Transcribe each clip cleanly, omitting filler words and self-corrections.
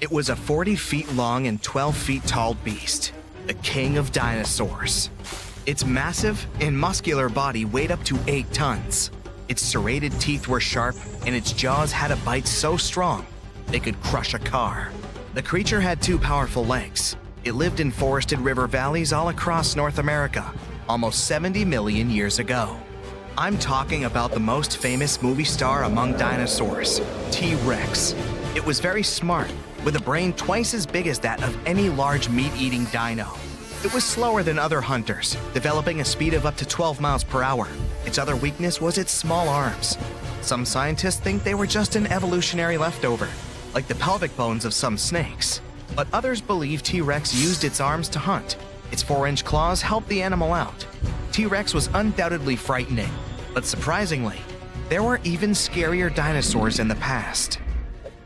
It was a 40 feet long and 12 feet tall beast, the king of dinosaurs. Its massive and muscular body weighed up to 8 tons. Its serrated teeth were sharp, and its jaws had a bite so strong they could crush a car. The creature had 2 powerful legs. It lived in forested river valleys all across North America, almost 70 million years ago. I'm talking about the most famous movie star among dinosaurs, T-Rex. It was very smart, with a brain twice as big as that of any large meat-eating dino. It was slower than other hunters, developing a speed of up to 12 miles per hour. Its other weakness was its small arms. Some scientists think they were just an evolutionary leftover, like the pelvic bones of some snakes. But others believe T-Rex used its arms to hunt. Its 4-inch claws helped the animal out. T-Rex was undoubtedly frightening, but surprisingly, there were even scarier dinosaurs in the past.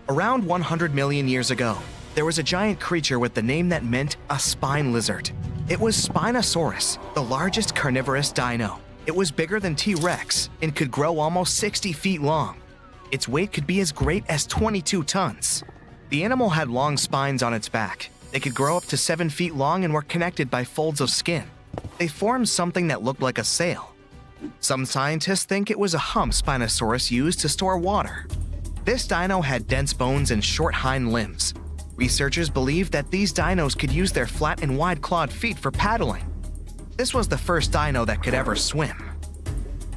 Around 100 million years ago, there was a giant creature with the name that meant a spine lizard. It was Spinosaurus, the largest carnivorous dino. It was bigger than T-Rex and could grow almost 60 feet long. Its weight could be as great as 22 tons. The animal had long spines on its back. They could grow up to 7 feet long and were connected by folds of skin. They formed something that looked like a sail. Some scientists think it was a hump Spinosaurus used to store water. This dino had dense bones and short hind limbs. Researchers believe that these dinos could use their flat and wide-clawed feet for paddling. This was the first dino that could ever swim.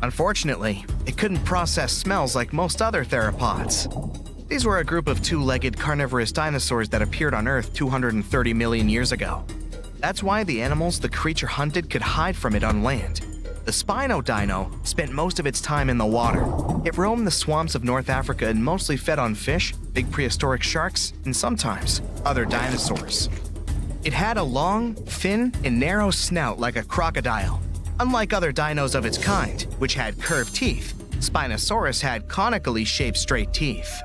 Unfortunately, it couldn't process smells like most other theropods. These were a group of 2-legged carnivorous dinosaurs that appeared on Earth 230 million years ago. That's why the animals the creature hunted could hide from it on land. The Spino-dino spent most of its time in the water. It roamed the swamps of North Africa and mostly fed on fish, big prehistoric sharks, and sometimes other dinosaurs. It had a long, thin, and narrow snout like a crocodile. Unlike other dinos of its kind, which had curved teeth, Spinosaurus had conically shaped straight teeth.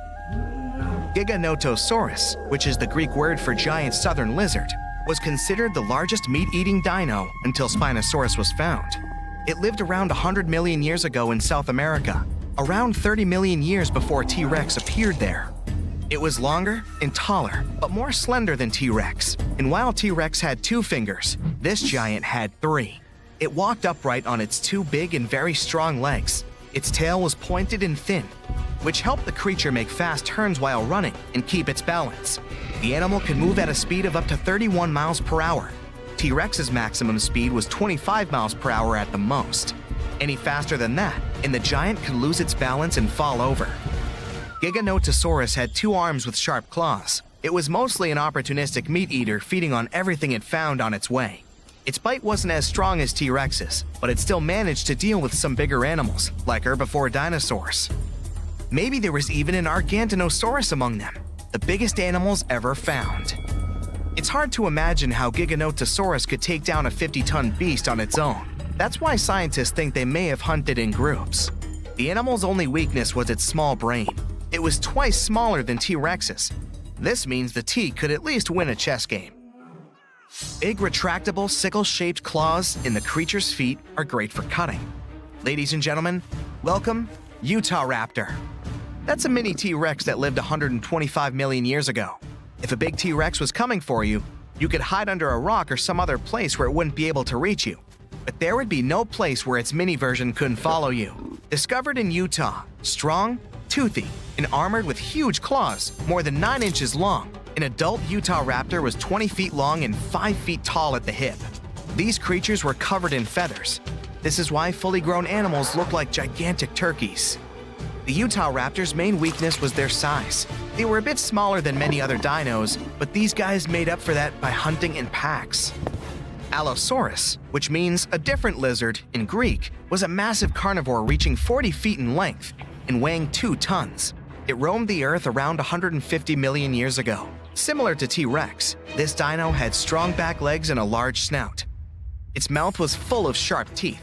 Giganotosaurus, which is the Greek word for giant southern lizard, was considered the largest meat-eating dino until Spinosaurus was found. It lived around 100 million years ago in South America, around 30 million years before T-Rex appeared there. It was longer and taller, but more slender than T-Rex. And while T-Rex had 2 fingers, this giant had 3. It walked upright on its 2 big and very strong legs. Its tail was pointed and thin, which helped the creature make fast turns while running and keep its balance. The animal could move at a speed of up to 31 miles per hour. T-Rex's maximum speed was 25 miles per hour at the most. Any faster than that, and the giant could lose its balance and fall over. Giganotosaurus had 2 arms with sharp claws. It was mostly an opportunistic meat-eater feeding on everything it found on its way. Its bite wasn't as strong as T-Rex's, but it still managed to deal with some bigger animals, like herbivore dinosaurs. Maybe there was even an Giganotosaurus among them, the biggest animals ever found. It's hard to imagine how Giganotosaurus could take down a 50-ton beast on its own. That's why scientists think they may have hunted in groups. The animal's only weakness was its small brain. It was twice smaller than T-Rex's. This means the T could at least win a chess game. Big retractable sickle-shaped claws in the creature's feet are great for cutting. Ladies and gentlemen, welcome Utahraptor. That's a mini T-Rex that lived 125 million years ago. If a big T-Rex was coming for you, you could hide under a rock or some other place where it wouldn't be able to reach you. But there would be no place where its mini version couldn't follow you. Discovered in Utah, strong, toothy, and armored with huge claws, more than 9 inches long, an adult Utahraptor was 20 feet long and 5 feet tall at the hip. These creatures were covered in feathers. This is why fully grown animals look like gigantic turkeys. The Utahraptor's main weakness was their size. They were a bit smaller than many other dinos, but these guys made up for that by hunting in packs. Allosaurus, which means a different lizard in Greek, was a massive carnivore reaching 40 feet in length and weighing 2 tons. It roamed the Earth around 150 million years ago. Similar to T-Rex, this dino had strong back legs and a large snout. Its mouth was full of sharp teeth.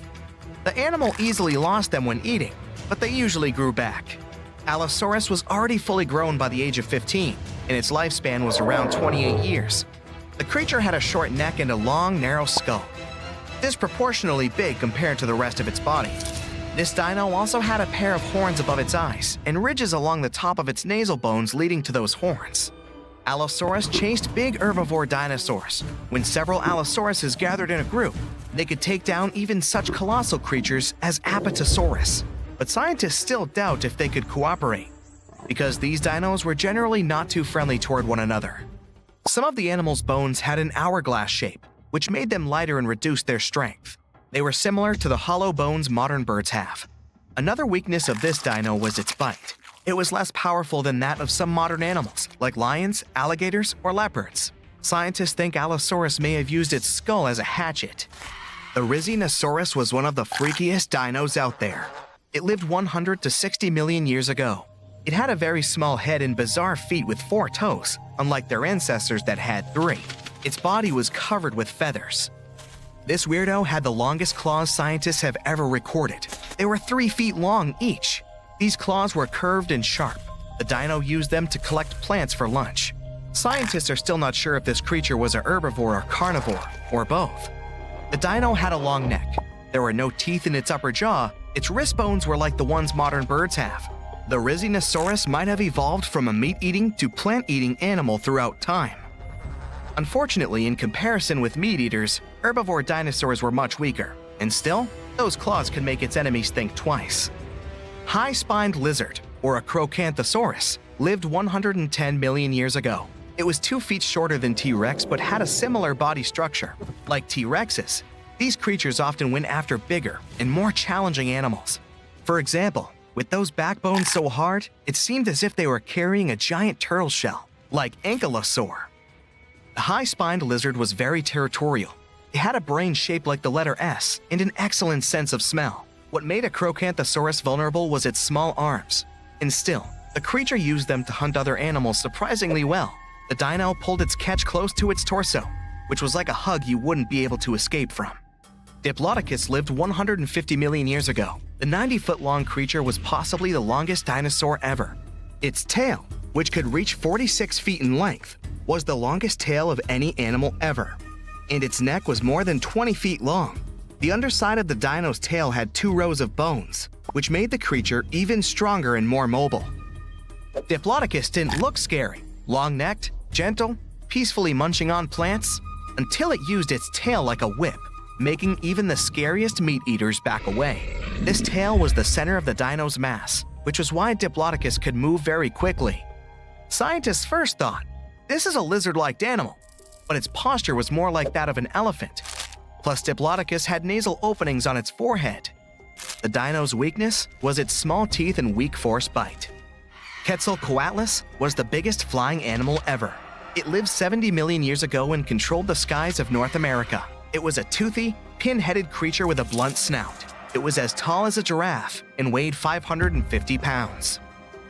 The animal easily lost them when eating, but they usually grew back. Allosaurus was already fully grown by the age of 15, and its lifespan was around 28 years. The creature had a short neck and a long, narrow skull, disproportionately big compared to the rest of its body. This dino also had a pair of horns above its eyes and ridges along the top of its nasal bones leading to those horns. Allosaurus chased big herbivore dinosaurs. When several Allosauruses gathered in a group, they could take down even such colossal creatures as Apatosaurus. But scientists still doubt if they could cooperate, because these dinos were generally not too friendly toward one another. Some of the animals' bones had an hourglass shape, which made them lighter and reduced their strength. They were similar to the hollow bones modern birds have. Another weakness of this dino was its bite. It was less powerful than that of some modern animals, like lions, alligators, or leopards. Scientists think Allosaurus may have used its skull as a hatchet. The Therizinosaurus was one of the freakiest dinos out there. It lived 100 to 60 million years ago. It had a very small head and bizarre feet with 4 toes, unlike their ancestors that had 3. Its body was covered with feathers. This weirdo had the longest claws scientists have ever recorded. They were 3 feet long each. These claws were curved and sharp. The dino used them to collect plants for lunch. Scientists are still not sure if this creature was a herbivore or carnivore, or both. The dino had a long neck. There were no teeth in its upper jaw. Its wrist bones were like the ones modern birds have. The Therizinosaurus might have evolved from a meat-eating to plant-eating animal throughout time. Unfortunately, in comparison with meat-eaters, herbivore dinosaurs were much weaker, and still, those claws could make its enemies think twice. High-spined lizard, or Acrocanthosaurus, lived 110 million years ago. It was 2 feet shorter than T-Rex but had a similar body structure. Like T-Rexes, these creatures often went after bigger and more challenging animals. For example, with those backbones so hard, it seemed as if they were carrying a giant turtle shell, like Ankylosaur. The high-spined lizard was very territorial. It had a brain shaped like the letter S and an excellent sense of smell. What made Acrocanthosaurus vulnerable was its small arms. And still, the creature used them to hunt other animals surprisingly well. The dino pulled its catch close to its torso, which was like a hug you wouldn't be able to escape from. Diplodocus lived 150 million years ago. The 90-foot-long creature was possibly the longest dinosaur ever. Its tail, which could reach 46 feet in length, was the longest tail of any animal ever. And its neck was more than 20 feet long. The underside of the dino's tail had 2 rows of bones, which made the creature even stronger and more mobile. Diplodocus didn't look scary, long-necked, gentle, peacefully munching on plants, until it used its tail like a whip, making even the scariest meat-eaters back away. This tail was the center of the dino's mass, which was why Diplodocus could move very quickly. Scientists first thought, this is a lizard-like animal, but its posture was more like that of an elephant. Plus, Diplodocus had nasal openings on its forehead. The dino's weakness was its small teeth and weak force bite. Quetzalcoatlus was the biggest flying animal ever. It lived 70 million years ago and controlled the skies of North America. It was a toothy, pin-headed creature with a blunt snout. It was as tall as a giraffe and weighed 550 pounds.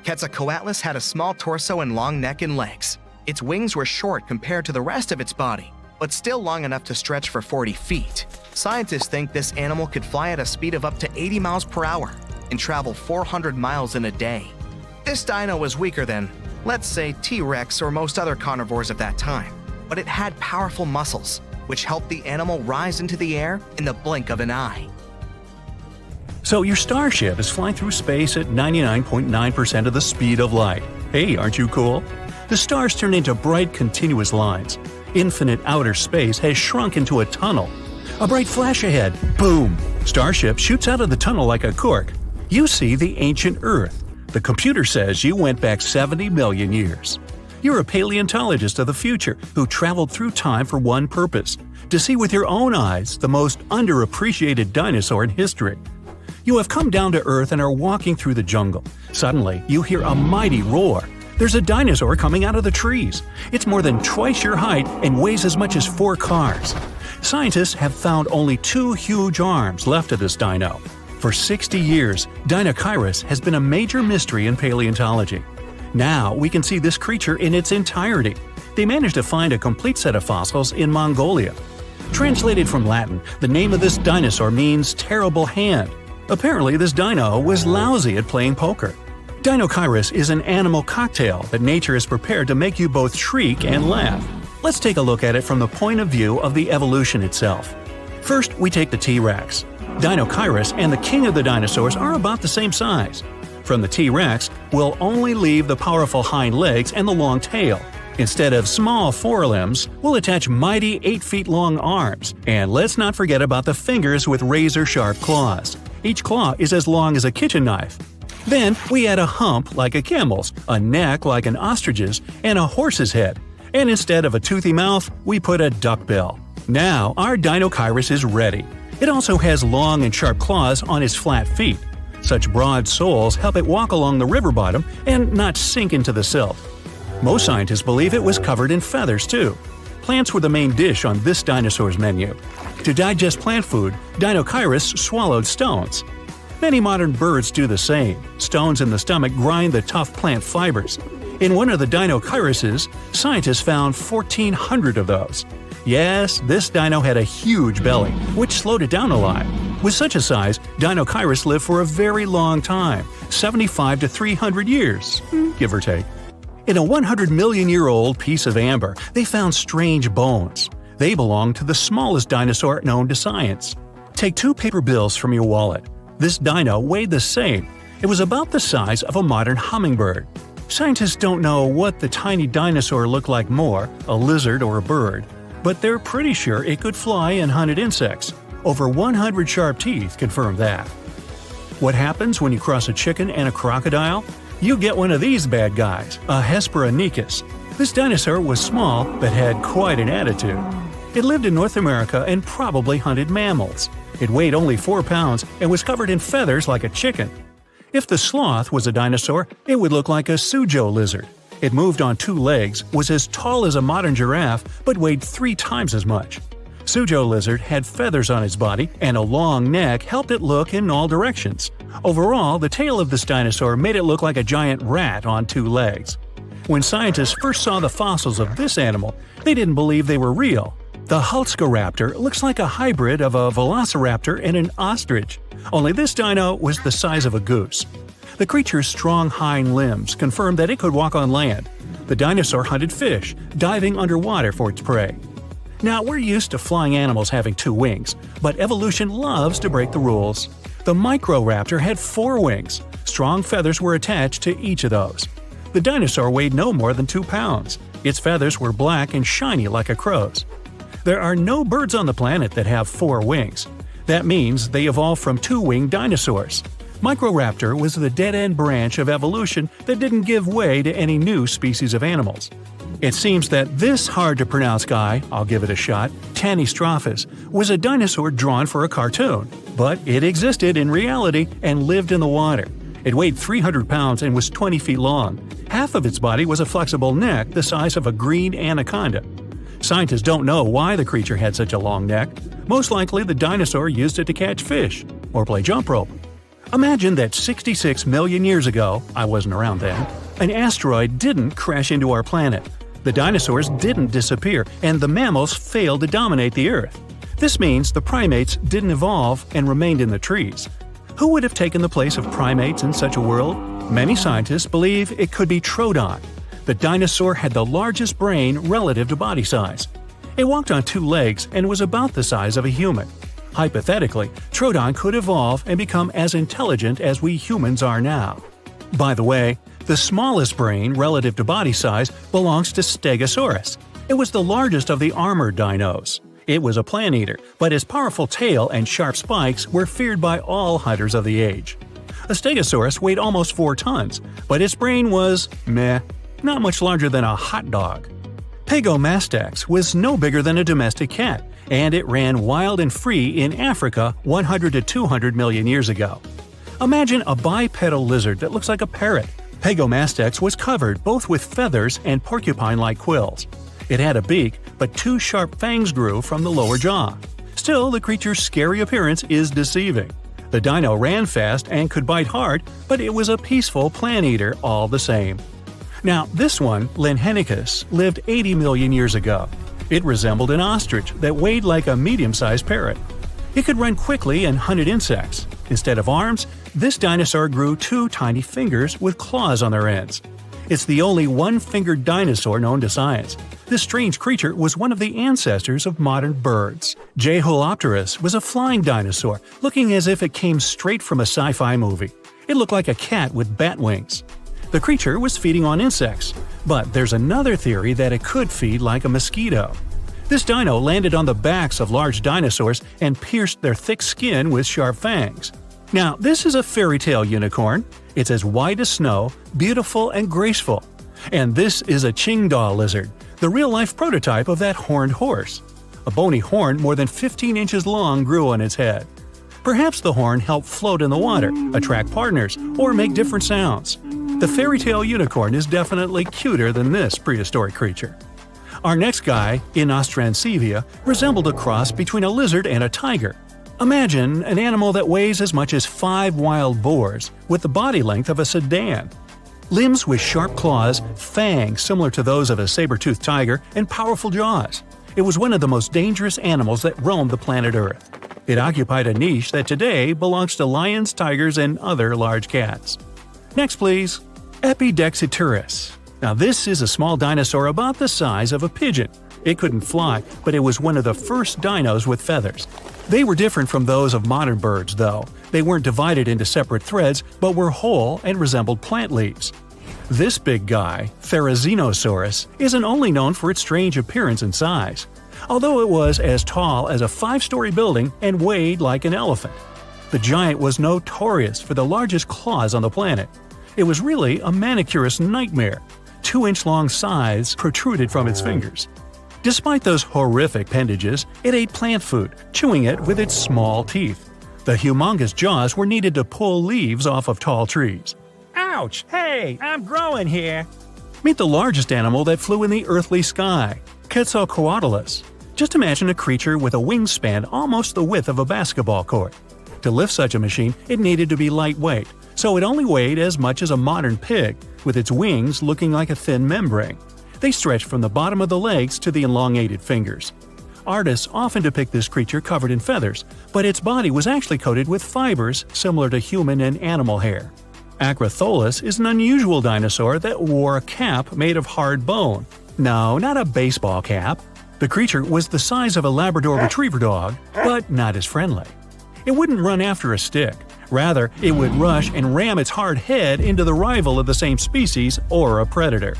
Quetzalcoatlus had a small torso and long neck and legs. Its wings were short compared to the rest of its body, but still long enough to stretch for 40 feet. Scientists think this animal could fly at a speed of up to 80 miles per hour and travel 400 miles in a day. This dino was weaker than, let's say, T-Rex or most other carnivores of that time, but it had powerful muscles, which helped the animal rise into the air in the blink of an eye. So your starship is flying through space at 99.9% of the speed of light. Hey, aren't you cool? The stars turn into bright, continuous lines. Infinite outer space has shrunk into a tunnel. A bright flash ahead. Boom! Starship shoots out of the tunnel like a cork. You see the ancient Earth. The computer says you went back 70 million years. You're a paleontologist of the future who traveled through time for one purpose: to see with your own eyes the most underappreciated dinosaur in history. You have come down to Earth and are walking through the jungle. Suddenly, you hear a mighty roar. There's a dinosaur coming out of the trees. It's more than twice your height and weighs as much as 4 cars. Scientists have found only 2 huge arms left of this dino. For 60 years, Diinocheirus has been a major mystery in paleontology. Now we can see this creature in its entirety. They managed to find a complete set of fossils in Mongolia. Translated from Latin, the name of this dinosaur means terrible hand. Apparently, this dino was lousy at playing poker. Diinocheirus is an animal cocktail that nature is prepared to make you both shriek and laugh. Let's take a look at it from the point of view of the evolution itself. First, we take the T-Rex. Diinocheirus and the king of the dinosaurs are about the same size. From the T-Rex, we'll only leave the powerful hind legs and the long tail. Instead of small forelimbs, we'll attach mighty 8 feet long arms, and let's not forget about the fingers with razor-sharp claws. Each claw is as long as a kitchen knife. Then we add a hump like a camel's, a neck like an ostrich's, and a horse's head. And instead of a toothy mouth, we put a duckbill. Now our Deinocheirus is ready. It also has long and sharp claws on its flat feet. Such broad soles help it walk along the river bottom and not sink into the silt. Most scientists believe it was covered in feathers too. Plants were the main dish on this dinosaur's menu. To digest plant food, Deinocheirus swallowed stones. Many modern birds do the same. Stones in the stomach grind the tough plant fibers. In one of the Dinocheiruses, scientists found 1,400 of those. Yes, this dino had a huge belly, which slowed it down a lot. With such a size, Deinocheirus lived for a very long time, 75 to 300 years, give or take. In a 100-million-year-old piece of amber, they found strange bones. They belong to the smallest dinosaur known to science. Take 2 paper bills from your wallet. This dino weighed the same. It was about the size of a modern hummingbird. Scientists don't know what the tiny dinosaur looked like more, a lizard or a bird, but they're pretty sure it could fly and hunted insects. Over 100 sharp teeth confirm that. What happens when you cross a chicken and a crocodile? You get one of these bad guys, a Hesperonychus. This dinosaur was small but had quite an attitude. It lived in North America and probably hunted mammals. It weighed only 4 pounds and was covered in feathers like a chicken. If the sloth was a dinosaur, it would look like a Suzhou lizard. It moved on 2 legs, was as tall as a modern giraffe, but weighed 3 times as much. Suzhou lizard had feathers on its body, and a long neck helped it look in all directions. Overall, the tail of this dinosaur made it look like a giant rat on 2 legs. When scientists first saw the fossils of this animal, they didn't believe they were real. The Utahraptor looks like a hybrid of a velociraptor and an ostrich, only this dino was the size of a goose. The creature's strong hind limbs confirmed that it could walk on land. The dinosaur hunted fish, diving underwater for its prey. Now, we're used to flying animals having 2 wings, but evolution loves to break the rules. The Microraptor had 4 wings. Strong feathers were attached to each of those. The dinosaur weighed no more than 2 pounds. Its feathers were black and shiny like a crow's. There are no birds on the planet that have 4 wings. That means they evolved from 2-winged dinosaurs. Microraptor was the dead-end branch of evolution that didn't give way to any new species of animals. It seems that this hard-to-pronounce guy, I'll give it a shot, Tanystrophus, was a dinosaur drawn for a cartoon, but it existed in reality and lived in the water. It weighed 300 pounds and was 20 feet long. Half of its body was a flexible neck the size of a green anaconda. Scientists don't know why the creature had such a long neck. Most likely the dinosaur used it to catch fish or play jump rope. Imagine that 66 million years ago, I wasn't around then, an asteroid didn't crash into our planet. The dinosaurs didn't disappear, and the mammals failed to dominate the Earth. This means the primates didn't evolve and remained in the trees. Who would have taken the place of primates in such a world? Many scientists believe it could be Troodon. The dinosaur had the largest brain relative to body size. It walked on 2 legs and was about the size of a human. Hypothetically, Troodon could evolve and become as intelligent as we humans are now. By the way, the smallest brain relative to body size belongs to Stegosaurus. It was the largest of the armored dinos. It was a plant eater, but its powerful tail and sharp spikes were feared by all hunters of the age. A Stegosaurus weighed almost 4 tons, but its brain was meh, not much larger than a hot dog. Pagomastax was no bigger than a domestic cat, and it ran wild and free in Africa 100 to 200 million years ago. Imagine a bipedal lizard that looks like a parrot. Pagomastax was covered both with feathers and porcupine-like quills. It had a beak, but 2 sharp fangs grew from the lower jaw. Still, the creature's scary appearance is deceiving. The dino ran fast and could bite hard, but it was a peaceful plant eater all the same. Now, this one, Lenhenicus, lived 80 million years ago. It resembled an ostrich that weighed like a medium-sized parrot. It could run quickly and hunted insects. Instead of arms, this dinosaur grew 2 tiny fingers with claws on their ends. It's the only one-fingered dinosaur known to science. This strange creature was one of the ancestors of modern birds. Utahraptor was a flying dinosaur, looking as if it came straight from a sci-fi movie. It looked like a cat with bat wings. The creature was feeding on insects, but there's another theory that it could feed like a mosquito. This dino landed on the backs of large dinosaurs and pierced their thick skin with sharp fangs. Now, this is a fairy tale unicorn. It's as white as snow, beautiful and graceful. And this is a Qingdao lizard, the real-life prototype of that horned horse. A bony horn more than 15 inches long grew on its head. Perhaps the horn helped float in the water, attract partners, or make different sounds. The fairy tale unicorn is definitely cuter than this prehistoric creature. Our next guy, in Austransevia, resembled a cross between a lizard and a tiger. Imagine an animal that weighs as much as 5 wild boars, with the body length of a sedan. Limbs with sharp claws, fangs similar to those of a saber-toothed tiger, and powerful jaws. It was one of the most dangerous animals that roamed the planet Earth. It occupied a niche that today belongs to lions, tigers, and other large cats. Next, please. Epidexeturus. Now this is a small dinosaur about the size of a pigeon. It couldn't fly, but it was one of the first dinos with feathers. They were different from those of modern birds, though. They weren't divided into separate threads, but were whole and resembled plant leaves. This big guy, Therizinosaurus, isn't only known for its strange appearance and size, although it was as tall as a 5-story building and weighed like an elephant. The giant was notorious for the largest claws on the planet. It was really a manicurist's nightmare. 2-inch-long scythes protruded from its fingers. Despite those horrific appendages, it ate plant food, chewing it with its small teeth. The humongous jaws were needed to pull leaves off of tall trees. Ouch! Hey, I'm growing here! Meet the largest animal that flew in the earthly sky, Quetzalcoatlus. Just imagine a creature with a wingspan almost the width of a basketball court. To lift such a machine, it needed to be lightweight, so it only weighed as much as a modern pig, with its wings looking like a thin membrane. They stretched from the bottom of the legs to the elongated fingers. Artists often depict this creature covered in feathers, but its body was actually coated with fibers similar to human and animal hair. Acrocanthosaurus is an unusual dinosaur that wore a cap made of hard bone. No, not a baseball cap. The creature was the size of a Labrador retriever dog, but not as friendly. It wouldn't run after a stick. Rather, it would rush and ram its hard head into the rival of the same species or a predator.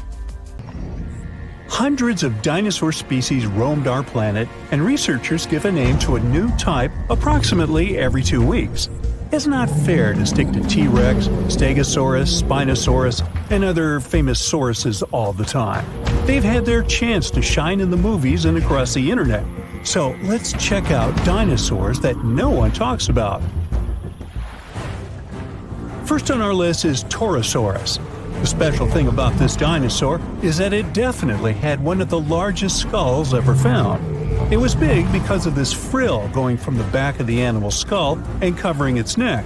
Hundreds of dinosaur species roamed our planet, and researchers give a name to a new type approximately every 2 weeks. It's not fair to stick to T-Rex, Stegosaurus, Spinosaurus, and other famous sauruses all the time. They've had their chance to shine in the movies and across the internet. So let's check out dinosaurs that no one talks about. First on our list is Torosaurus. The special thing about this dinosaur is that it definitely had one of the largest skulls ever found. It was big because of this frill going from the back of the animal's skull and covering its neck.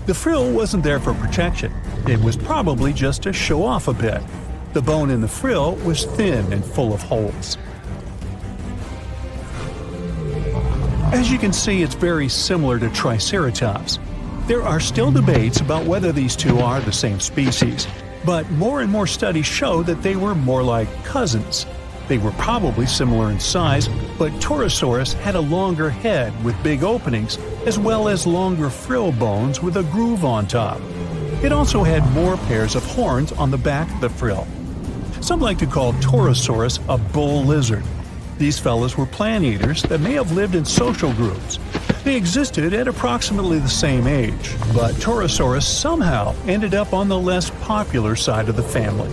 The frill wasn't there for protection. It was probably just to show off a bit. The bone in the frill was thin and full of holes. As you can see, it's very similar to Triceratops. There are still debates about whether these two are the same species, but more and more studies show that they were more like cousins. They were probably similar in size, but Torosaurus had a longer head with big openings, as well as longer frill bones with a groove on top. It also had more pairs of horns on the back of the frill. Some like to call Torosaurus a bull lizard. These fellows were plant eaters that may have lived in social groups. They existed at approximately the same age, but Torosaurus somehow ended up on the less popular side of the family.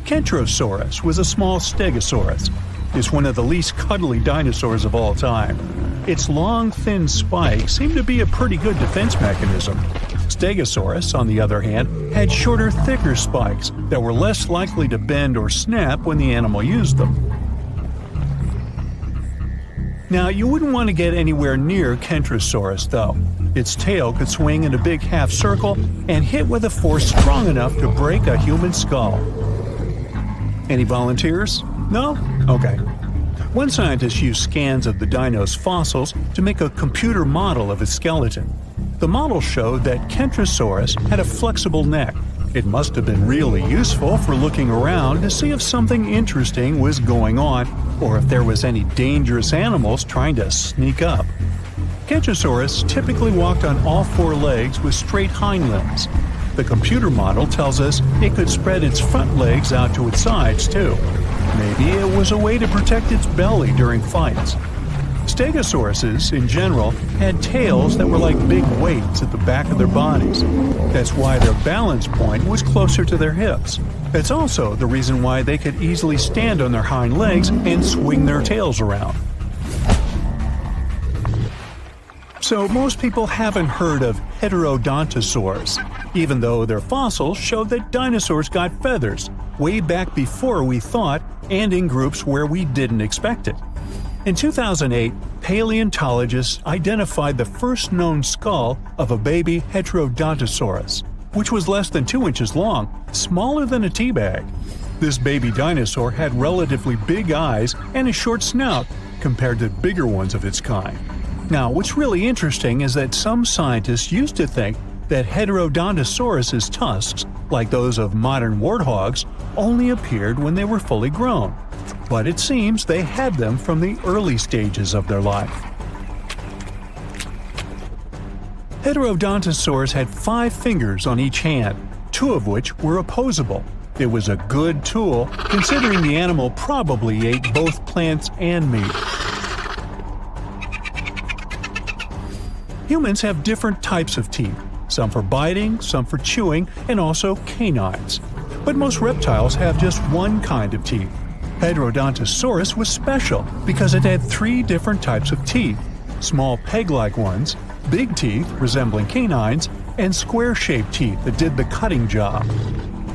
Kentrosaurus was a small stegosaurus. It's one of the least cuddly dinosaurs of all time. Its long, thin spikes seemed to be a pretty good defense mechanism. Stegosaurus, on the other hand, had shorter, thicker spikes that were less likely to bend or snap when the animal used them. Now, you wouldn't want to get anywhere near Kentrosaurus, though. Its tail could swing in a big half circle and hit with a force strong enough to break a human skull. Any volunteers? No? Okay. One scientist used scans of the dino's fossils to make a computer model of its skeleton. The model showed that Kentrosaurus had a flexible neck. It must have been really useful for looking around to see if something interesting was going on, or if there was any dangerous animals trying to sneak up. Kentrosaurus typically walked on all 4 legs with straight hind limbs. The computer model tells us it could spread its front legs out to its sides too. Maybe it was a way to protect its belly during fights. Stegosauruses, in general, had tails that were like big weights at the back of their bodies. That's why their balance point was closer to their hips. That's also the reason why they could easily stand on their hind legs and swing their tails around. So most people haven't heard of Heterodontosaurus, even though their fossils show that dinosaurs got feathers way back before we thought and in groups where we didn't expect it. In 2008, paleontologists identified the first known skull of a baby Heterodontosaurus, which was less than 2 inches long, smaller than a tea bag. This baby dinosaur had relatively big eyes and a short snout compared to bigger ones of its kind. Now, what's really interesting is that some scientists used to think that Heterodontosaurus's tusks, like those of modern warthogs, only appeared when they were fully grown. But it seems they had them from the early stages of their life. Heterodontosaurus had 5 fingers on each hand, 2 of which were opposable. It was a good tool, considering the animal probably ate both plants and meat. Humans have different types of teeth, some for biting, some for chewing, and also canines. But most reptiles have just one kind of teeth. Heterodontosaurus was special because it had 3 different types of teeth: small peg-like ones, big teeth resembling canines, and square-shaped teeth that did the cutting job.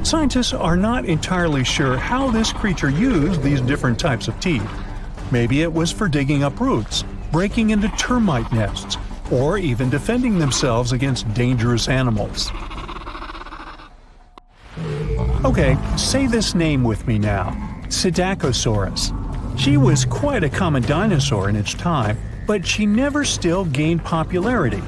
Scientists are not entirely sure how this creature used these different types of teeth. Maybe it was for digging up roots, breaking into termite nests, or even defending themselves against dangerous animals. Okay, say this name with me now: Psittacosaurus. She was quite a common dinosaur in its time, but she never still gained popularity.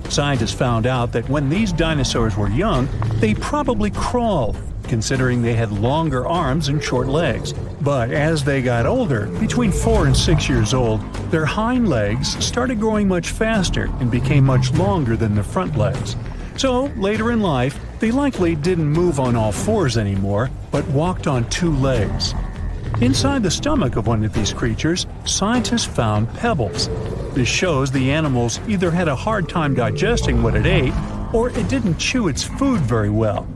Scientists found out that when these dinosaurs were young, they probably crawled, considering they had longer arms and short legs. But as they got older, between 4 and 6 years old, their hind legs started growing much faster and became much longer than their front legs. So, later in life, they likely didn't move on all 4s anymore, but walked on 2 legs. Inside the stomach of one of these creatures, scientists found pebbles. This shows the animals either had a hard time digesting what it ate, or it didn't chew its food very well.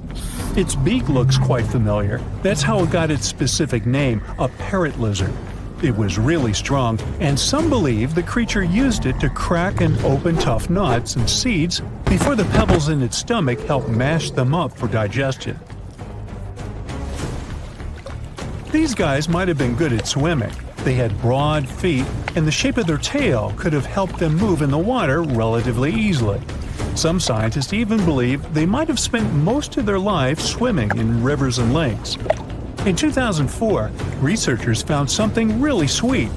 Its beak looks quite familiar. That's how it got its specific name, a parrot lizard. It was really strong, and some believe the creature used it to crack and open tough nuts and seeds before the pebbles in its stomach helped mash them up for digestion. These guys might have been good at swimming. They had broad feet, and the shape of their tail could have helped them move in the water relatively easily. Some scientists even believe they might have spent most of their lives swimming in rivers and lakes. In 2004, researchers found something really sweet: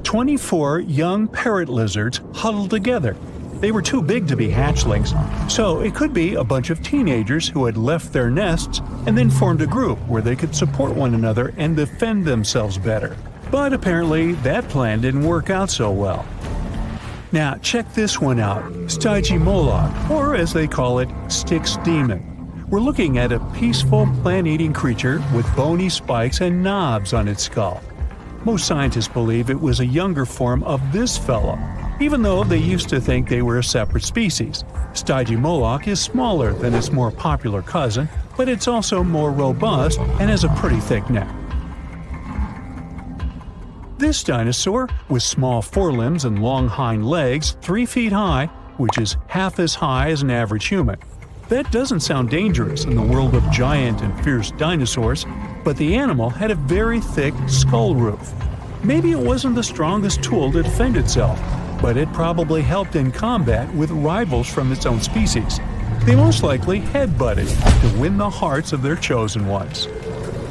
24 young parrot lizards huddled together. They were too big to be hatchlings, so it could be a bunch of teenagers who had left their nests and then formed a group where they could support one another and defend themselves better. But apparently, that plan didn't work out so well. Now, check this one out: Stygimoloch, or as they call it, Styx demon. We're looking at a peaceful plant-eating creature with bony spikes and knobs on its skull. Most scientists believe it was a younger form of this fellow, even though they used to think they were a separate species. Stygimoloch is smaller than its more popular cousin, but it's also more robust and has a pretty thick neck. This dinosaur, with small forelimbs and long hind legs 3 feet high, which is half as high as an average human. That doesn't sound dangerous in the world of giant and fierce dinosaurs, but the animal had a very thick skull roof. Maybe it wasn't the strongest tool to defend itself, but it probably helped in combat with rivals from its own species. They most likely headbutted to win the hearts of their chosen ones.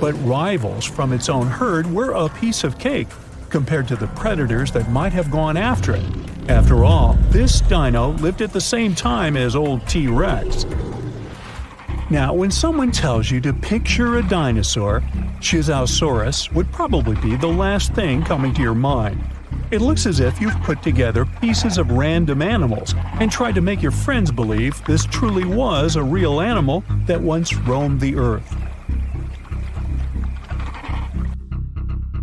But rivals from its own herd were a piece of cake compared to the predators that might have gone after it. After all, this dino lived at the same time as old T-Rex. Now, when someone tells you to picture a dinosaur, Chisaosaurus would probably be the last thing coming to your mind. It looks as if you've put together pieces of random animals and tried to make your friends believe this truly was a real animal that once roamed the earth.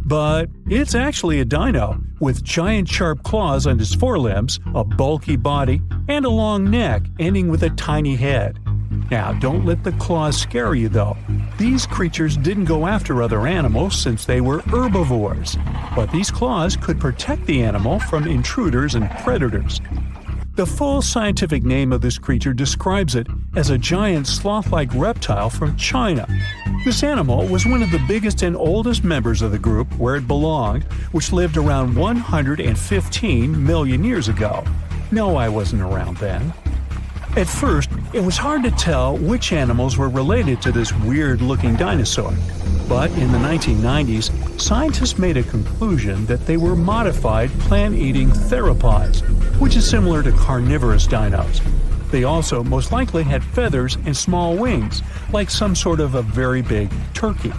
But it's actually a dino, with giant sharp claws on its forelimbs, a bulky body, and a long neck ending with a tiny head. Now, don't let the claws scare you though. These creatures didn't go after other animals since they were herbivores, but these claws could protect the animal from intruders and predators. The full scientific name of this creature describes it as a giant sloth-like reptile from China. This animal was one of the biggest and oldest members of the group where it belonged, which lived around 115 million years ago. No, I wasn't around then. At first, it was hard to tell which animals were related to this weird-looking dinosaur. But in the 1990s, scientists made a conclusion that they were modified plant-eating theropods, which is similar to carnivorous dinos. They also most likely had feathers and small wings, like some sort of a very big turkey.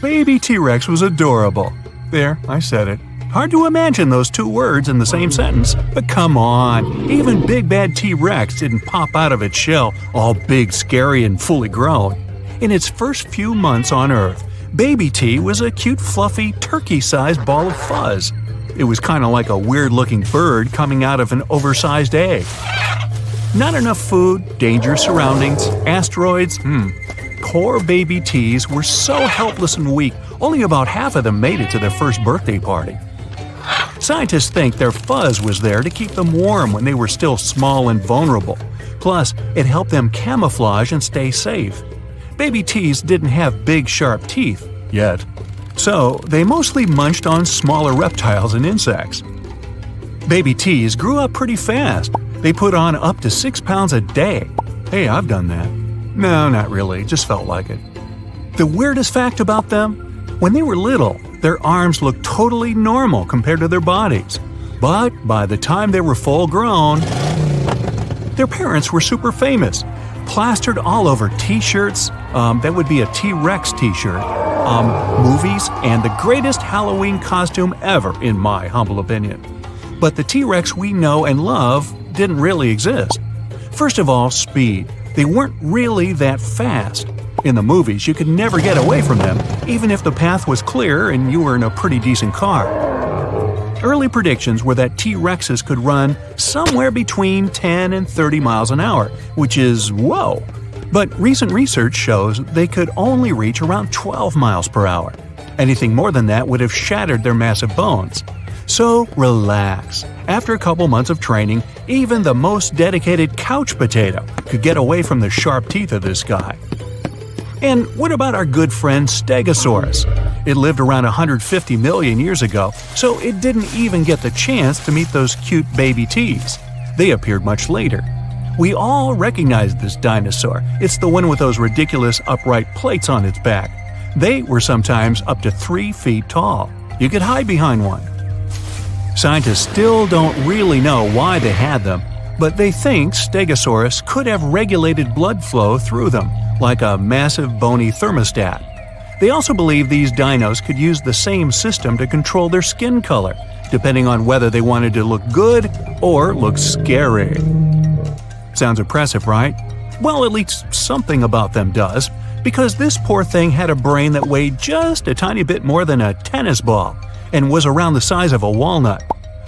Baby T-Rex was adorable. There, I said it. Hard to imagine those two words in the same sentence, but come on, even Big Bad T-Rex didn't pop out of its shell all big, scary, and fully grown. In its first few months on Earth, Baby T was a cute, fluffy, turkey-sized ball of fuzz. It was kind of like a weird-looking bird coming out of an oversized egg. Not enough food, dangerous surroundings, asteroids, Poor baby T's were so helpless and weak, only about half of them made it to their first birthday party. Scientists think their fuzz was there to keep them warm when they were still small and vulnerable. Plus, it helped them camouflage and stay safe. Baby T's didn't have big, sharp teeth yet, so they mostly munched on smaller reptiles and insects. Baby T's grew up pretty fast. They put on up to 6 pounds a day. Hey, I've done that. No, not really, just felt like it. The weirdest fact about them? When they were little, their arms looked totally normal compared to their bodies. But by the time they were full grown, their parents were super famous. Plastered all over t-shirts, that would be a T-Rex t-shirt, movies, and the greatest Halloween costume ever, in my humble opinion. But the T-Rex we know and love didn't really exist. First of all, speed. They weren't really that fast. In the movies, you could never get away from them, even if the path was clear and you were in a pretty decent car. Early predictions were that T-Rexes could run somewhere between 10 and 30 miles an hour, which is whoa. But recent research shows they could only reach around 12 miles per hour. Anything more than that would have shattered their massive bones. So relax. After a couple months of training, even the most dedicated couch potato could get away from the sharp teeth of this guy. And what about our good friend Stegosaurus? It lived around 150 million years ago, so it didn't even get the chance to meet those cute baby T's. They appeared much later. We all recognize this dinosaur. It's the one with those ridiculous upright plates on its back. They were sometimes up to 3 feet tall. You could hide behind one. Scientists still don't really know why they had them, but they think Stegosaurus could have regulated blood flow through them, like a massive bony thermostat. They also believe these dinos could use the same system to control their skin color, depending on whether they wanted to look good or look scary. Sounds impressive, right? Well, at least something about them does, because this poor thing had a brain that weighed just a tiny bit more than a tennis ball and was around the size of a walnut.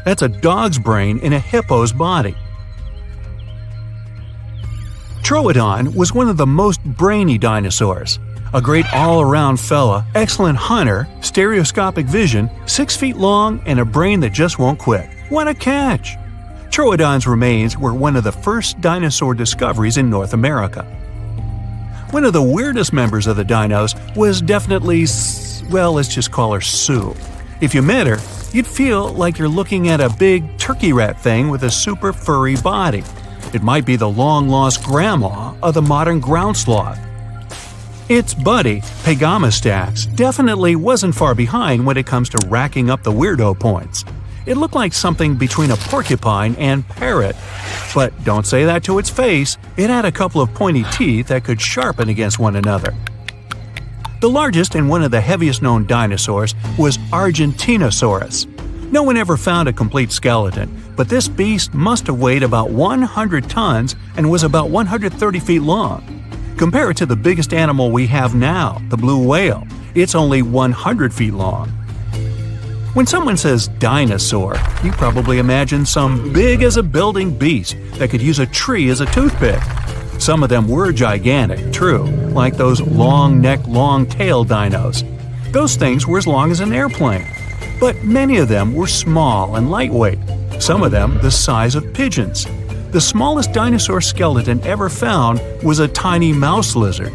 That's a dog's brain in a hippo's body. Troodon was one of the most brainy dinosaurs. A great all-around fella, excellent hunter, stereoscopic vision, 6 feet long, and a brain that just won't quit. What a catch! Troodon's remains were one of the first dinosaur discoveries in North America. One of the weirdest members of the dinos was definitely, well, let's just call her Sue. If you met her, you'd feel like you're looking at a big turkey rat thing with a super furry body. It might be the long-lost grandma of the modern ground sloth. Its buddy, Pegamastax, definitely wasn't far behind when it comes to racking up the weirdo points. It looked like something between a porcupine and parrot. But don't say that to its face, it had a couple of pointy teeth that could sharpen against one another. The largest and one of the heaviest known dinosaurs was Argentinosaurus. No one ever found a complete skeleton, but this beast must have weighed about 100 tons and was about 130 feet long. Compare it to the biggest animal we have now, the blue whale. It's only 100 feet long. When someone says dinosaur, you probably imagine some big-as-a-building beast that could use a tree as a toothpick. Some of them were gigantic, true, like those long-neck, long-tailed dinos. Those things were as long as an airplane. But many of them were small and lightweight, some of them the size of pigeons. The smallest dinosaur skeleton ever found was a tiny mouse lizard.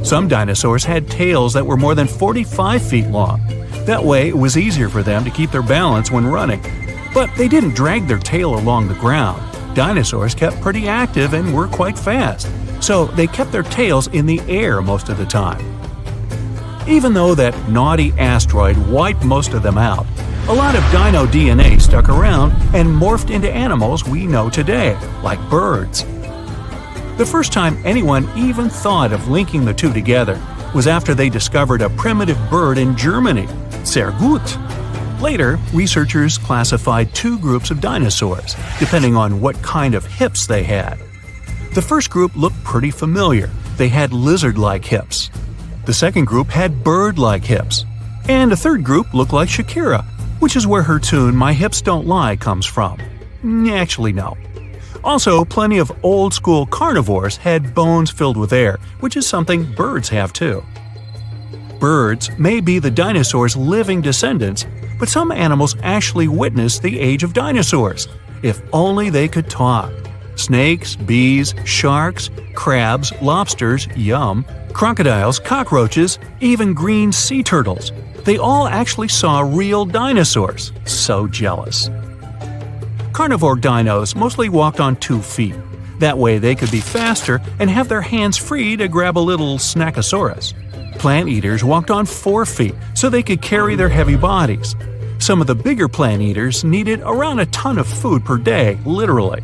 Some dinosaurs had tails that were more than 45 feet long. That way, it was easier for them to keep their balance when running. But they didn't drag their tail along the ground. Dinosaurs kept pretty active and were quite fast, so they kept their tails in the air most of the time. Even though that naughty asteroid wiped most of them out, a lot of dino DNA stuck around and morphed into animals we know today, like birds. The first time anyone even thought of linking the two together was after they discovered a primitive bird in Germany, sehr gut. Later, researchers classified two groups of dinosaurs, depending on what kind of hips they had. The first group looked pretty familiar. They had lizard-like hips. The second group had bird-like hips. And a third group looked like Shakira, which is where her tune My Hips Don't Lie comes from. Actually, no. Also, plenty of old-school carnivores had bones filled with air, which is something birds have too. Birds may be the dinosaurs' living descendants, but some animals actually witnessed the age of dinosaurs. If only they could talk. Snakes, bees, sharks, crabs, lobsters, yum, crocodiles, cockroaches, even green sea turtles. They all actually saw real dinosaurs. So jealous. Carnivore dinos mostly walked on 2 feet. That way they could be faster and have their hands free to grab a little snackosaurus. Plant eaters walked on 4 feet so they could carry their heavy bodies. Some of the bigger plant eaters needed around a ton of food per day, literally.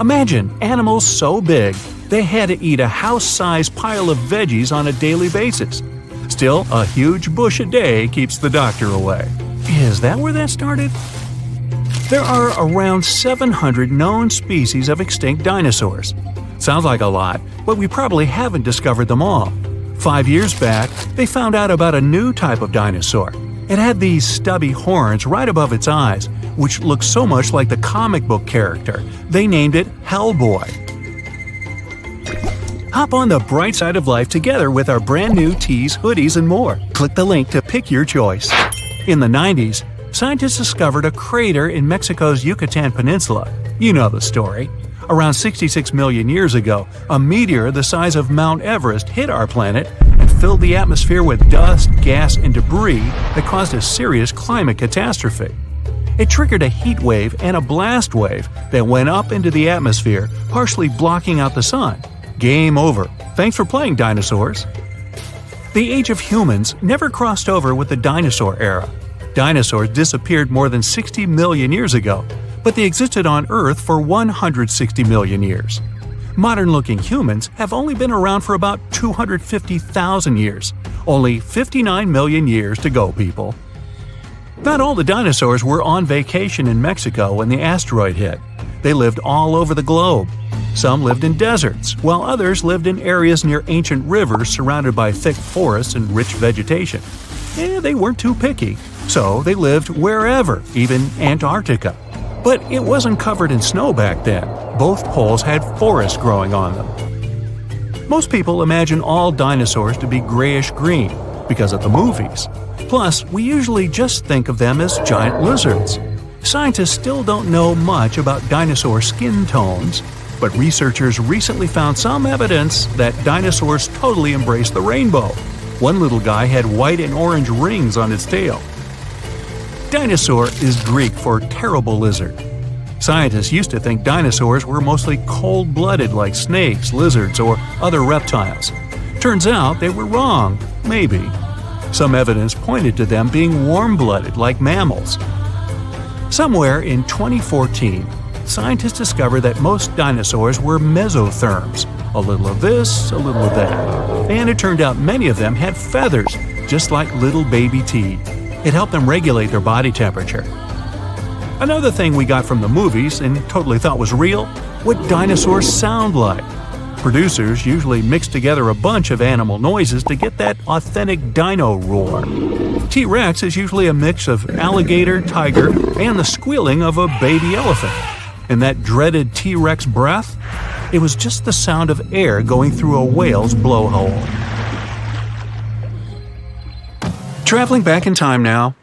Imagine animals so big they had to eat a house-sized pile of veggies on a daily basis. Still, a huge bush a day keeps the doctor away. Is that where that started? There are around 700 known species of extinct dinosaurs. Sounds like a lot, but we probably haven't discovered them all. 5 years back, they found out about a new type of dinosaur. It had these stubby horns right above its eyes, which looked so much like the comic book character. They named it Hellboy. Hop on the bright side of life together with our brand new tees, hoodies, and more. Click the link to pick your choice. In the 90s, scientists discovered a crater in Mexico's Yucatan Peninsula. You know the story. Around 66 million years ago, a meteor the size of Mount Everest hit our planet and filled the atmosphere with dust, gas, and debris that caused a serious climate catastrophe. It triggered a heat wave and a blast wave that went up into the atmosphere, partially blocking out the sun. Game over. Thanks for playing, dinosaurs. The age of humans never crossed over with the dinosaur era. Dinosaurs disappeared more than 60 million years ago, but they existed on Earth for 160 million years. Modern-looking humans have only been around for about 250,000 years. Only 59 million years to go, people. Not all the dinosaurs were on vacation in Mexico when the asteroid hit. They lived all over the globe. Some lived in deserts, while others lived in areas near ancient rivers surrounded by thick forests and rich vegetation. They weren't too picky, so they lived wherever, even Antarctica. But it wasn't covered in snow back then. Both poles had forests growing on them. Most people imagine all dinosaurs to be grayish-green because of the movies. Plus, we usually just think of them as giant lizards. Scientists still don't know much about dinosaur skin tones, but researchers recently found some evidence that dinosaurs totally embraced the rainbow. One little guy had white and orange rings on its tail. Dinosaur is Greek for terrible lizard. Scientists used to think dinosaurs were mostly cold-blooded like snakes, lizards, or other reptiles. Turns out they were wrong, maybe. Some evidence pointed to them being warm-blooded like mammals. Somewhere in 2014, scientists discovered that most dinosaurs were mesotherms, A little of this, a little of that. And it turned out many of them had feathers, just like little baby teeth. It helped them regulate their body temperature. Another thing we got from the movies and totally thought was real, what dinosaurs sound like. Producers usually mix together a bunch of animal noises to get that authentic dino roar. T-Rex is usually a mix of alligator, tiger, and the squealing of a baby elephant. And that dreaded T-Rex breath? It was just the sound of air going through a whale's blowhole. Traveling back in time now,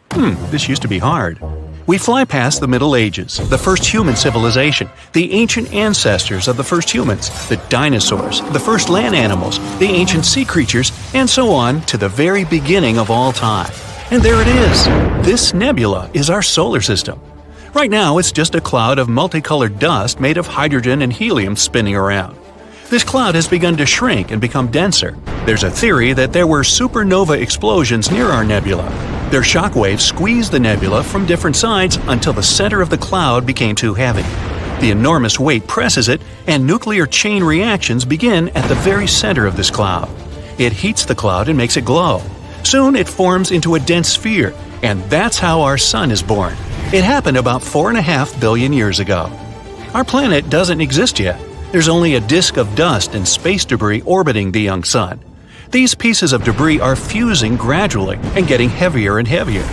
this used to be hard. We fly past the Middle Ages, the first human civilization, the ancient ancestors of the first humans, the dinosaurs, the first land animals, the ancient sea creatures, and so on to the very beginning of all time. And there it is! This nebula is our solar system. Right now, it's just a cloud of multicolored dust made of hydrogen and helium spinning around. This cloud has begun to shrink and become denser. There's a theory that there were supernova explosions near our nebula. Their shockwaves squeezed the nebula from different sides until the center of the cloud became too heavy. The enormous weight presses it, and nuclear chain reactions begin at the very center of this cloud. It heats the cloud and makes it glow. Soon it forms into a dense sphere, and that's how our sun is born. It happened about 4.5 billion years ago. Our planet doesn't exist yet. There's only a disk of dust and space debris orbiting the young sun. These pieces of debris are fusing gradually and getting heavier and heavier.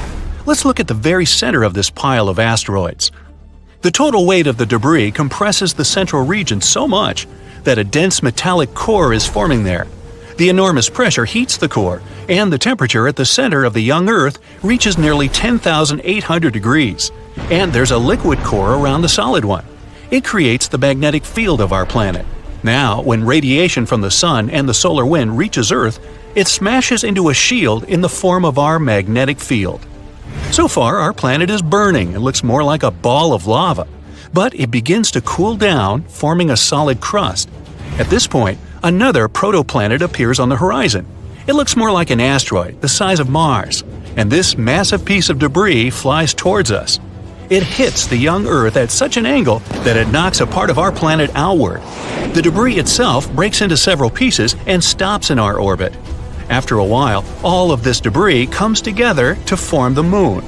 Let's look at the very center of this pile of asteroids. The total weight of the debris compresses the central region so much that a dense metallic core is forming there. The enormous pressure heats the core, and the temperature at the center of the young Earth reaches nearly 10,800 degrees. And there's a liquid core around the solid one. It creates the magnetic field of our planet. Now, when radiation from the sun and the solar wind reaches Earth, it smashes into a shield in the form of our magnetic field. So far, our planet is burning and looks more like a ball of lava. But it begins to cool down, forming a solid crust. At this point, another protoplanet appears on the horizon. It looks more like an asteroid, the size of Mars, and this massive piece of debris flies towards us. It hits the young Earth at such an angle that it knocks a part of our planet outward. The debris itself breaks into several pieces and stops in our orbit. After a while, all of this debris comes together to form the Moon.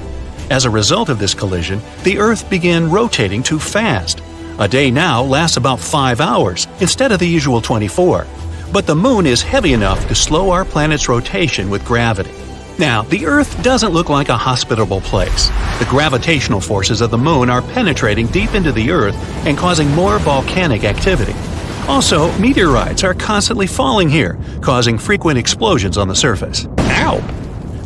As a result of this collision, the Earth began rotating too fast. A day now lasts about 5 hours instead of the usual 24. But the Moon is heavy enough to slow our planet's rotation with gravity. Now, the Earth doesn't look like a hospitable place. The gravitational forces of the Moon are penetrating deep into the Earth and causing more volcanic activity. Also, meteorites are constantly falling here, causing frequent explosions on the surface. Ow!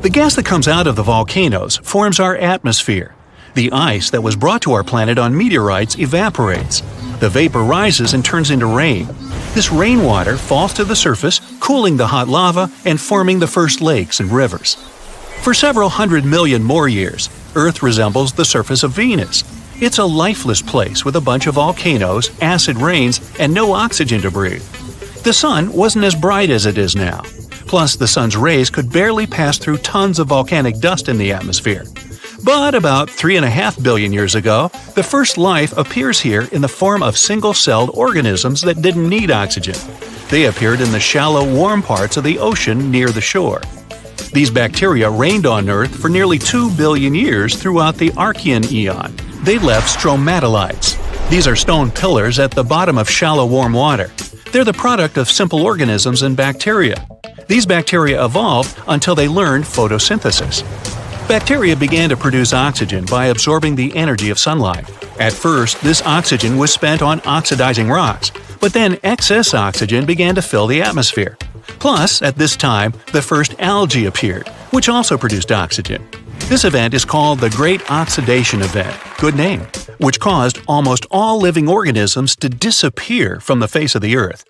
The gas that comes out of the volcanoes forms our atmosphere. The ice that was brought to our planet on meteorites evaporates. The vapor rises and turns into rain. This rainwater falls to the surface, cooling the hot lava and forming the first lakes and rivers. For several 100 million more years, Earth resembles the surface of Venus. It's a lifeless place with a bunch of volcanoes, acid rains, and no oxygen to breathe. The sun wasn't as bright as it is now. Plus, the sun's rays could barely pass through tons of volcanic dust in the atmosphere. But about 3.5 billion years ago, the first life appears here in the form of single-celled organisms that didn't need oxygen. They appeared in the shallow, warm parts of the ocean near the shore. These bacteria reigned on Earth for nearly 2 billion years throughout the Archean eon. They left stromatolites. These are stone pillars at the bottom of shallow, warm water. They're the product of simple organisms and bacteria. These bacteria evolved until they learned photosynthesis. Bacteria began to produce oxygen by absorbing the energy of sunlight. At first, this oxygen was spent on oxidizing rocks, but then excess oxygen began to fill the atmosphere. Plus, at this time, the first algae appeared, which also produced oxygen. This event is called the Great Oxidation Event, good name, which caused almost all living organisms to disappear from the face of the Earth.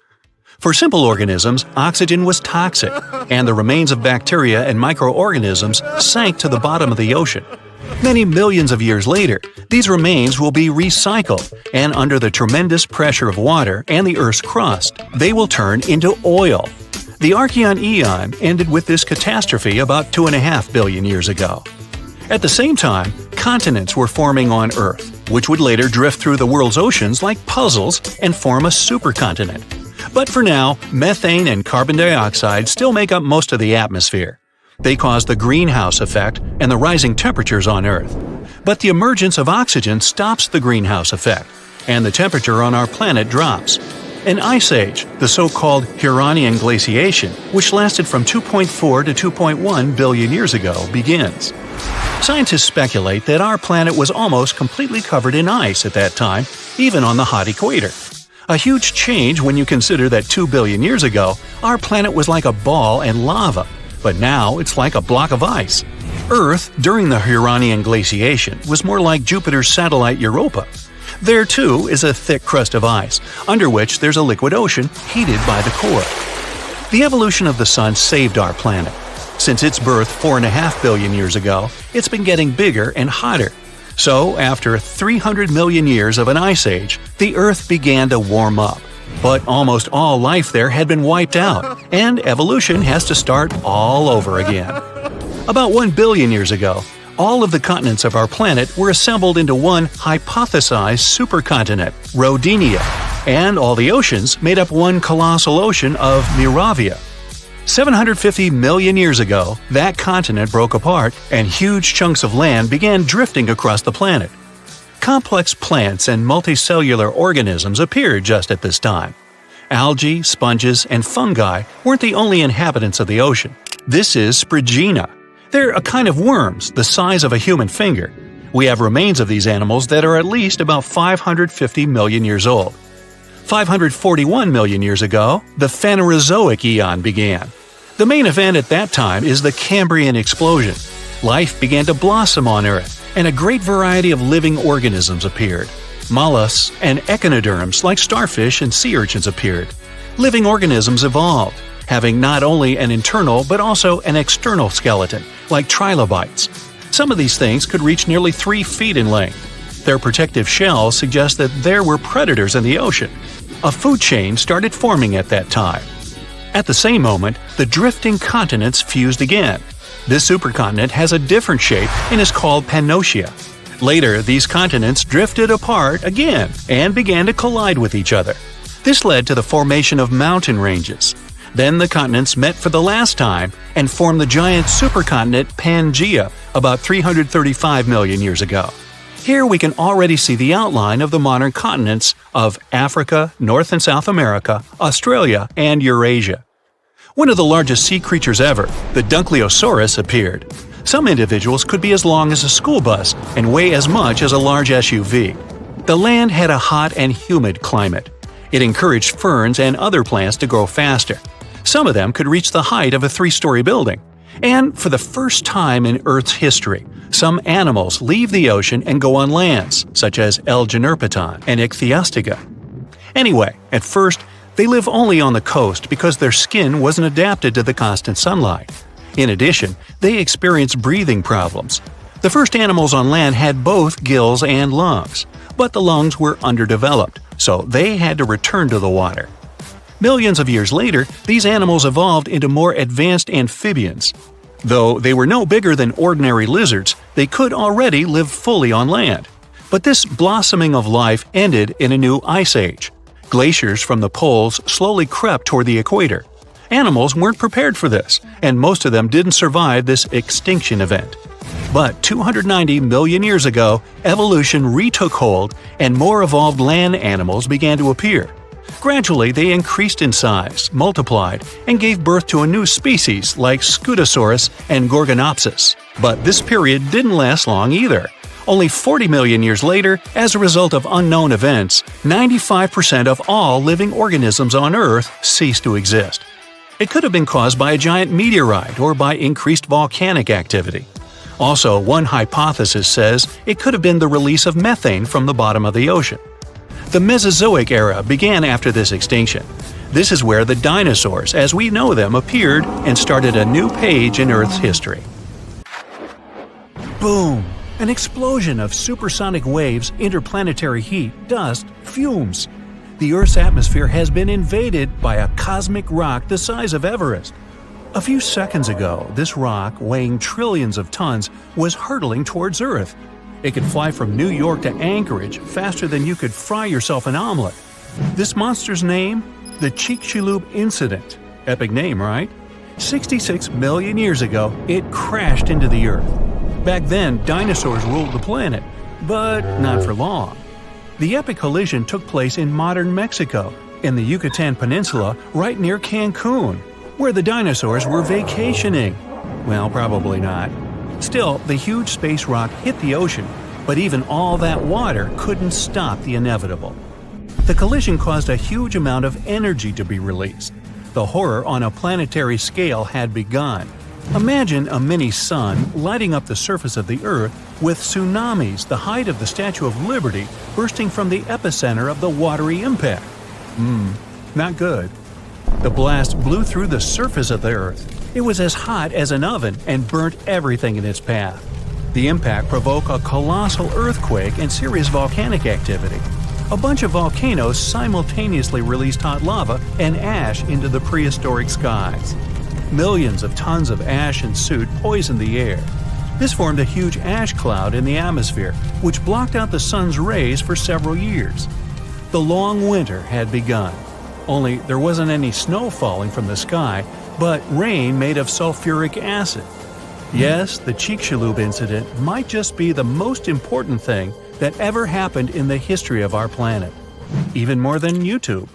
For simple organisms, oxygen was toxic, and the remains of bacteria and microorganisms sank to the bottom of the ocean. Many millions of years later, these remains will be recycled, and under the tremendous pressure of water and the Earth's crust, they will turn into oil. The Archean eon ended with this catastrophe about 2.5 billion years ago. At the same time, continents were forming on Earth, which would later drift through the world's oceans like puzzles and form a supercontinent. But for now, methane and carbon dioxide still make up most of the atmosphere. They cause the greenhouse effect and the rising temperatures on Earth. But the emergence of oxygen stops the greenhouse effect, and the temperature on our planet drops. An ice age, the so-called Huronian glaciation, which lasted from 2.4 to 2.1 billion years ago, begins. Scientists speculate that our planet was almost completely covered in ice at that time, even on the hot equator. A huge change when you consider that 2 billion years ago, our planet was like a ball and lava, but now it's like a block of ice. Earth, during the Huronian glaciation, was more like Jupiter's satellite Europa. There, too, is a thick crust of ice, under which there's a liquid ocean heated by the core. The evolution of the Sun saved our planet. Since its birth 4.5 billion years ago, it's been getting bigger and hotter. So, after 300 million years of an ice age, the Earth began to warm up. But almost all life there had been wiped out, and evolution has to start all over again. About 1 billion years ago, all of the continents of our planet were assembled into one hypothesized supercontinent, Rodinia, and all the oceans made up one colossal ocean of Miravia. 750 million years ago, that continent broke apart and huge chunks of land began drifting across the planet. Complex plants and multicellular organisms appeared just at this time. Algae, sponges, and fungi weren't the only inhabitants of the ocean. This is Sprigina. They're a kind of worms the size of a human finger. We have remains of these animals that are at least about 550 million years old. 541 million years ago, the Phanerozoic Eon began. The main event at that time is the Cambrian explosion. Life began to blossom on Earth, and a great variety of living organisms appeared. Mollusks and echinoderms like starfish and sea urchins appeared. Living organisms evolved, having not only an internal but also an external skeleton, like trilobites. Some of these things could reach nearly 3 feet in length. Their protective shells suggest that there were predators in the ocean. A food chain started forming at that time. At the same moment, the drifting continents fused again. This supercontinent has a different shape and is called Pannotia. Later, these continents drifted apart again and began to collide with each other. This led to the formation of mountain ranges. Then the continents met for the last time and formed the giant supercontinent Pangaea about 335 million years ago. Here we can already see the outline of the modern continents of Africa, North and South America, Australia, and Eurasia. One of the largest sea creatures ever, the Dunkleosaurus, appeared. Some individuals could be as long as a school bus and weigh as much as a large SUV. The land had a hot and humid climate. It encouraged ferns and other plants to grow faster. Some of them could reach the height of a 3-story building. And for the first time in Earth's history, some animals leave the ocean and go on lands, such as L. generpeton and Ichthyostega. Anyway, at first, they live only on the coast because their skin wasn't adapted to the constant sunlight. In addition, they experience breathing problems. The first animals on land had both gills and lungs, but the lungs were underdeveloped, so they had to return to the water. Millions of years later, these animals evolved into more advanced amphibians. Though they were no bigger than ordinary lizards, they could already live fully on land. But this blossoming of life ended in a new ice age. Glaciers from the poles slowly crept toward the equator. Animals weren't prepared for this, and most of them didn't survive this extinction event. But 290 million years ago, evolution retook hold and more evolved land animals began to appear. Gradually, they increased in size, multiplied, and gave birth to a new species like Scutosaurus and Gorgonopsis. But this period didn't last long either. Only 40 million years later, as a result of unknown events, 95% of all living organisms on Earth ceased to exist. It could have been caused by a giant meteorite or by increased volcanic activity. Also, one hypothesis says it could have been the release of methane from the bottom of the ocean. The Mesozoic era began after this extinction. This is where the dinosaurs, as we know them, appeared and started a new page in Earth's history. Boom! An explosion of supersonic waves, interplanetary heat, dust, fumes. The Earth's atmosphere has been invaded by a cosmic rock the size of Everest. A few seconds ago, this rock, weighing trillions of tons, was hurtling towards Earth. It could fly from New York to Anchorage faster than you could fry yourself an omelet. This monster's name? The Chicxulub incident. Epic name, right? 66 million years ago, it crashed into the Earth. Back then, dinosaurs ruled the planet, but not for long. The epic collision took place in modern Mexico, in the Yucatan Peninsula, right near Cancun, where the dinosaurs were vacationing. Well, probably not. Still, the huge space rock hit the ocean, but even all that water couldn't stop the inevitable. The collision caused a huge amount of energy to be released. The horror on a planetary scale had begun. Imagine a mini-sun lighting up the surface of the Earth with tsunamis the height of the Statue of Liberty bursting from the epicenter of the watery impact. Not good. The blast blew through the surface of the Earth. It was as hot as an oven and burnt everything in its path. The impact provoked a colossal earthquake and serious volcanic activity. A bunch of volcanoes simultaneously released hot lava and ash into the prehistoric skies. Millions of tons of ash and soot poisoned the air. This formed a huge ash cloud in the atmosphere, which blocked out the sun's rays for several years. The long winter had begun. Only there wasn't any snow falling from the sky, but rain made of sulfuric acid. Yes, the Chicxulub incident might just be the most important thing that ever happened in the history of our planet. Even more than YouTube.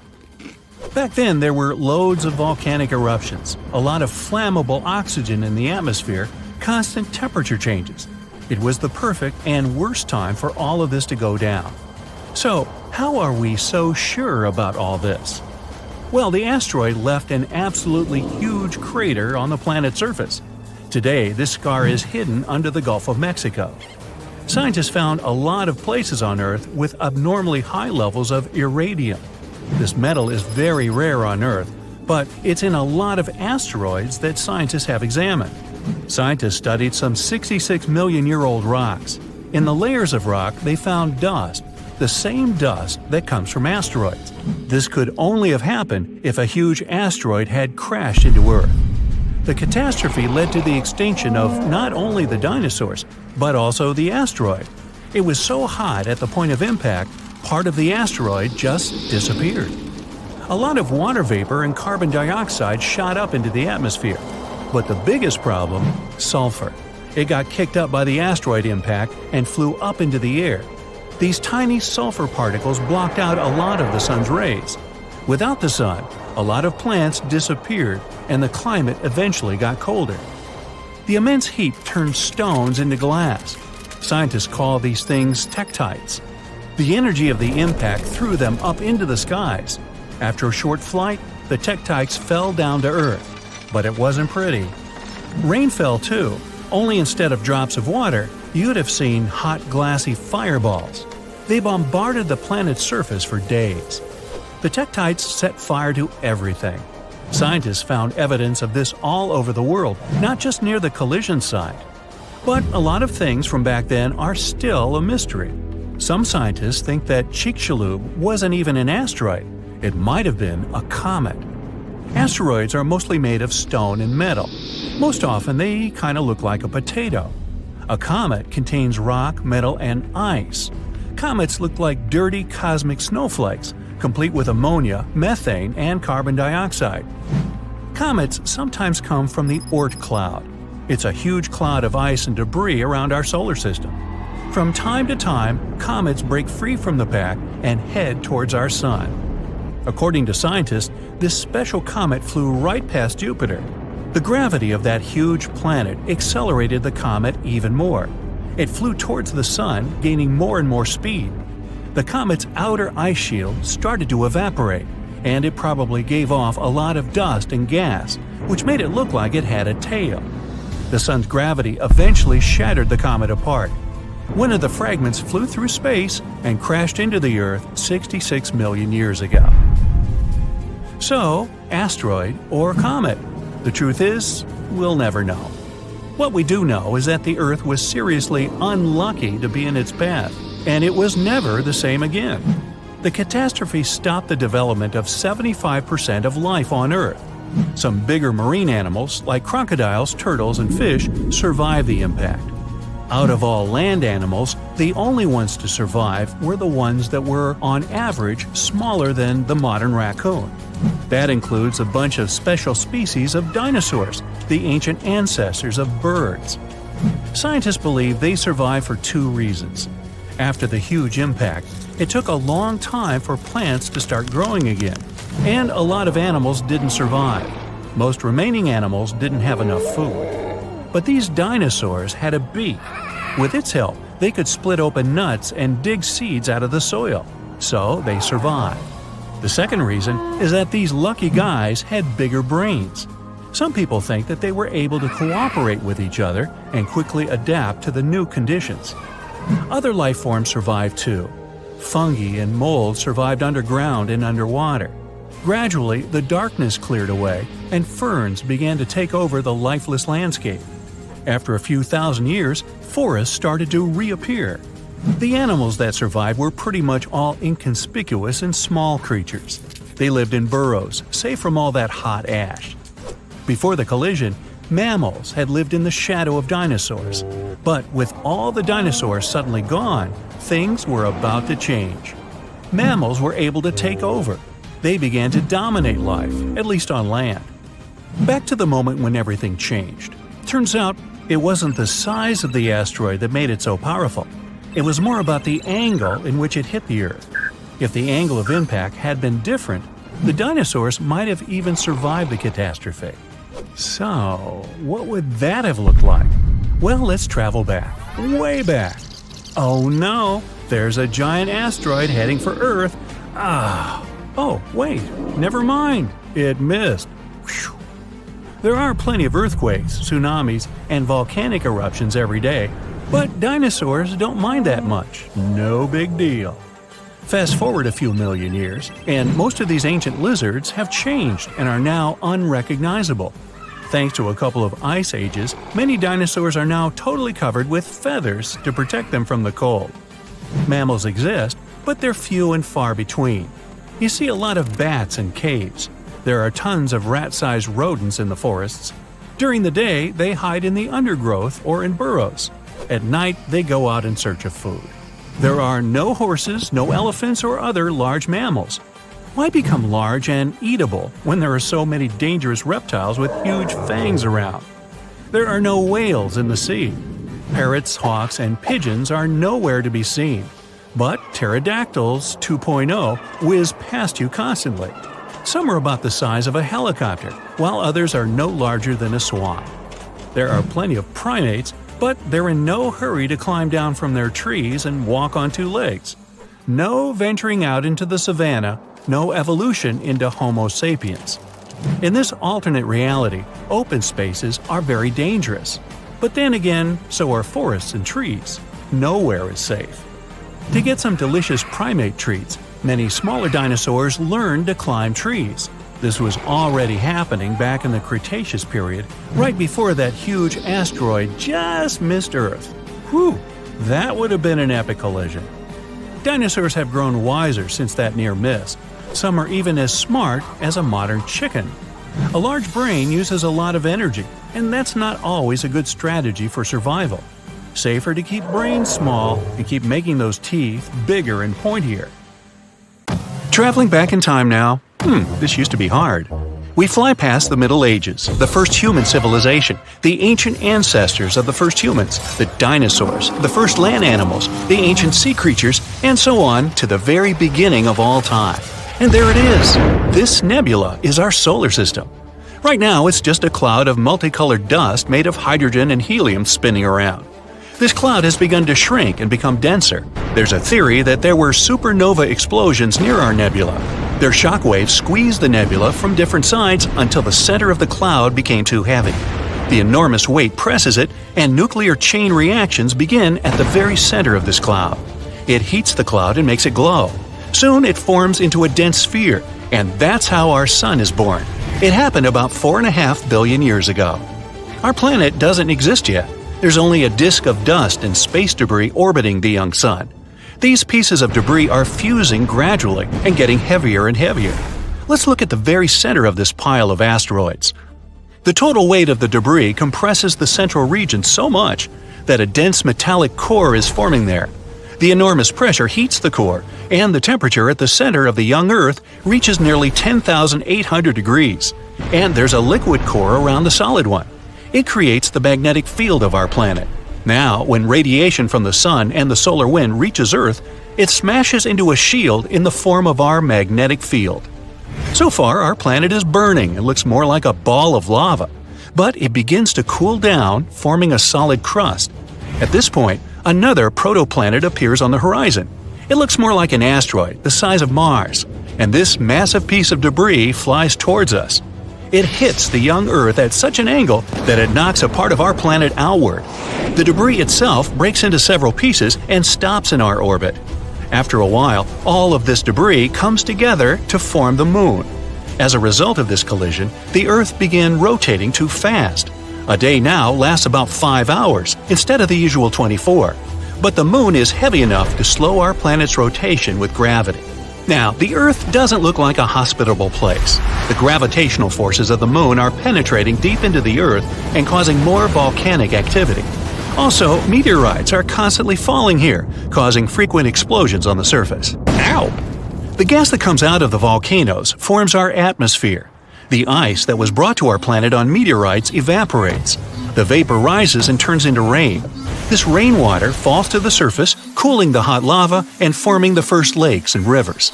Back then, there were loads of volcanic eruptions, a lot of flammable oxygen in the atmosphere, constant temperature changes. It was the perfect and worst time for all of this to go down. So, how are we so sure about all this? Well, the asteroid left an absolutely huge crater on the planet's surface. Today, this scar is hidden under the Gulf of Mexico. Scientists found a lot of places on Earth with abnormally high levels of iridium. This metal is very rare on Earth, but it's in a lot of asteroids that scientists have examined. Scientists studied some 66-million-year-old rocks. In the layers of rock, they found dust, the same dust that comes from asteroids. This could only have happened if a huge asteroid had crashed into Earth. The catastrophe led to the extinction of not only the dinosaurs, but also the asteroid. It was so hot at the point of impact, part of the asteroid just disappeared. A lot of water vapor and carbon dioxide shot up into the atmosphere. But the biggest problem, sulfur. It got kicked up by the asteroid impact and flew up into the air. These tiny sulfur particles blocked out a lot of the sun's rays. Without the sun, a lot of plants disappeared and the climate eventually got colder. The immense heat turned stones into glass. Scientists call these things tektites. The energy of the impact threw them up into the skies. After a short flight, the tektites fell down to Earth. But it wasn't pretty. Rain fell too, only instead of drops of water, you'd have seen hot glassy fireballs. They bombarded the planet's surface for days. The tektites set fire to everything. Scientists found evidence of this all over the world, not just near the collision site. But a lot of things from back then are still a mystery. Some scientists think that Chicxulub wasn't even an asteroid. It might have been a comet. Asteroids are mostly made of stone and metal. Most often they kind of look like a potato. A comet contains rock, metal, and ice. Comets look like dirty cosmic snowflakes, complete with ammonia, methane, and carbon dioxide. Comets sometimes come from the Oort cloud. It's a huge cloud of ice and debris around our solar system. From time to time, comets break free from the pack and head towards our sun. According to scientists, this special comet flew right past Jupiter. The gravity of that huge planet accelerated the comet even more. It flew towards the sun, gaining more and more speed. The comet's outer ice shield started to evaporate, and it probably gave off a lot of dust and gas, which made it look like it had a tail. The sun's gravity eventually shattered the comet apart. One of the fragments flew through space and crashed into the Earth 66 million years ago. So, asteroid or comet? The truth is, we'll never know. What we do know is that the Earth was seriously unlucky to be in its path, and it was never the same again. The catastrophe stopped the development of 75% of life on Earth. Some bigger marine animals, like crocodiles, turtles, and fish, survived the impact. Out of all land animals, the only ones to survive were the ones that were, on average, smaller than the modern raccoon. That includes a bunch of special species of dinosaurs, the ancient ancestors of birds. Scientists believe they survived for two reasons. After the huge impact, it took a long time for plants to start growing again, and a lot of animals didn't survive. Most remaining animals didn't have enough food. But these dinosaurs had a beak. With its help, they could split open nuts and dig seeds out of the soil, so they survived. The second reason is that these lucky guys had bigger brains. Some people think that they were able to cooperate with each other and quickly adapt to the new conditions. Other life forms survived too. Fungi and mold survived underground and underwater. Gradually, the darkness cleared away, and ferns began to take over the lifeless landscape. After a few thousand years, forests started to reappear. The animals that survived were pretty much all inconspicuous and small creatures. They lived in burrows, safe from all that hot ash. Before the collision, mammals had lived in the shadow of dinosaurs. But with all the dinosaurs suddenly gone, things were about to change. Mammals were able to take over. They began to dominate life, at least on land. Back to the moment when everything changed. Turns out, it wasn't the size of the asteroid that made it so powerful. It was more about the angle in which it hit the Earth. If the angle of impact had been different, the dinosaurs might have even survived the catastrophe. So, what would that have looked like? Well, let's travel back, way back. Oh no, there's a giant asteroid heading for Earth. Oh, wait, never mind, it missed. Whew. There are plenty of earthquakes, tsunamis, and volcanic eruptions every day, but dinosaurs don't mind that much. No big deal. Fast forward a few million years, and most of these ancient lizards have changed and are now unrecognizable. Thanks to a couple of ice ages, many dinosaurs are now totally covered with feathers to protect them from the cold. Mammals exist, but they're few and far between. You see a lot of bats in caves. There are tons of rat-sized rodents in the forests. During the day, they hide in the undergrowth or in burrows. At night, they go out in search of food. There are no horses, no elephants, or other large mammals. Why become large and eatable when there are so many dangerous reptiles with huge fangs around? There are no whales in the sea. Parrots, hawks, and pigeons are nowhere to be seen. But pterodactyls 2.0 whiz past you constantly. Some are about the size of a helicopter, while others are no larger than a swan. There are plenty of primates, but they're in no hurry to climb down from their trees and walk on two legs. No venturing out into the savannah, no evolution into Homo sapiens. In this alternate reality, open spaces are very dangerous. But then again, so are forests and trees. Nowhere is safe. To get some delicious primate treats, many smaller dinosaurs learned to climb trees. This was already happening back in the Cretaceous period, right before that huge asteroid just missed Earth. Whew, that would have been an epic collision. Dinosaurs have grown wiser since that near miss. Some are even as smart as a modern chicken. A large brain uses a lot of energy, and that's not always a good strategy for survival. Safer to keep brains small and keep making those teeth bigger and pointier. Traveling back in time now, this used to be hard. We fly past the Middle Ages, the first human civilization, the ancient ancestors of the first humans, the dinosaurs, the first land animals, the ancient sea creatures, and so on to the very beginning of all time. And there it is! This nebula is our solar system. Right now, it's just a cloud of multicolored dust made of hydrogen and helium spinning around. This cloud has begun to shrink and become denser. There's a theory that there were supernova explosions near our nebula. Their shockwaves squeezed the nebula from different sides until the center of the cloud became too heavy. The enormous weight presses it, and nuclear chain reactions begin at the very center of this cloud. It heats the cloud and makes it glow. Soon it forms into a dense sphere, and that's how our sun is born. It happened about 4.5 billion years ago. Our planet doesn't exist yet. There's only a disk of dust and space debris orbiting the young sun. These pieces of debris are fusing gradually and getting heavier and heavier. Let's look at the very center of this pile of asteroids. The total weight of the debris compresses the central region so much that a dense metallic core is forming there. The enormous pressure heats the core, and the temperature at the center of the young Earth reaches nearly 10,800 degrees. And there's a liquid core around the solid one. It creates the magnetic field of our planet. Now, when radiation from the sun and the solar wind reaches Earth, it smashes into a shield in the form of our magnetic field. So far, our planet is burning and looks more like a ball of lava. But it begins to cool down, forming a solid crust. At this point, another protoplanet appears on the horizon. It looks more like an asteroid, the size of Mars, and this massive piece of debris flies towards us. It hits the young Earth at such an angle that it knocks a part of our planet outward. The debris itself breaks into several pieces and stops in our orbit. After a while, all of this debris comes together to form the Moon. As a result of this collision, the Earth began rotating too fast. A day now lasts about 5 hours instead of the usual 24. But the Moon is heavy enough to slow our planet's rotation with gravity. Now, the Earth doesn't look like a hospitable place. The gravitational forces of the Moon are penetrating deep into the Earth and causing more volcanic activity. Also, meteorites are constantly falling here, causing frequent explosions on the surface. Ow! The gas that comes out of the volcanoes forms our atmosphere. The ice that was brought to our planet on meteorites evaporates. The vapor rises and turns into rain. This rainwater falls to the surface, cooling the hot lava and forming the first lakes and rivers.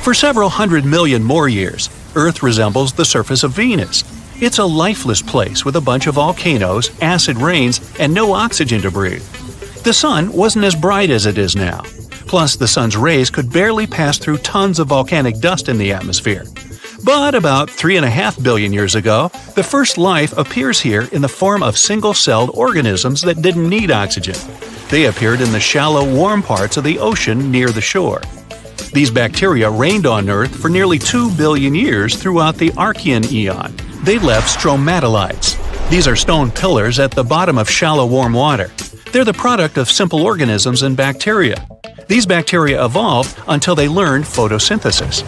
For several 100 million more years, Earth resembles the surface of Venus. It's a lifeless place with a bunch of volcanoes, acid rains, and no oxygen to breathe. The sun wasn't as bright as it is now. Plus, the sun's rays could barely pass through tons of volcanic dust in the atmosphere. But about 3.5 billion years ago, the first life appears here in the form of single-celled organisms that didn't need oxygen. They appeared in the shallow, warm parts of the ocean near the shore. These bacteria reigned on Earth for nearly 2 billion years throughout the Archean eon. They left stromatolites. These are stone pillars at the bottom of shallow, warm water. They're the product of simple organisms and bacteria. These bacteria evolved until they learned photosynthesis.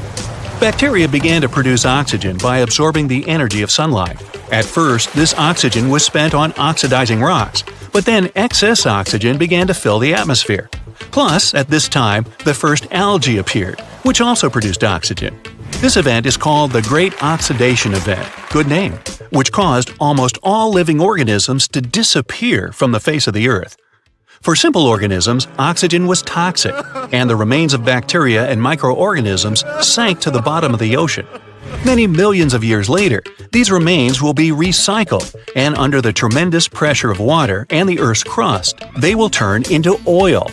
Bacteria began to produce oxygen by absorbing the energy of sunlight. At first, this oxygen was spent on oxidizing rocks, but then excess oxygen began to fill the atmosphere. Plus, at this time, the first algae appeared, which also produced oxygen. This event is called the Great Oxidation Event, good name, which caused almost all living organisms to disappear from the face of the Earth. For simple organisms, oxygen was toxic, and the remains of bacteria and microorganisms sank to the bottom of the ocean. Many millions of years later, these remains will be recycled, and under the tremendous pressure of water and the Earth's crust, they will turn into oil.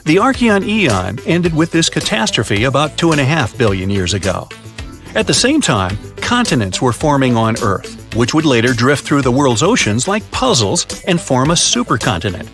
The Archean eon ended with this catastrophe about 2.5 billion years ago. At the same time, continents were forming on Earth, which would later drift through the world's oceans like puzzles and form a supercontinent.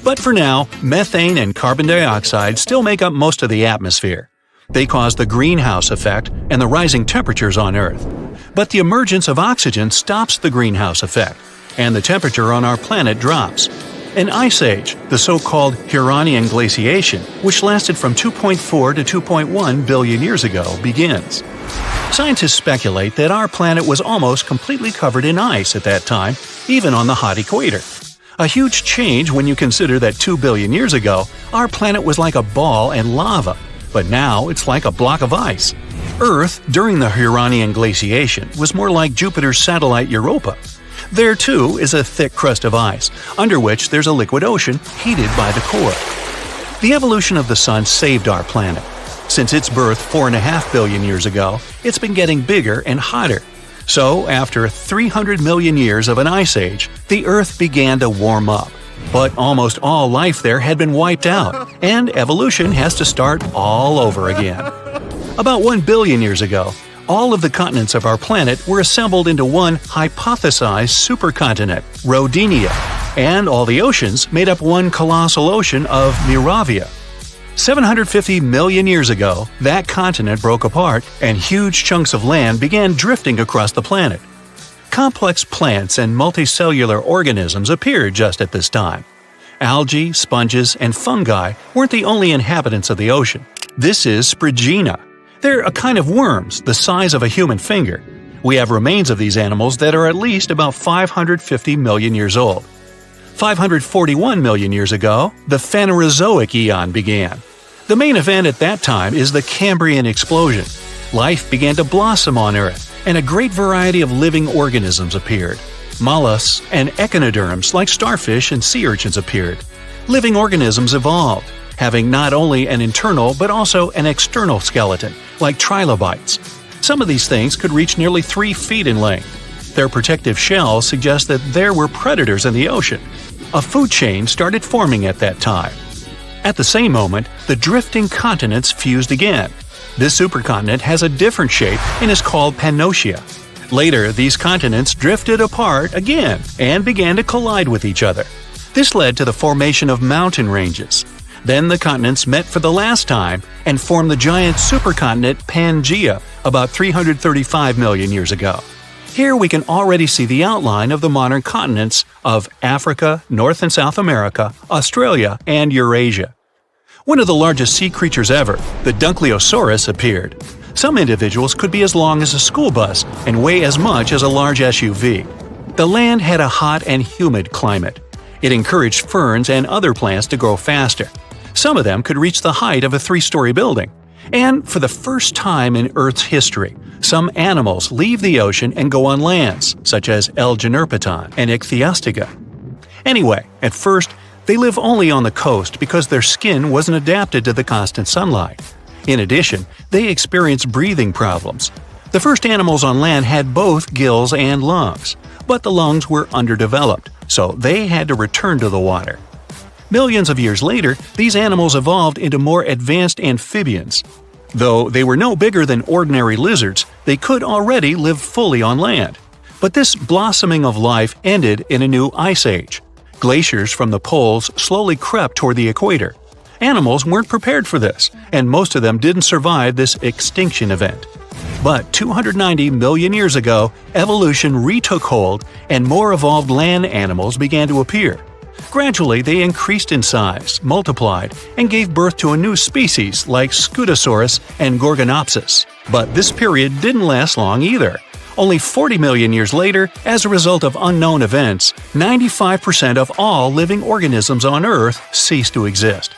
But for now, methane and carbon dioxide still make up most of the atmosphere. They cause the greenhouse effect and the rising temperatures on Earth. But the emergence of oxygen stops the greenhouse effect, and the temperature on our planet drops. An ice age, the so-called Huronian glaciation, which lasted from 2.4 to 2.1 billion years ago, begins. Scientists speculate that our planet was almost completely covered in ice at that time, even on the hot equator. A huge change when you consider that 2 billion years ago, our planet was like a ball and lava, but now it's like a block of ice. Earth, during the Huronian glaciation, was more like Jupiter's satellite Europa. There, too, is a thick crust of ice, under which there's a liquid ocean heated by the core. The evolution of the Sun saved our planet. Since its birth 4.5 billion years ago, it's been getting bigger and hotter. So, after 300 million years of an ice age, the Earth began to warm up. But almost all life there had been wiped out, and evolution has to start all over again. About 1 billion years ago, all of the continents of our planet were assembled into one hypothesized supercontinent, Rodinia, and all the oceans made up one colossal ocean of Miravia. 750 million years ago, that continent broke apart and huge chunks of land began drifting across the planet. Complex plants and multicellular organisms appeared just at this time. Algae, sponges, and fungi weren't the only inhabitants of the ocean. This is Sprigina. They're a kind of worms the size of a human finger. We have remains of these animals that are at least about 550 million years old. 541 million years ago, the Phanerozoic eon began. The main event at that time is the Cambrian explosion. Life began to blossom on Earth, and a great variety of living organisms appeared. Mollusks and echinoderms like starfish and sea urchins appeared. Living organisms evolved, having not only an internal but also an external skeleton, like trilobites. Some of these things could reach nearly 3 feet in length. Their protective shells suggest that there were predators in the ocean. A food chain started forming at that time. At the same moment, the drifting continents fused again. This supercontinent has a different shape and is called Pannotia. Later, these continents drifted apart again and began to collide with each other. This led to the formation of mountain ranges. Then the continents met for the last time and formed the giant supercontinent Pangaea about 335 million years ago. Here we can already see the outline of the modern continents of Africa, North and South America, Australia, and Eurasia. One of the largest sea creatures ever, the Dunkleosaurus, appeared. Some individuals could be as long as a school bus and weigh as much as a large SUV. The land had a hot and humid climate. It encouraged ferns and other plants to grow faster. Some of them could reach the height of a 3-story building. And for the first time in Earth's history, some animals leave the ocean and go on lands, such as L. generpeton and Ichthyostega. Anyway, at first, they live only on the coast because their skin wasn't adapted to the constant sunlight. In addition, they experience breathing problems. The first animals on land had both gills and lungs, but the lungs were underdeveloped, so they had to return to the water. Millions of years later, these animals evolved into more advanced amphibians. Though they were no bigger than ordinary lizards, they could already live fully on land. But this blossoming of life ended in a new ice age. Glaciers from the poles slowly crept toward the equator. Animals weren't prepared for this, and most of them didn't survive this extinction event. But 290 million years ago, evolution retook hold and more evolved land animals began to appear. Gradually, they increased in size, multiplied, and gave birth to a new species like Scutosaurus and Gorgonopsis. But this period didn't last long either. Only 40 million years later, as a result of unknown events, 95% of all living organisms on Earth ceased to exist.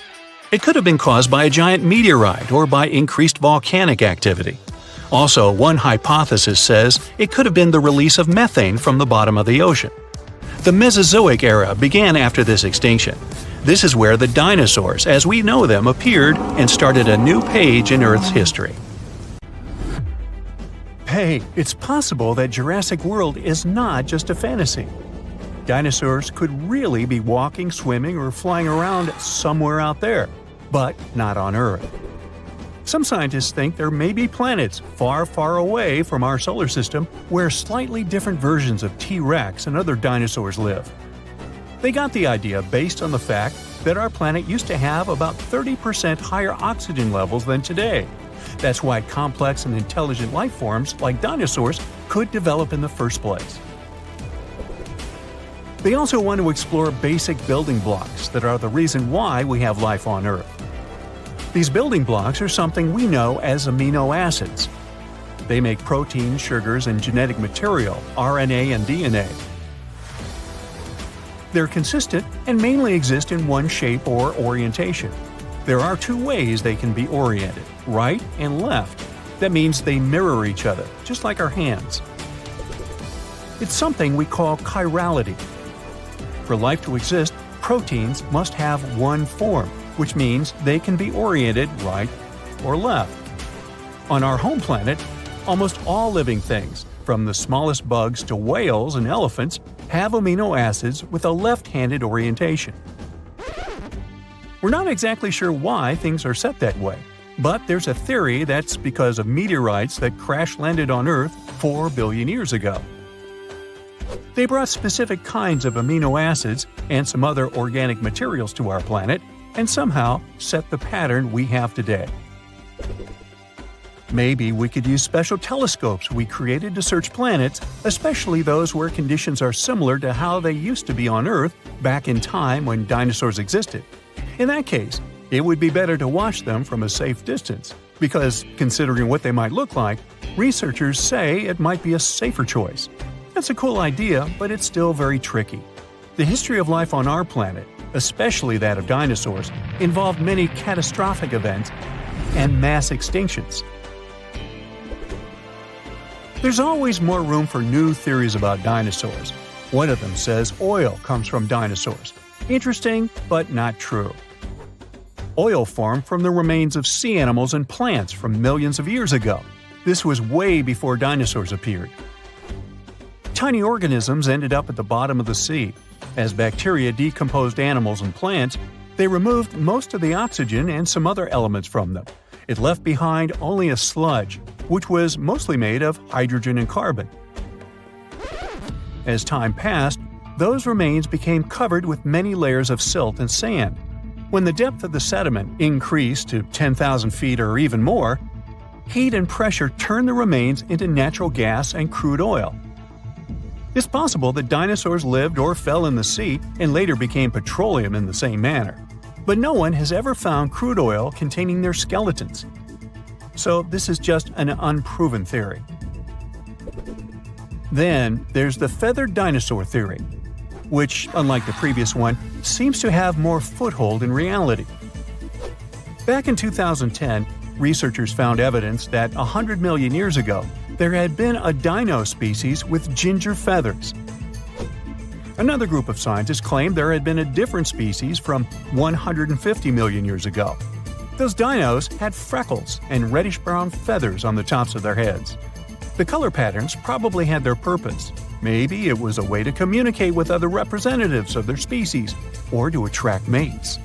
It could have been caused by a giant meteorite or by increased volcanic activity. Also, one hypothesis says it could have been the release of methane from the bottom of the ocean. The Mesozoic era began after this extinction. This is where the dinosaurs, as we know them, appeared and started a new page in Earth's history. Hey, it's possible that Jurassic World is not just a fantasy. Dinosaurs could really be walking, swimming, or flying around somewhere out there, but not on Earth. Some scientists think there may be planets far, far away from our solar system where slightly different versions of T-Rex and other dinosaurs live. They got the idea based on the fact that our planet used to have about 30% higher oxygen levels than today. That's why complex and intelligent life forms like dinosaurs could develop in the first place. They also want to explore basic building blocks that are the reason why we have life on Earth. These building blocks are something we know as amino acids. They make proteins, sugars, and genetic material, RNA and DNA. They're consistent and mainly exist in one shape or orientation. There are 2 ways they can be oriented, right and left. That means they mirror each other, just like our hands. It's something we call chirality. For life to exist, proteins must have one form, which means they can be oriented right or left. On our home planet, almost all living things, from the smallest bugs to whales and elephants, have amino acids with a left-handed orientation. We're not exactly sure why things are set that way, but there's a theory that's because of meteorites that crash-landed on Earth 4 billion years ago. They brought specific kinds of amino acids and some other organic materials to our planet, and somehow set the pattern we have today. Maybe we could use special telescopes we created to search planets, especially those where conditions are similar to how they used to be on Earth back in time when dinosaurs existed. In that case, it would be better to watch them from a safe distance, because considering what they might look like, researchers say it might be a safer choice. That's a cool idea, but it's still very tricky. The history of life on our planet, especially that of dinosaurs, involved many catastrophic events and mass extinctions. There's always more room for new theories about dinosaurs. One of them says oil comes from dinosaurs. Interesting, but not true. Oil formed from the remains of sea animals and plants from millions of years ago. This was way before dinosaurs appeared. Tiny organisms ended up at the bottom of the sea. As bacteria decomposed animals and plants, they removed most of the oxygen and some other elements from them. It left behind only a sludge, which was mostly made of hydrogen and carbon. As time passed, those remains became covered with many layers of silt and sand. When the depth of the sediment increased to 10,000 feet or even more, heat and pressure turned the remains into natural gas and crude oil. It's possible that dinosaurs lived or fell in the sea and later became petroleum in the same manner. But no one has ever found crude oil containing their skeletons. So this is just an unproven theory. Then there's the feathered dinosaur theory, which, unlike the previous one, seems to have more foothold in reality. Back in 2010, researchers found evidence that 100 million years ago, there had been a dino species with ginger feathers. Another group of scientists claimed there had been a different species from 150 million years ago. Those dinos had freckles and reddish-brown feathers on the tops of their heads. The color patterns probably had their purpose. Maybe it was a way to communicate with other representatives of their species or to attract mates.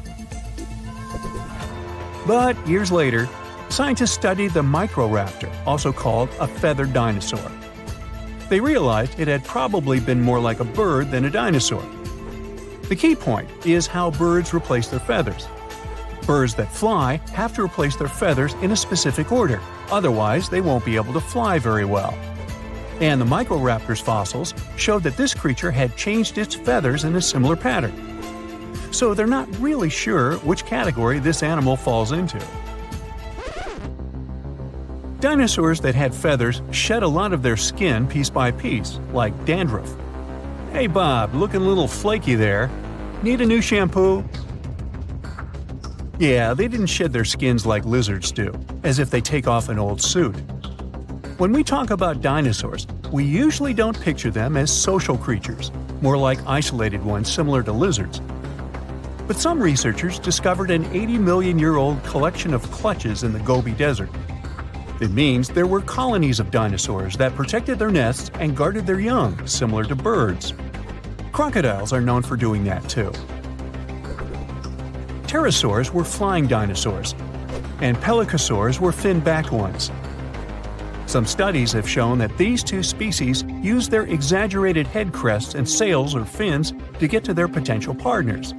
But years later, scientists studied the Microraptor, also called a feathered dinosaur. They realized it had probably been more like a bird than a dinosaur. The key point is how birds replace their feathers. Birds that fly have to replace their feathers in a specific order, otherwise they won't be able to fly very well. And the Microraptor's fossils showed that this creature had changed its feathers in a similar pattern. So they're not really sure which category this animal falls into. Dinosaurs that had feathers shed a lot of their skin piece by piece, like dandruff. Hey Bob, looking a little flaky there. Need a new shampoo? Yeah, they didn't shed their skins like lizards do, as if they take off an old suit. When we talk about dinosaurs, we usually don't picture them as social creatures, more like isolated ones similar to lizards. But some researchers discovered an 80-million-year-old collection of clutches in the Gobi Desert. It means there were colonies of dinosaurs that protected their nests and guarded their young, similar to birds. Crocodiles are known for doing that too. Pterosaurs were flying dinosaurs, and pelecosaurs were fin-backed ones. Some studies have shown that these two species used their exaggerated head crests and sails or fins to get to their potential partners.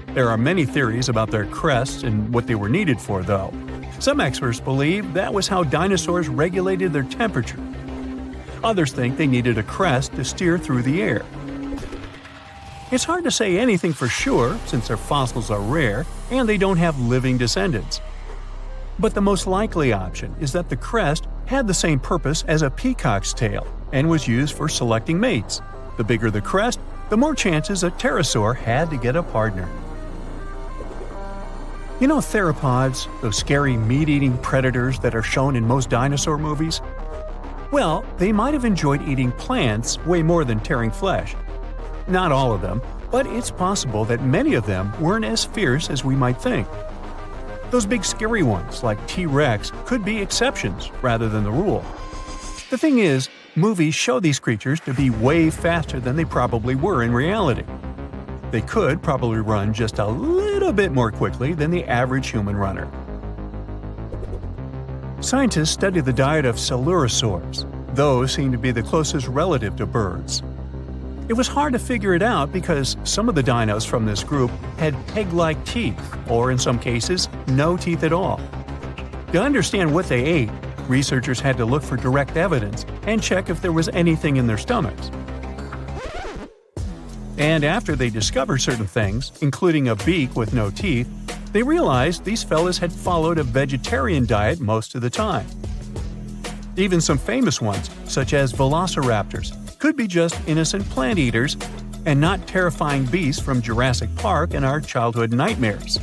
There are many theories about their crests and what they were needed for, though. Some experts believe that was how dinosaurs regulated their temperature. Others think they needed a crest to steer through the air. It's hard to say anything for sure since their fossils are rare and they don't have living descendants. But the most likely option is that the crest had the same purpose as a peacock's tail and was used for selecting mates. The bigger the crest, the more chances a pterosaur had to get a partner. You know theropods, those scary meat-eating predators that are shown in most dinosaur movies? Well, they might have enjoyed eating plants way more than tearing flesh. Not all of them, but it's possible that many of them weren't as fierce as we might think. Those big scary ones, like T-Rex, could be exceptions rather than the rule. The thing is, movies show these creatures to be way faster than they probably were in reality. They could probably run just a little bit more quickly than the average human runner. Scientists study the diet of coelurosaurs. Those seem to be the closest relative to birds. It was hard to figure it out because some of the dinos from this group had peg-like teeth, or in some cases, no teeth at all. To understand what they ate, researchers had to look for direct evidence and check if there was anything in their stomachs. And after they discovered certain things, including a beak with no teeth, they realized these fellas had followed a vegetarian diet most of the time. Even some famous ones, such as velociraptors, could be just innocent plant eaters, and not terrifying beasts from Jurassic Park and our childhood nightmares.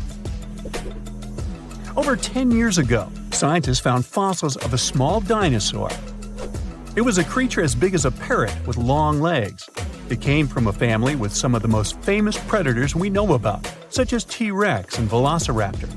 Over 10 years ago, scientists found fossils of a small dinosaur. It was a creature as big as a parrot with long legs. It came from a family with some of the most famous predators we know about, such as T-Rex and Velociraptor.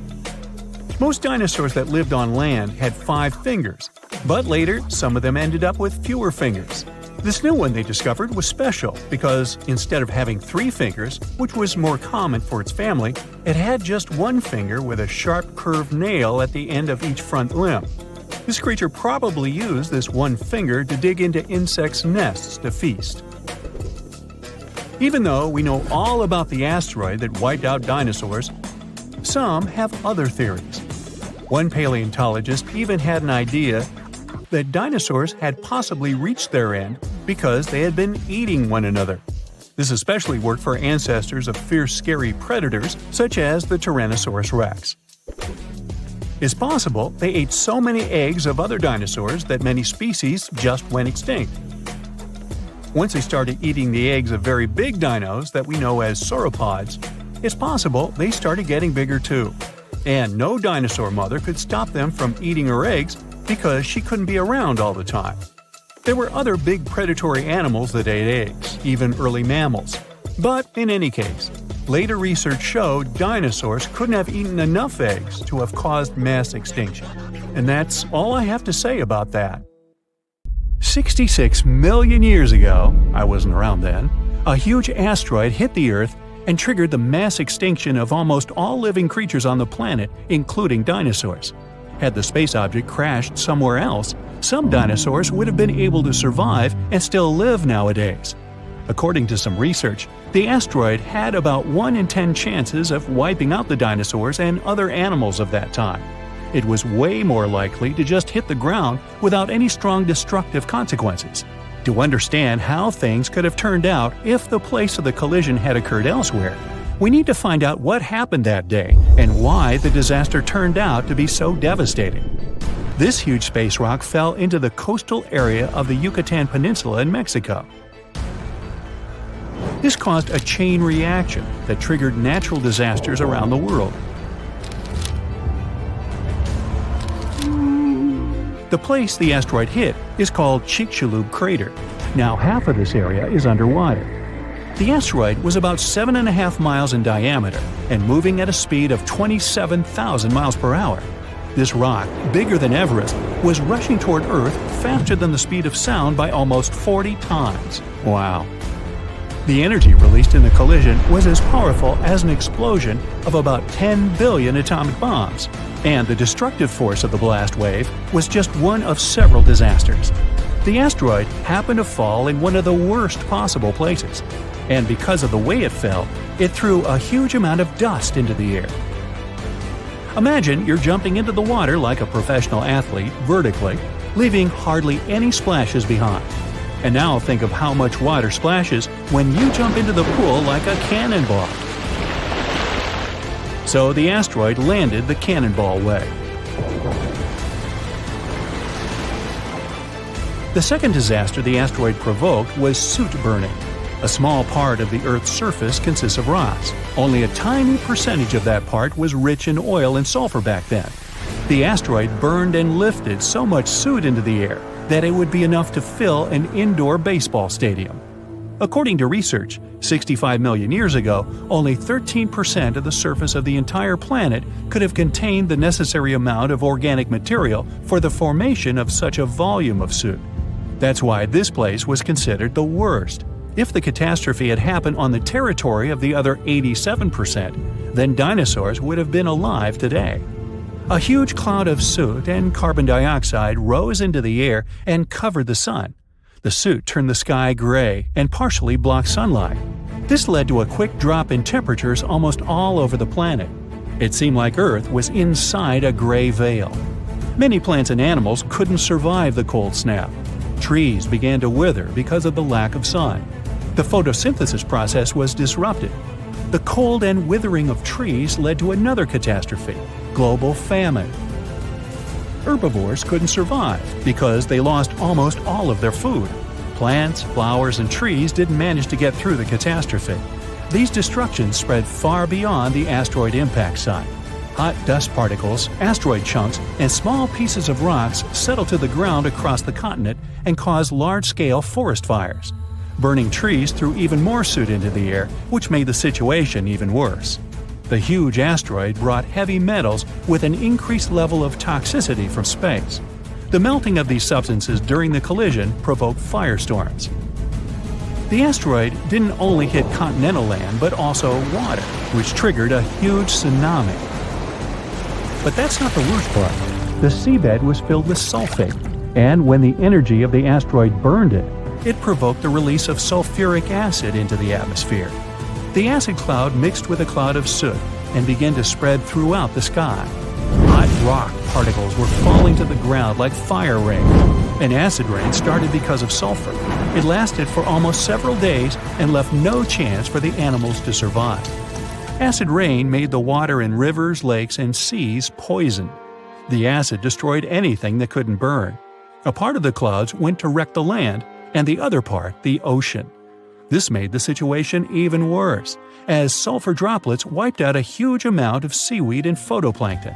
Most dinosaurs that lived on land had 5 fingers, but later some of them ended up with fewer fingers. This new one they discovered was special because instead of having 3 fingers, which was more common for its family, it had just 1 finger with a sharp curved nail at the end of each front limb. This creature probably used this 1 finger to dig into insects' nests to feast. Even though we know all about the asteroid that wiped out dinosaurs, some have other theories. One paleontologist even had an idea that dinosaurs had possibly reached their end because they had been eating one another. This especially worked for ancestors of fierce, scary predators such as the Tyrannosaurus rex. It's possible they ate so many eggs of other dinosaurs that many species just went extinct. Once they started eating the eggs of very big dinos that we know as sauropods, it's possible they started getting bigger too. And no dinosaur mother could stop them from eating her eggs because she couldn't be around all the time. There were other big predatory animals that ate eggs, even early mammals. But in any case, later research showed dinosaurs couldn't have eaten enough eggs to have caused mass extinction. And that's all I have to say about that. 66 million years ago, I wasn't around then, a huge asteroid hit the Earth and triggered the mass extinction of almost all living creatures on the planet, including dinosaurs. Had the space object crashed somewhere else, some dinosaurs would have been able to survive and still live nowadays. According to some research, the asteroid had about 1 in 10 chances of wiping out the dinosaurs and other animals of that time. It was way more likely to just hit the ground without any strong destructive consequences. To understand how things could have turned out if the place of the collision had occurred elsewhere, we need to find out what happened that day and why the disaster turned out to be so devastating. This huge space rock fell into the coastal area of the Yucatan Peninsula in Mexico. This caused a chain reaction that triggered natural disasters around the world. The place the asteroid hit is called Chicxulub Crater. Now half of this area is underwater. The asteroid was about 7.5 miles in diameter and moving at a speed of 27,000 miles per hour. This rock, bigger than Everest, was rushing toward Earth faster than the speed of sound by almost 40 times. Wow. The energy released in the collision was as powerful as an explosion of about 10 billion atomic bombs, and the destructive force of the blast wave was just one of several disasters. The asteroid happened to fall in one of the worst possible places, and because of the way it fell, it threw a huge amount of dust into the air. Imagine you're jumping into the water like a professional athlete vertically, leaving hardly any splashes behind. And now think of how much water splashes when you jump into the pool like a cannonball. So the asteroid landed the cannonball way. The second disaster the asteroid provoked was soot burning. A small part of the Earth's surface consists of rocks. Only a tiny percentage of that part was rich in oil and sulfur back then. The asteroid burned and lifted so much soot into the air that it would be enough to fill an indoor baseball stadium. According to research, 65 million years ago, only 13% of the surface of the entire planet could have contained the necessary amount of organic material for the formation of such a volume of soot. That's why this place was considered the worst. If the catastrophe had happened on the territory of the other 87%, then dinosaurs would have been alive today. A huge cloud of soot and carbon dioxide rose into the air and covered the sun. The soot turned the sky gray and partially blocked sunlight. This led to a quick drop in temperatures almost all over the planet. It seemed like Earth was inside a gray veil. Many plants and animals couldn't survive the cold snap. Trees began to wither because of the lack of sun. The photosynthesis process was disrupted. The cold and withering of trees led to another catastrophe: global famine. Herbivores couldn't survive because they lost almost all of their food. Plants, flowers, and trees didn't manage to get through the catastrophe. These destructions spread far beyond the asteroid impact site. Hot dust particles, asteroid chunks, and small pieces of rocks settled to the ground across the continent and caused large-scale forest fires. Burning trees threw even more soot into the air, which made the situation even worse. The huge asteroid brought heavy metals with an increased level of toxicity from space. The melting of these substances during the collision provoked firestorms. The asteroid didn't only hit continental land but also water, which triggered a huge tsunami. But that's not the worst part. The seabed was filled with sulfate, and when the energy of the asteroid burned it, it provoked the release of sulfuric acid into the atmosphere. The acid cloud mixed with a cloud of soot and began to spread throughout the sky. Hot rock particles were falling to the ground like fire rain. An acid rain started because of sulfur. It lasted for almost several days and left no chance for the animals to survive. Acid rain made the water in rivers, lakes, and seas poisoned. The acid destroyed anything that couldn't burn. A part of the clouds went to wreck the land, and the other part, the ocean. This made the situation even worse, as sulfur droplets wiped out a huge amount of seaweed and phytoplankton.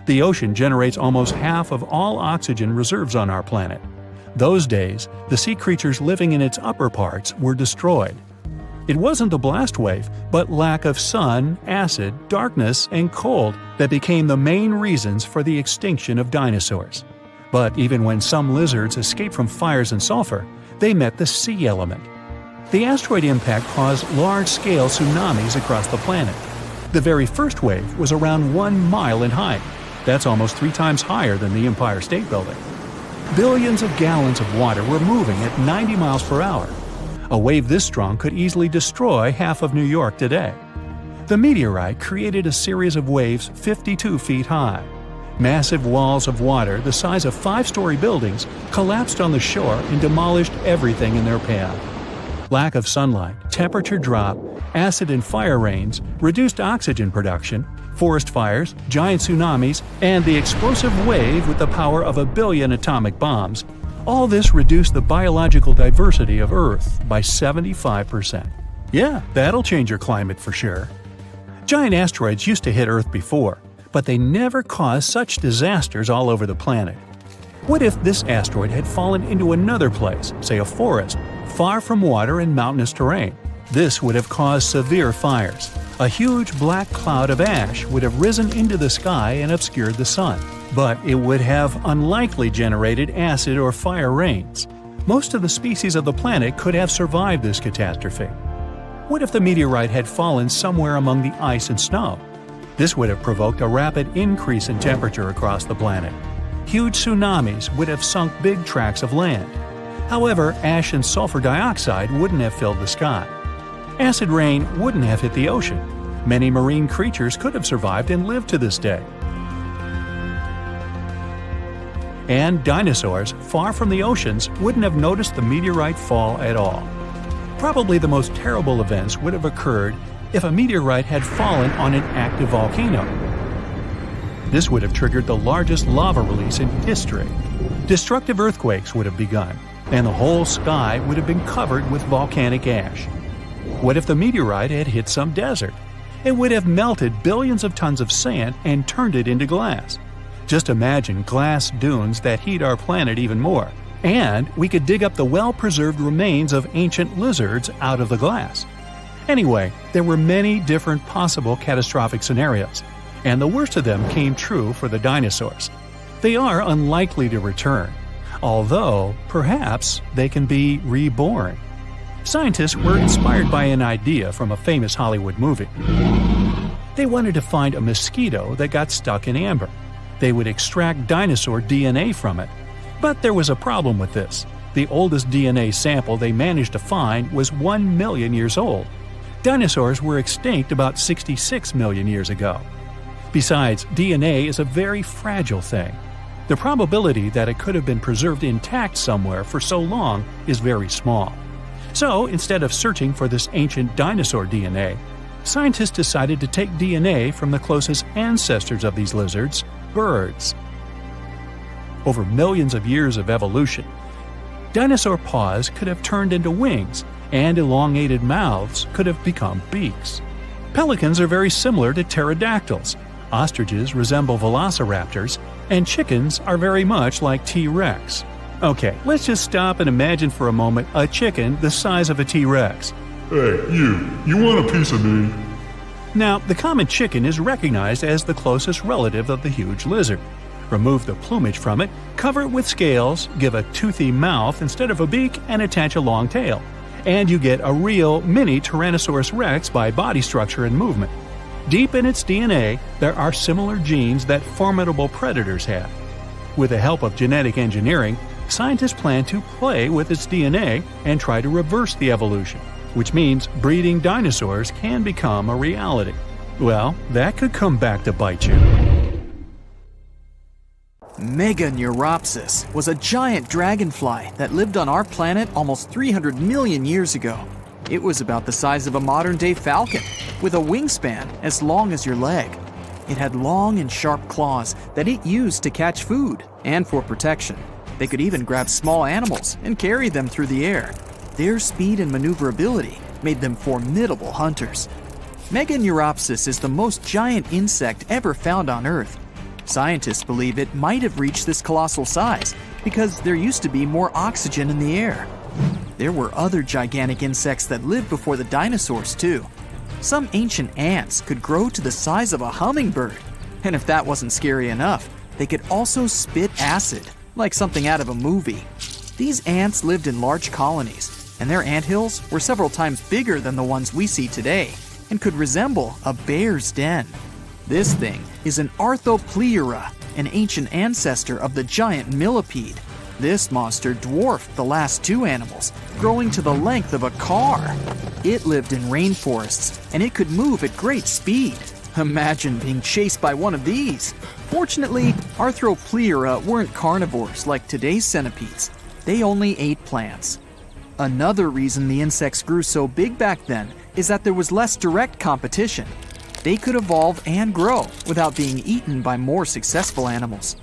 The ocean generates almost half of all oxygen reserves on our planet. Those days, the sea creatures living in its upper parts were destroyed. It wasn't the blast wave, but lack of sun, acid, darkness, and cold that became the main reasons for the extinction of dinosaurs. But even when some lizards escaped from fires and sulfur, they met the sea element. The asteroid impact caused large-scale tsunamis across the planet. The very first wave was around 1 mile in height. That's almost 3 times higher than the Empire State Building. Billions of gallons of water were moving at 90 miles per hour. A wave this strong could easily destroy half of New York today. The meteorite created a series of waves 52 feet high. Massive walls of water the size of 5-story buildings collapsed on the shore and demolished everything in their path. Lack of sunlight, temperature drop, acid and fire rains, reduced oxygen production, forest fires, giant tsunamis, and the explosive wave with the power of 1 billion atomic bombs. All this reduced the biological diversity of Earth by 75%. Yeah, that'll change your climate for sure. Giant asteroids used to hit Earth before, but they never caused such disasters all over the planet. What if this asteroid had fallen into another place, say a forest, far from water and mountainous terrain? This would have caused severe fires. A huge black cloud of ash would have risen into the sky and obscured the sun. But it would have unlikely generated acid or fire rains. Most of the species of the planet could have survived this catastrophe. What if the meteorite had fallen somewhere among the ice and snow? This would have provoked a rapid increase in temperature across the planet. Huge tsunamis would have sunk big tracts of land. However, ash and sulfur dioxide wouldn't have filled the sky. Acid rain wouldn't have hit the ocean. Many marine creatures could have survived and lived to this day. And dinosaurs, far from the oceans, wouldn't have noticed the meteorite fall at all. Probably the most terrible events would have occurred if a meteorite had fallen on an active volcano. This would have triggered the largest lava release in history. Destructive earthquakes would have begun, and the whole sky would have been covered with volcanic ash. What if the meteorite had hit some desert? It would have melted billions of tons of sand and turned it into glass. Just imagine glass dunes that heat our planet even more. And we could dig up the well-preserved remains of ancient lizards out of the glass. Anyway, there were many different possible catastrophic scenarios, and the worst of them came true for the dinosaurs. They are unlikely to return, although perhaps they can be reborn. Scientists were inspired by an idea from a famous Hollywood movie. They wanted to find a mosquito that got stuck in amber. They would extract dinosaur DNA from it. But there was a problem with this. The oldest DNA sample they managed to find was 1 million years old. Dinosaurs were extinct about 66 million years ago. Besides, DNA is a very fragile thing. The probability that it could have been preserved intact somewhere for so long is very small. So, instead of searching for this ancient dinosaur DNA, scientists decided to take DNA from the closest ancestors of these lizards, birds. Over millions of years of evolution, Dinosaur paws could have turned into wings, and elongated mouths could have become beaks. Pelicans are very similar to pterodactyls, ostriches resemble velociraptors, and chickens are very much like T-Rex. Okay, let's just stop and imagine for a moment a chicken the size of a T-Rex. Hey, you want a piece of me? Now, the common chicken is recognized as the closest relative of the huge lizard. Remove the plumage from it, cover it with scales, give a toothy mouth instead of a beak, and attach a long tail. And you get a real mini Tyrannosaurus rex by body structure and movement. Deep in its DNA, there are similar genes that formidable predators have. With the help of genetic engineering, scientists plan to play with its DNA and try to reverse the evolution, which means breeding dinosaurs can become a reality. Well, that could come back to bite you. Meganeuropsis was a giant dragonfly that lived on our planet almost 300 million years ago. It was about the size of a modern-day falcon, with a wingspan as long as your leg. It had long and sharp claws that it used to catch food and for protection. They could even grab small animals and carry them through the air. Their speed and maneuverability made them formidable hunters. Meganeuropsis is the most giant insect ever found on Earth. Scientists believe it might have reached this colossal size because there used to be more oxygen in the air. There were other gigantic insects that lived before the dinosaurs too. Some ancient ants could grow to the size of a hummingbird. And if that wasn't scary enough, they could also spit acid, like something out of a movie. These ants lived in large colonies, and their anthills were several times bigger than the ones we see today, and could resemble a bear's den. This thing is an Arthropleura, an ancient ancestor of the giant millipede. This monster dwarfed the last two animals, growing to the length of a car. It lived in rainforests, and it could move at great speed. Imagine being chased by one of these. Fortunately, Arthropleura weren't carnivores like today's centipedes. They only ate plants. Another reason the insects grew so big back then is that there was less direct competition. They could evolve and grow without being eaten by more successful animals.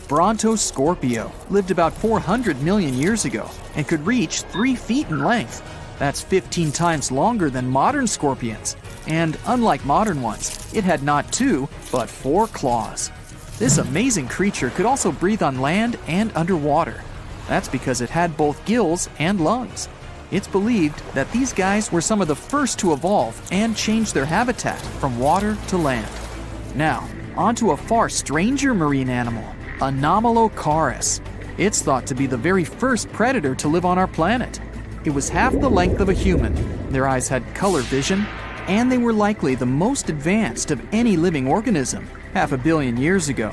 Brontoscorpio lived about 400 million years ago and could reach 3 feet in length. That's 15 times longer than modern scorpions. And unlike modern ones, it had not 2, but 4 claws. This amazing creature could also breathe on land and underwater. That's because it had both gills and lungs. It's believed that these guys were some of the first to evolve and change their habitat from water to land. Now, onto a far stranger marine animal, Anomalocaris. It's thought to be the very first predator to live on our planet. It was half the length of a human, their eyes had color vision, and they were likely the most advanced of any living organism 500 million years ago.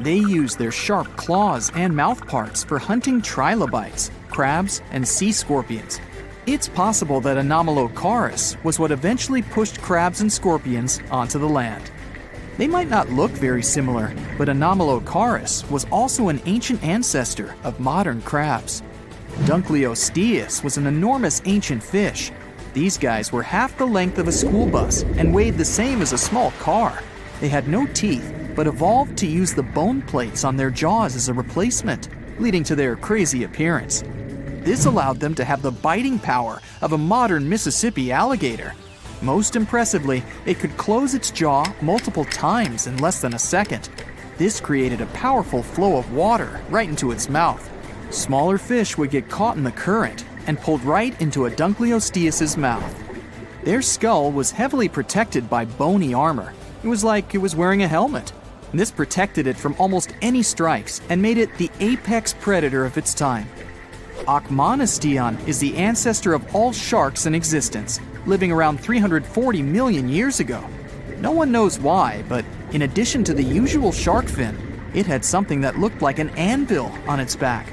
They used their sharp claws and mouth parts for hunting trilobites, crabs, and sea scorpions. It's possible that Anomalocaris was what eventually pushed crabs and scorpions onto the land. They might not look very similar, but Anomalocaris was also an ancient ancestor of modern crabs. Dunkleosteus was an enormous ancient fish. These guys were half the length of a school bus and weighed the same as a small car. They had no teeth, but evolved to use the bone plates on their jaws as a replacement, leading to their crazy appearance. This allowed them to have the biting power of a modern Mississippi alligator. Most impressively, it could close its jaw multiple times in less than a second. This created a powerful flow of water right into its mouth. Smaller fish would get caught in the current and pulled right into a Dunkleosteus's mouth. Their skull was heavily protected by bony armor. It was like it was wearing a helmet. This protected it from almost any strikes and made it the apex predator of its time. Achmonosteon is the ancestor of all sharks in existence, living around 340 million years ago. No one knows why, but in addition to the usual shark fin, it had something that looked like an anvil on its back.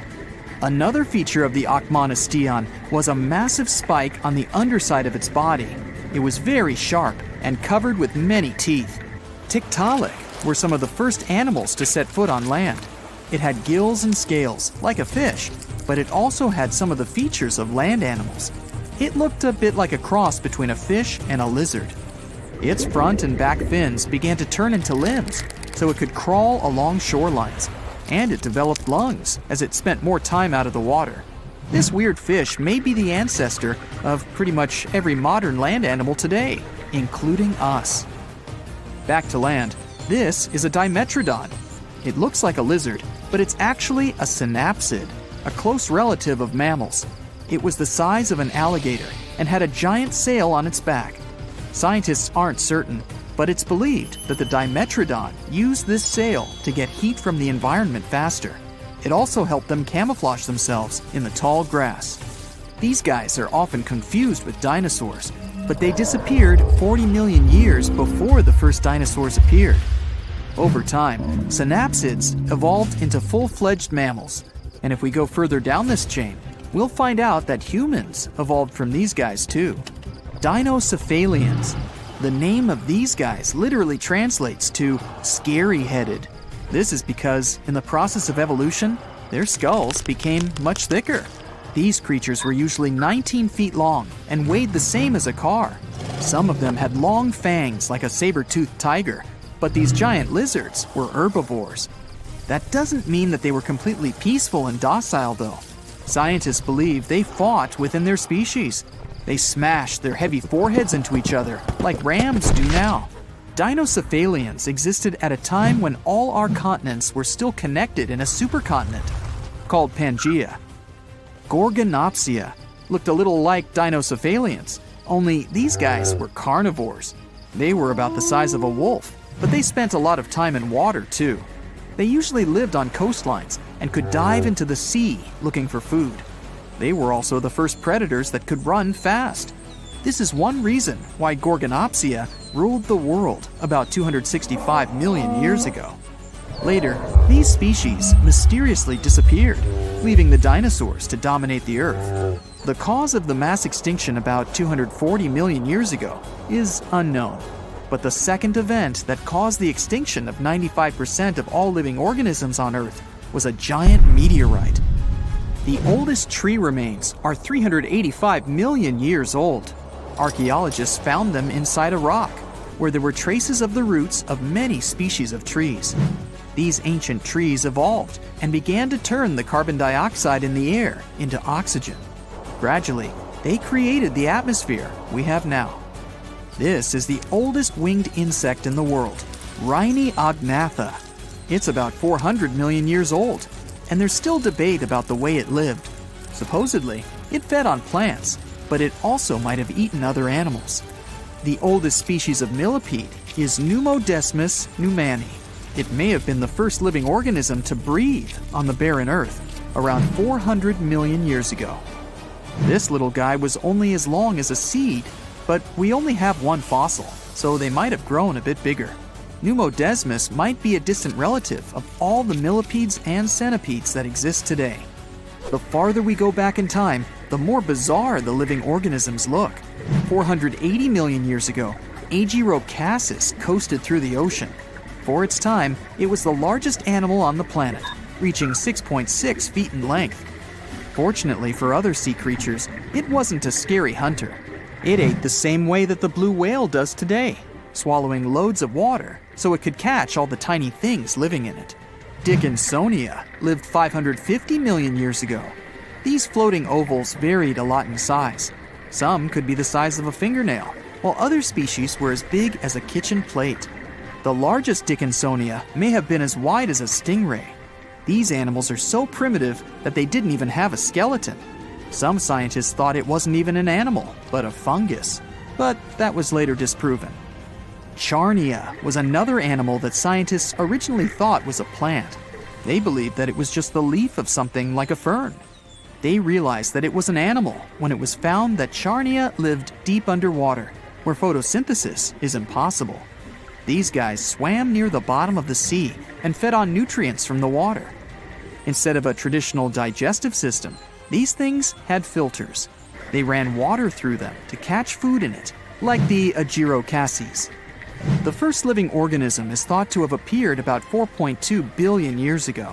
Another feature of the Achmonosteon was a massive spike on the underside of its body. It was very sharp and covered with many teeth. Tiktaalik were some of the first animals to set foot on land. It had gills and scales, like a fish, but it also had some of the features of land animals. It looked a bit like a cross between a fish and a lizard. Its front and back fins began to turn into limbs, so it could crawl along shorelines. and it developed lungs as it spent more time out of the water. This weird fish may be the ancestor of pretty much every modern land animal today, including us. Back to land, this is a Dimetrodon. It looks like a lizard, but it's actually a synapsid, a close relative of mammals. It was the size of an alligator and had a giant sail on its back. Scientists aren't certain, but it's believed that the Dimetrodon used this sail to get heat from the environment faster. It also helped them camouflage themselves in the tall grass. These guys are often confused with dinosaurs, but they disappeared 40 million years before the first dinosaurs appeared. Over time, synapsids evolved into full-fledged mammals, and if we go further down this chain, we'll find out that humans evolved from these guys too. Dinocephalians. The name of these guys literally translates to scary-headed. This is because, in the process of evolution, their skulls became much thicker. These creatures were usually 19 feet long and weighed the same as a car. Some of them had long fangs like a saber-toothed tiger, but these giant lizards were herbivores. That doesn't mean that they were completely peaceful and docile, though. Scientists believe they fought within their species. They smashed their heavy foreheads into each other, like rams do now. Dinocephalians existed at a time when all our continents were still connected in a supercontinent, called Pangaea. Gorgonopsia looked a little like Dinocephalians, only these guys were carnivores. They were about the size of a wolf, but they spent a lot of time in water too. They usually lived on coastlines and could dive into the sea looking for food. They were also the first predators that could run fast. This is one reason why Gorgonopsia ruled the world about 265 million years ago. Later, these species mysteriously disappeared, leaving the dinosaurs to dominate the Earth. The cause of the mass extinction about 240 million years ago is unknown, but the second event that caused the extinction of 95% of all living organisms on Earth was a giant meteorite. The oldest tree remains are 385 million years old. Archaeologists found them inside a rock, where there were traces of the roots of many species of trees. These ancient trees evolved and began to turn the carbon dioxide in the air into oxygen. Gradually, they created the atmosphere we have now. This is the oldest winged insect in the world, Rhyniognathus. It's about 400 million years old, and there's still debate about the way it lived. Supposedly, it fed on plants, but it also might have eaten other animals. The oldest species of millipede is Pneumodesmus neumani. It may have been the first living organism to breathe on the barren Earth, around 400 million years ago. This little guy was only as long as a seed, but we only have one fossil, so they might have grown a bit bigger. Pneumodesmus might be a distant relative of all the millipedes and centipedes that exist today. The farther we go back in time, the more bizarre the living organisms look. 480 million years ago, Agirocassus coasted through the ocean. For its time, it was the largest animal on the planet, reaching 6.6 feet in length. Fortunately for other sea creatures, it wasn't a scary hunter. It ate the same way that the blue whale does today, swallowing loads of water so it could catch all the tiny things living in it. Dickinsonia lived 550 million years ago. These floating ovals varied a lot in size. Some could be the size of a fingernail, while other species were as big as a kitchen plate. The largest Dickinsonia may have been as wide as a stingray. These animals are so primitive that they didn't even have a skeleton. Some scientists thought it wasn't even an animal, but a fungus. But that was later disproven. Charnia was another animal that scientists originally thought was a plant. They believed that it was just the leaf of something like a fern. They realized that it was an animal when it was found that Charnia lived deep underwater, where photosynthesis is impossible. These guys swam near the bottom of the sea and fed on nutrients from the water. Instead of a traditional digestive system, these things had filters. They ran water through them to catch food in it, like the Agirocassus. The first living organism is thought to have appeared about 4.2 billion years ago.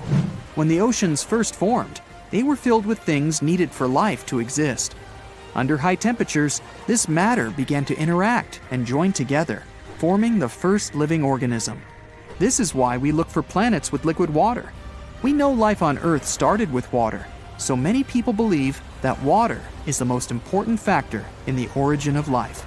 When the oceans first formed, they were filled with things needed for life to exist. Under high temperatures, this matter began to interact and join together, forming the first living organism. This is why we look for planets with liquid water. We know life on Earth started with water, so many people believe that water is the most important factor in the origin of life.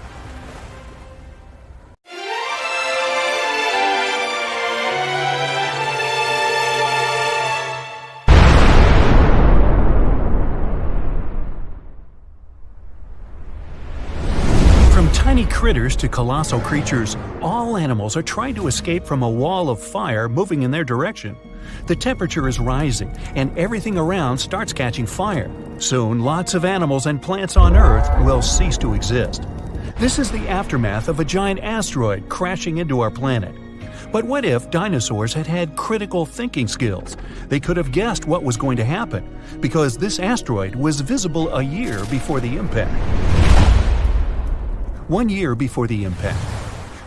From tiny critters to colossal creatures, all animals are trying to escape from a wall of fire moving in their direction. The temperature is rising, and everything around starts catching fire. Soon, lots of animals and plants on Earth will cease to exist. This is the aftermath of a giant asteroid crashing into our planet. But what if dinosaurs had had critical thinking skills? They could have guessed what was going to happen, because this asteroid was visible a year before the impact. 1 year before the impact.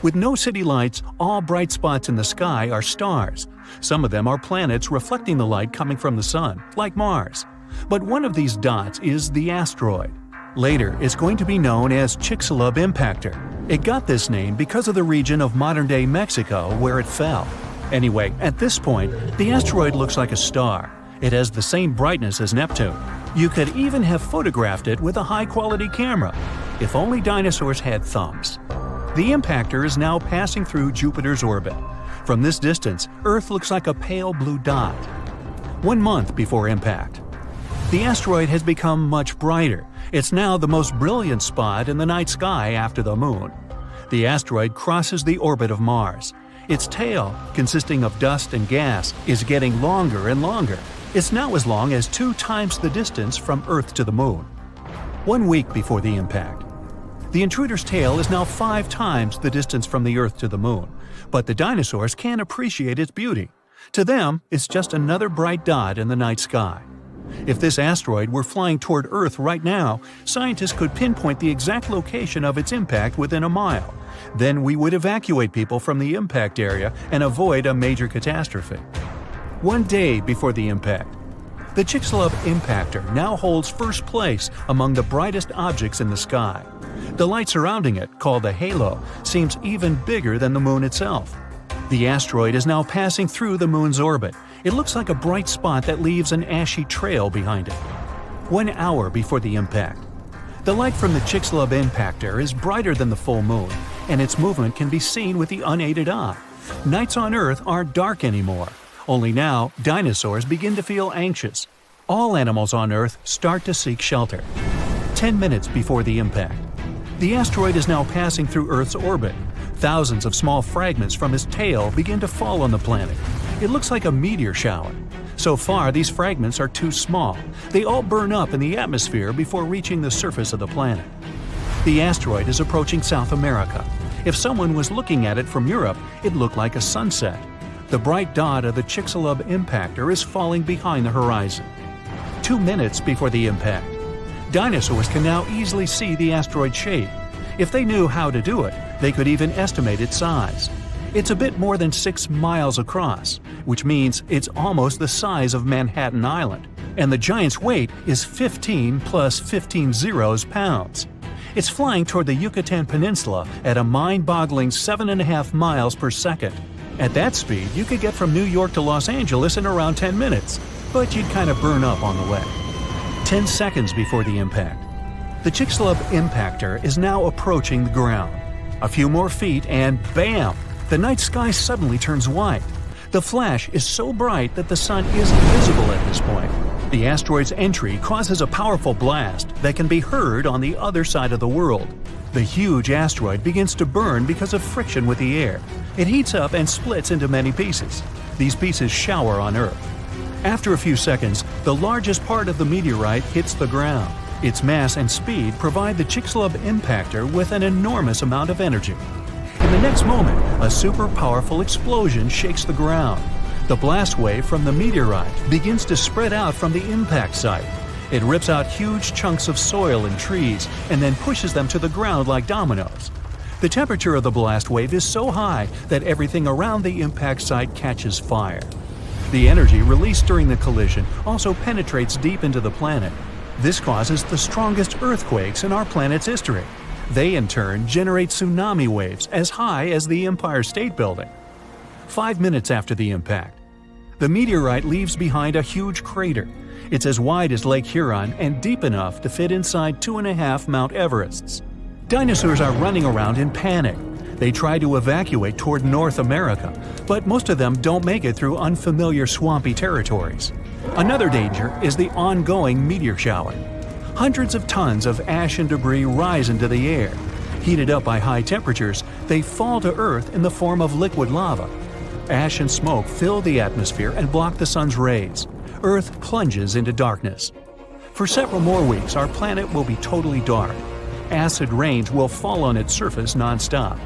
With no city lights, all bright spots in the sky are stars. Some of them are planets reflecting the light coming from the sun, like Mars. But one of these dots is the asteroid. Later, it's going to be known as Chicxulub impactor. It got this name because of the region of modern-day Mexico where it fell. Anyway, at this point, the asteroid looks like a star. It has the same brightness as Neptune. You could even have photographed it with a high-quality camera. If only dinosaurs had thumbs. The impactor is now passing through Jupiter's orbit. From this distance, Earth looks like a pale blue dot. 1 month before impact. The asteroid has become much brighter. It's now the most brilliant spot in the night sky after the Moon. The asteroid crosses the orbit of Mars. Its tail, consisting of dust and gas, is getting longer and longer. It's now as long as 2 times the distance from Earth to the Moon. 1 week before the impact. The intruder's tail is now 5 times the distance from the Earth to the Moon, but the dinosaurs can't appreciate its beauty. To them, it's just another bright dot in the night sky. If this asteroid were flying toward Earth right now, scientists could pinpoint the exact location of its impact within a mile. Then we would evacuate people from the impact area and avoid a major catastrophe. 1 day before the impact. The Chicxulub impactor now holds first place among the brightest objects in the sky. The light surrounding it, called the halo, seems even bigger than the Moon itself. The asteroid is now passing through the Moon's orbit. It looks like a bright spot that leaves an ashy trail behind it. 1 hour before the impact. The light from the Chicxulub impactor is brighter than the full Moon, and its movement can be seen with the unaided eye. Nights on Earth aren't dark anymore. Only now, dinosaurs begin to feel anxious. All animals on Earth start to seek shelter. 10 minutes before the impact. The asteroid is now passing through Earth's orbit. Thousands of small fragments from its tail begin to fall on the planet. It looks like a meteor shower. So far, these fragments are too small. They all burn up in the atmosphere before reaching the surface of the planet. The asteroid is approaching South America. If someone was looking at it from Europe, it looked like a sunset. The bright dot of the Chicxulub impactor is falling behind the horizon. 2 minutes before the impact. Dinosaurs can now easily see the asteroid's shape. If they knew how to do it, they could even estimate its size. It's a bit more than 6 miles across, which means it's almost the size of Manhattan Island, and the giant's weight is 15 plus 15 zeros pounds. It's flying toward the Yucatan Peninsula at a mind-boggling 7.5 miles per second. At that speed, you could get from New York to Los Angeles in around 10 minutes, but you'd kind of burn up on the way. 10 seconds before the impact. The Chicxulub impactor is now approaching the ground. A few more feet and bam! The night sky suddenly turns white. The flash is so bright that the sun isn't visible at this point. The asteroid's entry causes a powerful blast that can be heard on the other side of the world. The huge asteroid begins to burn because of friction with the air. It heats up and splits into many pieces. These pieces shower on Earth. After a few seconds, the largest part of the meteorite hits the ground. Its mass and speed provide the Chicxulub impactor with an enormous amount of energy. In the next moment, a super powerful explosion shakes the ground. The blast wave from the meteorite begins to spread out from the impact site. It rips out huge chunks of soil and trees and then pushes them to the ground like dominoes. The temperature of the blast wave is so high that everything around the impact site catches fire. The energy released during the collision also penetrates deep into the planet. This causes the strongest earthquakes in our planet's history. They, in turn, generate tsunami waves as high as the Empire State Building. 5 minutes after the impact. The meteorite leaves behind a huge crater. It's as wide as Lake Huron and deep enough to fit inside 2.5 Mount Everests. Dinosaurs are running around in panic. They try to evacuate toward North America, but most of them don't make it through unfamiliar swampy territories. Another danger is the ongoing meteor shower. Hundreds of tons of ash and debris rise into the air. Heated up by high temperatures, they fall to Earth in the form of liquid lava. Ash and smoke fill the atmosphere and block the sun's rays. Earth plunges into darkness. For several more weeks, our planet will be totally dark. Acid rains will fall on its surface nonstop.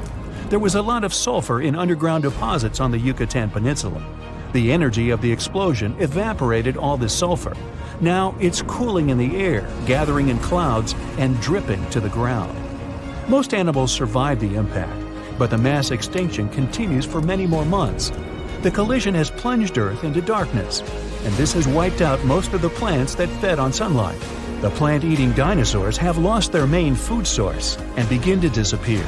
There was a lot of sulfur in underground deposits on the Yucatan Peninsula. The energy of the explosion evaporated all this sulfur. Now it's cooling in the air, gathering in clouds, and dripping to the ground. Most animals survive the impact, but the mass extinction continues for many more months. The collision has plunged Earth into darkness, and this has wiped out most of the plants that fed on sunlight. The plant-eating dinosaurs have lost their main food source and begin to disappear.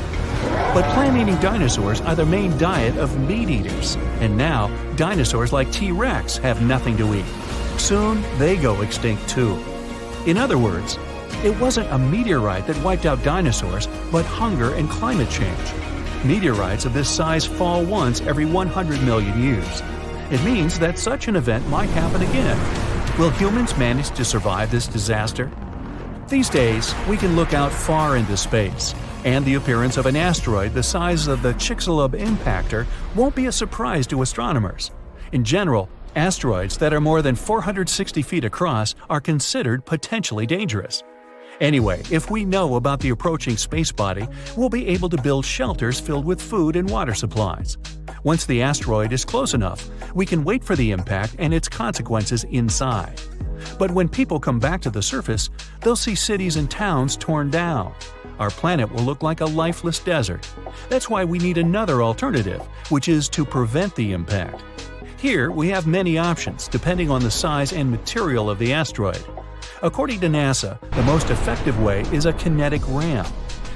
But plant-eating dinosaurs are the main diet of meat-eaters, and now dinosaurs like T-Rex have nothing to eat. Soon they go extinct too. In other words, it wasn't a meteorite that wiped out dinosaurs, but hunger and climate change. Meteorites of this size fall once every 100 million years. It means that such an event might happen again. Will humans manage to survive this disaster? These days, we can look out far into space, and the appearance of an asteroid the size of the Chicxulub impactor won't be a surprise to astronomers. In general, asteroids that are more than 460 feet across are considered potentially dangerous. Anyway, if we know about the approaching space body, we'll be able to build shelters filled with food and water supplies. Once the asteroid is close enough, we can wait for the impact and its consequences inside. But when people come back to the surface, they'll see cities and towns torn down. Our planet will look like a lifeless desert. That's why we need another alternative, which is to prevent the impact. Here, we have many options depending on the size and material of the asteroid. According to NASA, the most effective way is a kinetic ram.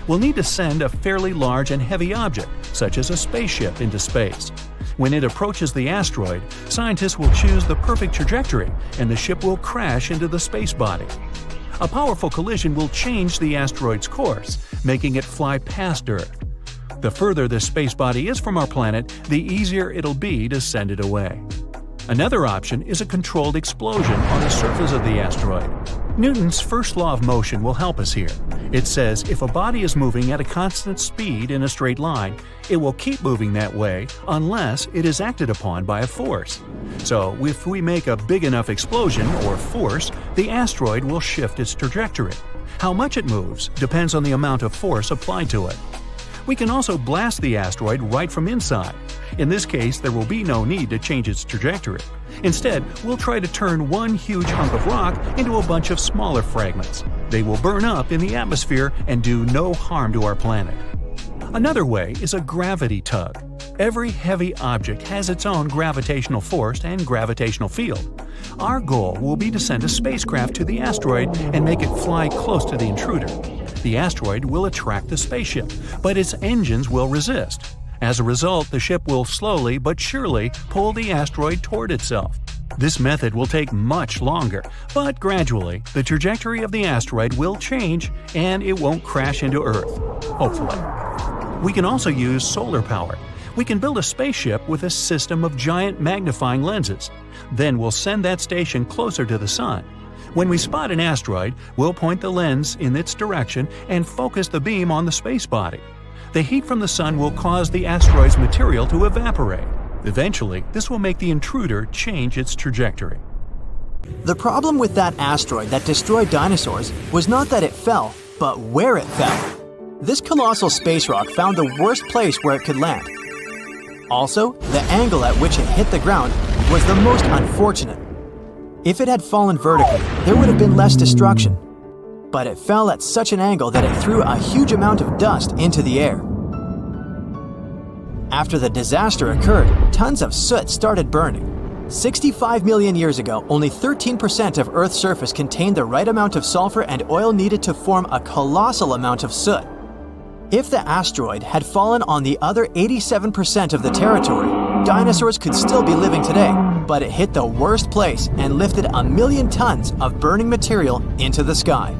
We'll need to send a fairly large and heavy object, such as a spaceship, into space. When it approaches the asteroid, scientists will choose the perfect trajectory, and the ship will crash into the space body. A powerful collision will change the asteroid's course, making it fly past Earth. The further the space body is from our planet, the easier it'll be to send it away. Another option is a controlled explosion on the surface of the asteroid. Newton's first law of motion will help us here. It says if a body is moving at a constant speed in a straight line, it will keep moving that way unless it is acted upon by a force. So, if we make a big enough explosion, or force, the asteroid will shift its trajectory. How much it moves depends on the amount of force applied to it. We can also blast the asteroid right from inside. In this case, there will be no need to change its trajectory. Instead, we'll try to turn one huge hunk of rock into a bunch of smaller fragments. They will burn up in the atmosphere and do no harm to our planet. Another way is a gravity tug. Every heavy object has its own gravitational force and gravitational field. Our goal will be to send a spacecraft to the asteroid and make it fly close to the intruder. The asteroid will attract the spaceship, but its engines will resist. As a result, the ship will slowly but surely pull the asteroid toward itself. This method will take much longer, but gradually, the trajectory of the asteroid will change and it won't crash into Earth, hopefully. We can also use solar power. We can build a spaceship with a system of giant magnifying lenses. Then we'll send that station closer to the Sun. When we spot an asteroid, we'll point the lens in its direction and focus the beam on the space body. The heat from the Sun will cause the asteroid's material to evaporate. Eventually, this will make the intruder change its trajectory. The problem with that asteroid that destroyed dinosaurs was not that it fell, but where it fell. This colossal space rock found the worst place where it could land. Also, the angle at which it hit the ground was the most unfortunate. If it had fallen vertically, there would have been less destruction. But it fell at such an angle that it threw a huge amount of dust into the air. After the disaster occurred, tons of soot started burning. 65 million years ago, only 13% of Earth's surface contained the right amount of sulfur and oil needed to form a colossal amount of soot. If the asteroid had fallen on the other 87% of the territory, dinosaurs could still be living today, but it hit the worst place and lifted 1 million tons of burning material into the sky.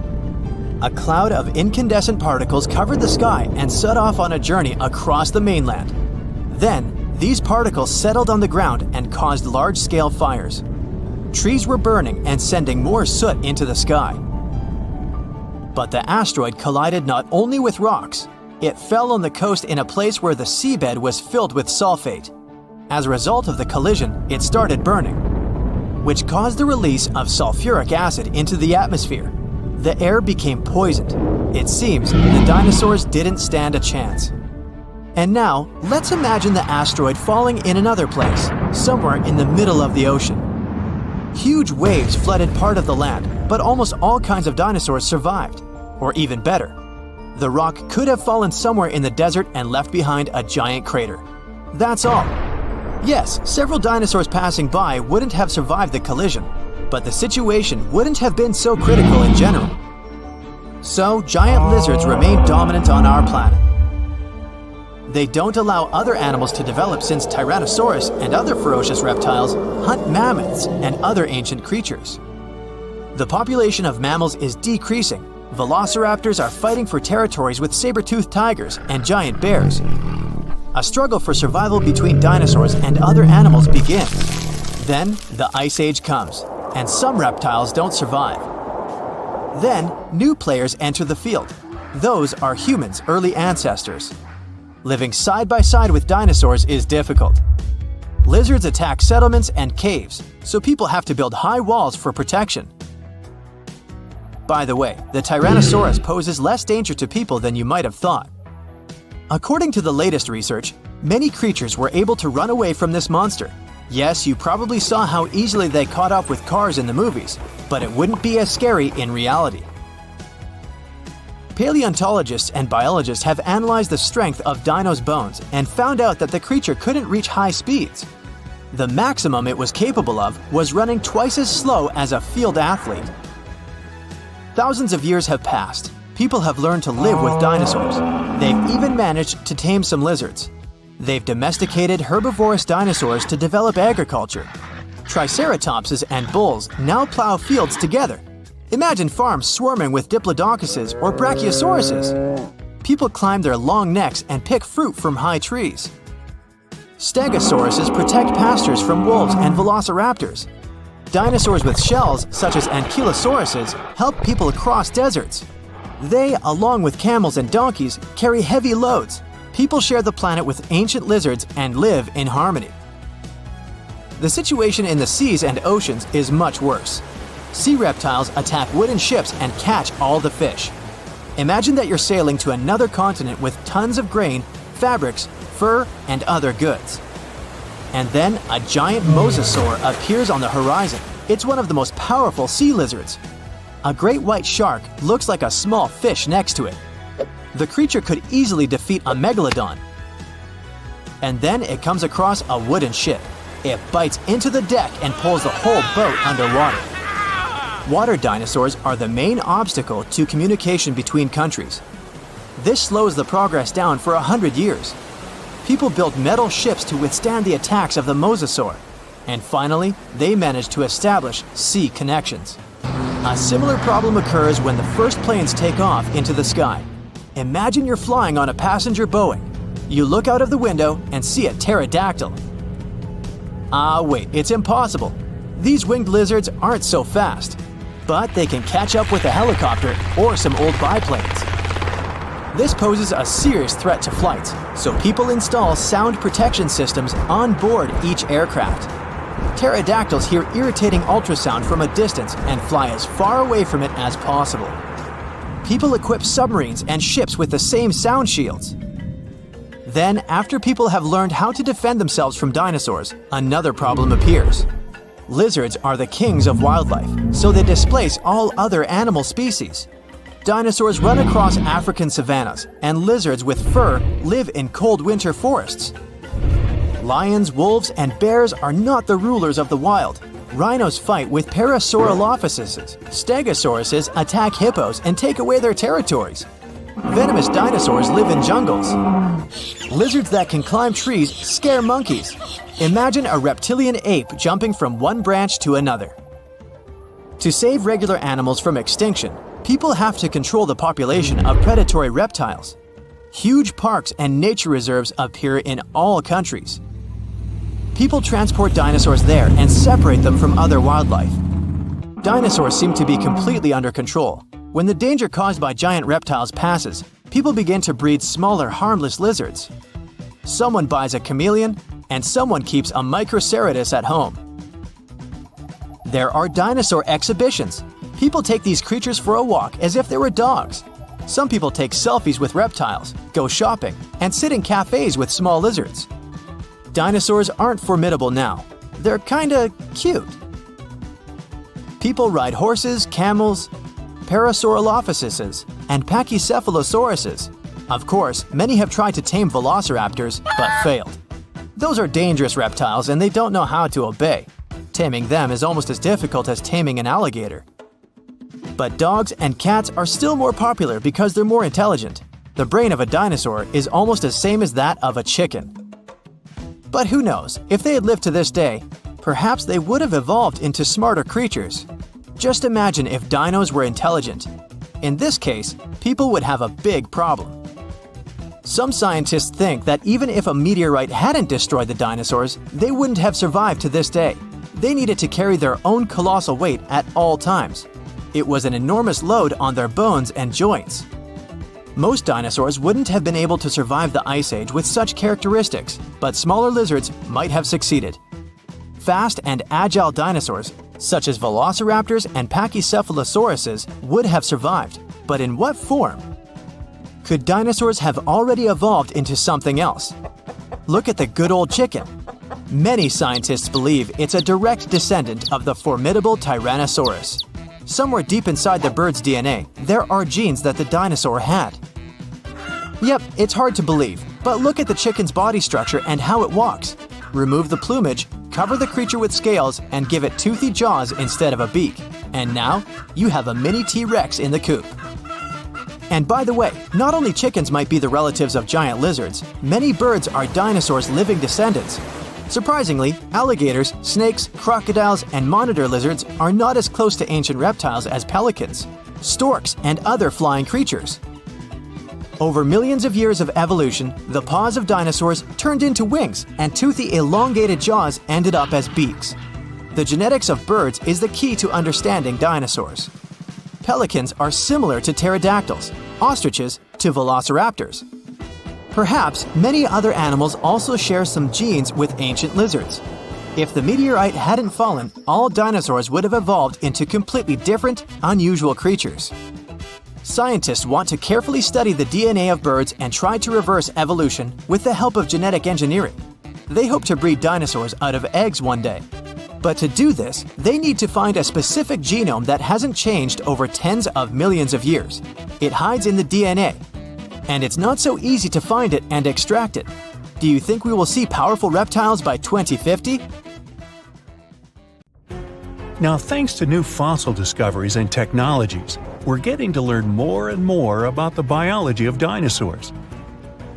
A cloud of incandescent particles covered the sky and set off on a journey across the mainland. Then, these particles settled on the ground and caused large-scale fires. Trees were burning and sending more soot into the sky. But the asteroid collided not only with rocks, it fell on the coast in a place where the seabed was filled with sulfate. As a result of the collision, it started burning, which caused the release of sulfuric acid into the atmosphere. The air became poisoned. It seems the dinosaurs didn't stand a chance. And now, let's imagine the asteroid falling in another place, somewhere in the middle of the ocean. Huge waves flooded part of the land, but almost all kinds of dinosaurs survived. Or even better, the rock could have fallen somewhere in the desert and left behind a giant crater. That's all. Yes, several dinosaurs passing by wouldn't have survived the collision, but the situation wouldn't have been so critical in general. So, giant lizards remain dominant on our planet. They don't allow other animals to develop since Tyrannosaurus and other ferocious reptiles hunt mammoths and other ancient creatures. The population of mammals is decreasing. Velociraptors are fighting for territories with saber-toothed tigers and giant bears. A struggle for survival between dinosaurs and other animals begins. Then, the Ice Age comes, and some reptiles don't survive. Then, new players enter the field. Those are humans' early ancestors. Living side by side with dinosaurs is difficult. Lizards attack settlements and caves, so people have to build high walls for protection. By the way, the Tyrannosaurus poses less danger to people than you might have thought. According to the latest research, many creatures were able to run away from this monster. Yes, you probably saw how easily they caught up with cars in the movies, but it wouldn't be as scary in reality. Paleontologists and biologists have analyzed the strength of Dino's bones and found out that the creature couldn't reach high speeds. The maximum it was capable of was running twice as slow as a field athlete. Thousands of years have passed. People have learned to live with dinosaurs. They've even managed to tame some lizards. They've domesticated herbivorous dinosaurs to develop agriculture. Triceratopses and bulls now plow fields together. Imagine farms swarming with Diplodocuses or Brachiosauruses. People climb their long necks and pick fruit from high trees. Stegosauruses protect pastures from wolves and velociraptors. Dinosaurs with shells, such as Ankylosauruses, help people cross deserts. They, along with camels and donkeys, carry heavy loads. People share the planet with ancient lizards and live in harmony. The situation in the seas and oceans is much worse. Sea reptiles attack wooden ships and catch all the fish. Imagine that you're sailing to another continent with tons of grain, fabrics, fur, and other goods. And then a giant mosasaur appears on the horizon. It's one of the most powerful sea lizards. A great white shark looks like a small fish next to it. The creature could easily defeat a megalodon. And then it comes across a wooden ship. It bites into the deck and pulls the whole boat underwater. Water dinosaurs are the main obstacle to communication between countries. This slows the progress down for 100 years. People built metal ships to withstand the attacks of the mosasaur. And finally, they managed to establish sea connections. A similar problem occurs when the first planes take off into the sky. Imagine you're flying on a passenger Boeing. You look out of the window and see a pterodactyl. Wait, it's impossible. These winged lizards aren't so fast, but they can catch up with a helicopter or some old biplanes. This poses a serious threat to flights, so people install sound protection systems on board each aircraft. Pterodactyls hear irritating ultrasound from a distance and fly as far away from it as possible. People equip submarines and ships with the same sound shields. Then, after people have learned how to defend themselves from dinosaurs, another problem appears. Lizards are the kings of wildlife, so they displace all other animal species. Dinosaurs run across African savannas, and lizards with fur live in cold winter forests. Lions, wolves, and bears are not the rulers of the wild. Rhinos fight with Parasaurolophuses. Stegosauruses attack hippos and take away their territories. Venomous dinosaurs live in jungles. Lizards that can climb trees scare monkeys. Imagine a reptilian ape jumping from one branch to another. To save regular animals from extinction, people have to control the population of predatory reptiles. Huge parks and nature reserves appear in all countries. People transport dinosaurs there and separate them from other wildlife. Dinosaurs seem to be completely under control. When the danger caused by giant reptiles passes, people begin to breed smaller, harmless lizards. Someone buys a chameleon, and someone keeps a Microceratus at home. There are dinosaur exhibitions. People take these creatures for a walk as if they were dogs. Some people take selfies with reptiles, go shopping, and sit in cafes with small lizards. Dinosaurs aren't formidable now. They're kinda cute. People ride horses, camels, Parasaurolophuses, and Pachycephalosauruses. Of course, many have tried to tame velociraptors, but failed. Those are dangerous reptiles and they don't know how to obey. Taming them is almost as difficult as taming an alligator. But dogs and cats are still more popular because they're more intelligent. The brain of a dinosaur is almost the same as that of a chicken. But who knows, if they had lived to this day, perhaps they would have evolved into smarter creatures. Just imagine if dinos were intelligent. In this case, people would have a big problem. Some scientists think that even if a meteorite hadn't destroyed the dinosaurs, they wouldn't have survived to this day. They needed to carry their own colossal weight at all times. It was an enormous load on their bones and joints. Most dinosaurs wouldn't have been able to survive the Ice Age with such characteristics, but smaller lizards might have succeeded. Fast and agile dinosaurs, such as velociraptors and Pachycephalosauruses, would have survived, but in what form? Could dinosaurs have already evolved into something else? Look at the good old chicken. Many scientists believe it's a direct descendant of the formidable Tyrannosaurus. Somewhere deep inside the bird's DNA, there are genes that the dinosaur had. Yep, it's hard to believe, but look at the chicken's body structure and how it walks. Remove the plumage, cover the creature with scales, and give it toothy jaws instead of a beak. And now, you have a mini T-Rex in the coop. And by the way, not only chickens might be the relatives of giant lizards, many birds are dinosaurs' living descendants. Surprisingly, alligators, snakes, crocodiles, and monitor lizards are not as close to ancient reptiles as pelicans, storks, and other flying creatures. Over millions of years of evolution, the paws of dinosaurs turned into wings, and toothy elongated jaws ended up as beaks. The genetics of birds is the key to understanding dinosaurs. Pelicans are similar to pterodactyls, ostriches to velociraptors. Perhaps many other animals also share some genes with ancient lizards. If the meteorite hadn't fallen, all dinosaurs would have evolved into completely different, unusual creatures. Scientists want to carefully study the DNA of birds and try to reverse evolution with the help of genetic engineering. They hope to breed dinosaurs out of eggs one day. But to do this, they need to find a specific genome that hasn't changed over tens of millions of years. It hides in the DNA. And it's not so easy to find it and extract it. Do you think we will see powerful reptiles by 2050? Now, thanks to new fossil discoveries and technologies, we're getting to learn more and more about the biology of dinosaurs.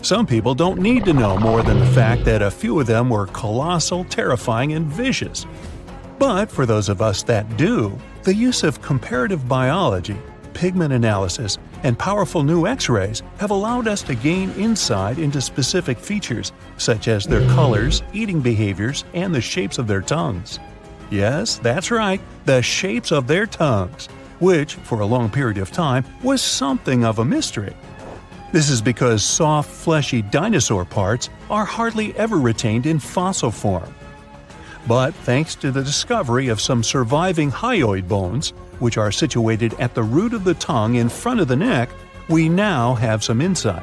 Some people don't need to know more than the fact that a few of them were colossal, terrifying, and vicious. But for those of us that do, the use of comparative biology, pigment analysis, and powerful new X-rays have allowed us to gain insight into specific features, such as their colors, eating behaviors, and the shapes of their tongues. Yes, that's right, the shapes of their tongues, which, for a long period of time, was something of a mystery. This is because soft, fleshy dinosaur parts are hardly ever retained in fossil form. But thanks to the discovery of some surviving hyoid bones, which are situated at the root of the tongue in front of the neck, we now have some insight.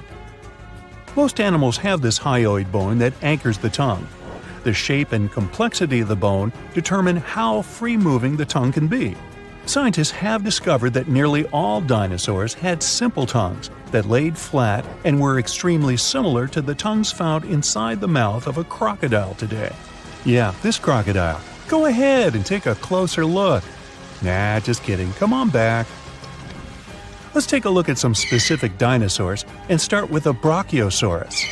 Most animals have this hyoid bone that anchors the tongue. The shape and complexity of the bone determine how free-moving the tongue can be. Scientists have discovered that nearly all dinosaurs had simple tongues that laid flat and were extremely similar to the tongues found inside the mouth of a crocodile today. Yeah, this crocodile. Go ahead and take a closer look. Nah, just kidding. Come on back. Let's take a look at some specific dinosaurs and start with the Brachiosaurus.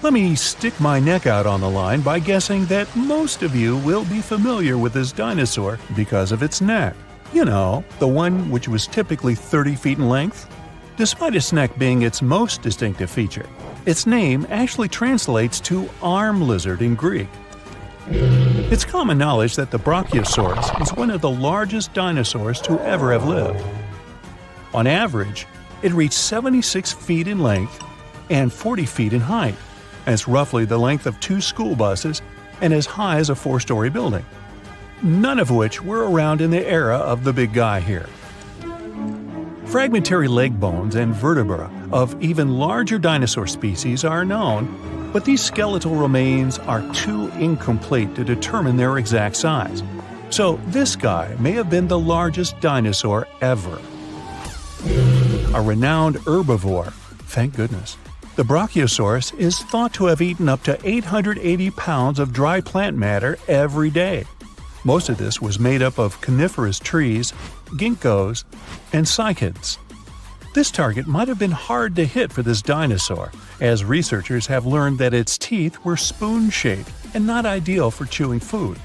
Let me stick my neck out on the line by guessing that most of you will be familiar with this dinosaur because of its neck. You know, the one which was typically 30 feet in length. Despite its neck being its most distinctive feature, its name actually translates to arm lizard in Greek. It's common knowledge that the Brachiosaurus was one of the largest dinosaurs to ever have lived. On average, it reached 76 feet in length and 40 feet in height. That's roughly the length of 2 school buses and as high as a 4-story building. None of which were around in the era of the big guy here. Fragmentary leg bones and vertebra of even larger dinosaur species are known, but these skeletal remains are too incomplete to determine their exact size. So this guy may have been the largest dinosaur ever. A renowned herbivore, thank goodness. The Brachiosaurus is thought to have eaten up to 880 pounds of dry plant matter every day. Most of this was made up of coniferous trees, ginkgos, and cycads. This target might have been hard to hit for this dinosaur, as researchers have learned that its teeth were spoon-shaped and not ideal for chewing food.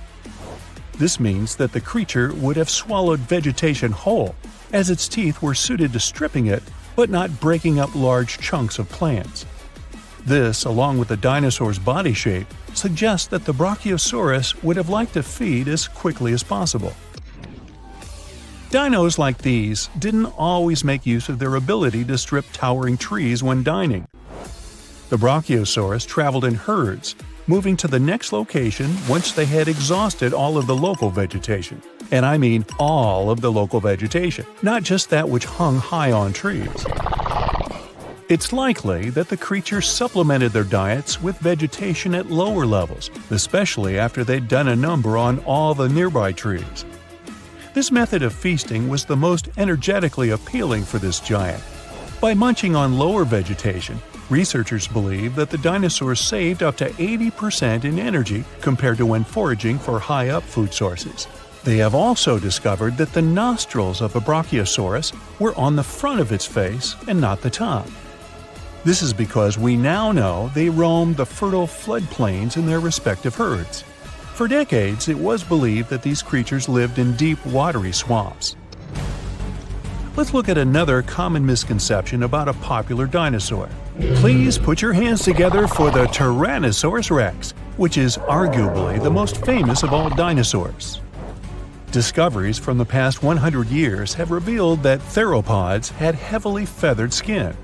This means that the creature would have swallowed vegetation whole, as its teeth were suited to stripping it but not breaking up large chunks of plants. This, along with the dinosaur's body shape, suggests that the Brachiosaurus would have liked to feed as quickly as possible. Dinos like these didn't always make use of their ability to strip towering trees when dining. The Brachiosaurus traveled in herds, moving to the next location once they had exhausted all of the local vegetation. And I mean all of the local vegetation, not just that which hung high on trees. It's likely that the creatures supplemented their diets with vegetation at lower levels, especially after they'd done a number on all the nearby trees. This method of feasting was the most energetically appealing for this giant. By munching on lower vegetation, researchers believe that the dinosaurs saved up to 80% in energy compared to when foraging for high-up food sources. They have also discovered that the nostrils of a Brachiosaurus were on the front of its face and not the top. This is because we now know they roamed the fertile floodplains in their respective herds. For decades, it was believed that these creatures lived in deep, watery swamps. Let's look at another common misconception about a popular dinosaur. Please put your hands together for the Tyrannosaurus rex, which is arguably the most famous of all dinosaurs. Discoveries from the past 100 years have revealed that theropods had heavily feathered skin.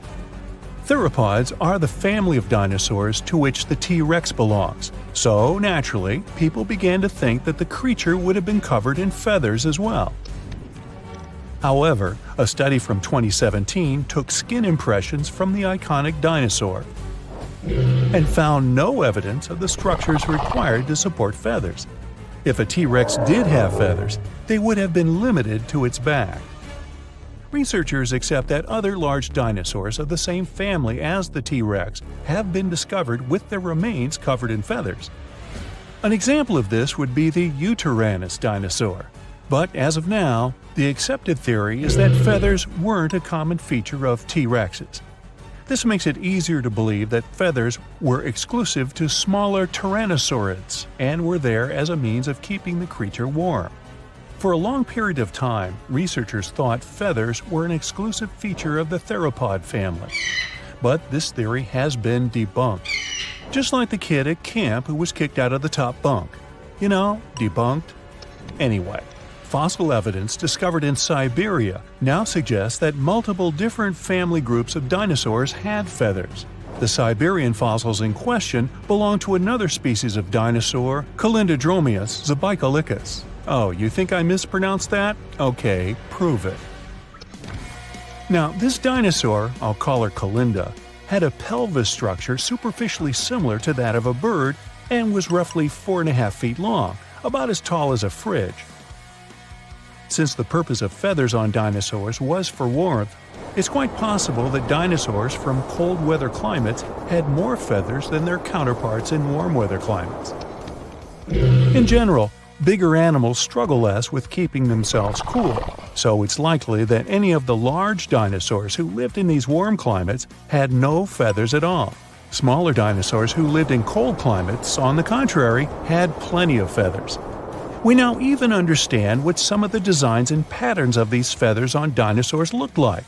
Theropods are the family of dinosaurs to which the T-Rex belongs, so naturally, people began to think that the creature would have been covered in feathers as well. However, a study from 2017 took skin impressions from the iconic dinosaur and found no evidence of the structures required to support feathers. If a T-Rex did have feathers, they would have been limited to its back. Researchers accept that other large dinosaurs of the same family as the T-Rex have been discovered with their remains covered in feathers. An example of this would be the Utahraptor dinosaur. But as of now, the accepted theory is that feathers weren't a common feature of T-Rexes. This makes it easier to believe that feathers were exclusive to smaller tyrannosaurids and were there as a means of keeping the creature warm. For a long period of time, researchers thought feathers were an exclusive feature of the theropod family. But this theory has been debunked. Just like the kid at camp who was kicked out of the top bunk. You know, debunked. Anyway, fossil evidence discovered in Siberia now suggests that multiple different family groups of dinosaurs had feathers. The Siberian fossils in question belong to another species of dinosaur, Calindrodromeus zebucolicus. Oh, you think I mispronounced that? Okay, prove it. Now, this dinosaur, I'll call her Calinda, had a pelvis structure superficially similar to that of a bird and was roughly 4.5 feet long, about as tall as a fridge. Since the purpose of feathers on dinosaurs was for warmth, it's quite possible that dinosaurs from cold weather climates had more feathers than their counterparts in warm weather climates. In general, bigger animals struggle less with keeping themselves cool, so it's likely that any of the large dinosaurs who lived in these warm climates had no feathers at all. Smaller dinosaurs who lived in cold climates, on the contrary, had plenty of feathers. We now even understand what some of the designs and patterns of these feathers on dinosaurs looked like,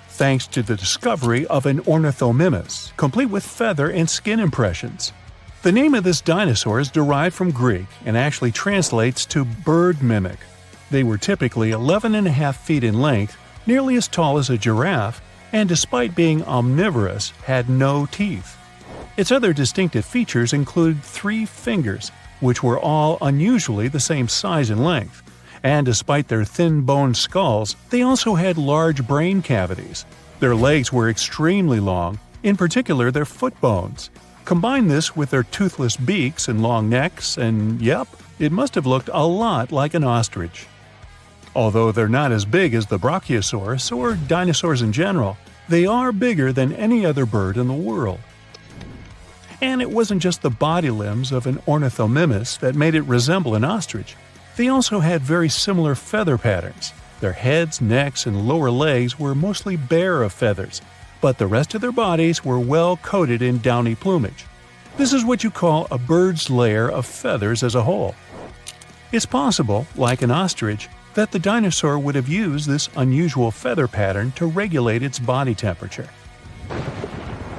thanks to the discovery of an ornithomimus, complete with feather and skin impressions. The name of this dinosaur is derived from Greek and actually translates to bird mimic. They were typically 11.5 feet in length, nearly as tall as a giraffe, and despite being omnivorous, had no teeth. Its other distinctive features include 3 fingers, which were all unusually the same size and length, and despite their thin-boned skulls, they also had large brain cavities. Their legs were extremely long, in particular their foot bones. Combine this with their toothless beaks and long necks, and yep, it must have looked a lot like an ostrich. Although they're not as big as the Brachiosaurus or dinosaurs in general, they are bigger than any other bird in the world. And it wasn't just the body limbs of an ornithomimus that made it resemble an ostrich. They also had very similar feather patterns. Their heads, necks, and lower legs were mostly bare of feathers, but the rest of their bodies were well coated in downy plumage. This is what you call a bird's layer of feathers as a whole. It's possible, like an ostrich, that the dinosaur would have used this unusual feather pattern to regulate its body temperature.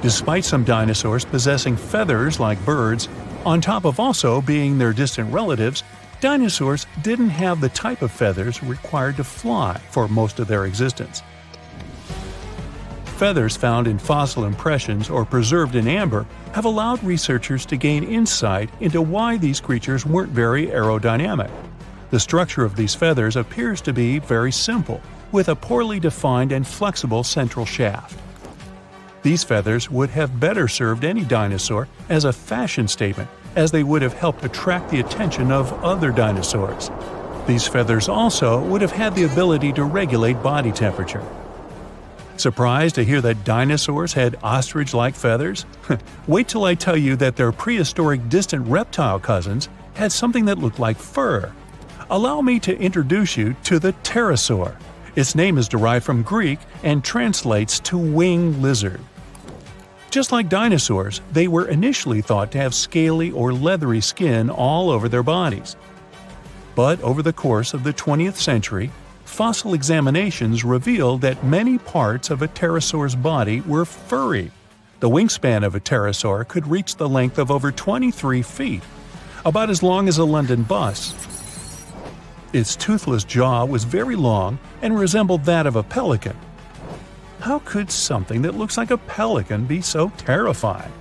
Despite some dinosaurs possessing feathers like birds, on top of also being their distant relatives, dinosaurs didn't have the type of feathers required to fly for most of their existence. Feathers found in fossil impressions or preserved in amber have allowed researchers to gain insight into why these creatures weren't very aerodynamic. The structure of these feathers appears to be very simple, with a poorly defined and flexible central shaft. These feathers would have better served any dinosaur as a fashion statement, as they would have helped attract the attention of other dinosaurs. These feathers also would have had the ability to regulate body temperature. Surprised to hear that dinosaurs had ostrich-like feathers? Wait till I tell you that their prehistoric distant reptile cousins had something that looked like fur. Allow me to introduce you to the pterosaur. Its name is derived from Greek and translates to winged lizard. Just like dinosaurs, they were initially thought to have scaly or leathery skin all over their bodies. But over the course of the 20th century, fossil examinations revealed that many parts of a pterosaur's body were furry. The wingspan of a pterosaur could reach the length of over 23 feet, about as long as a London bus. Its toothless jaw was very long and resembled that of a pelican. How could something that looks like a pelican be so terrifying?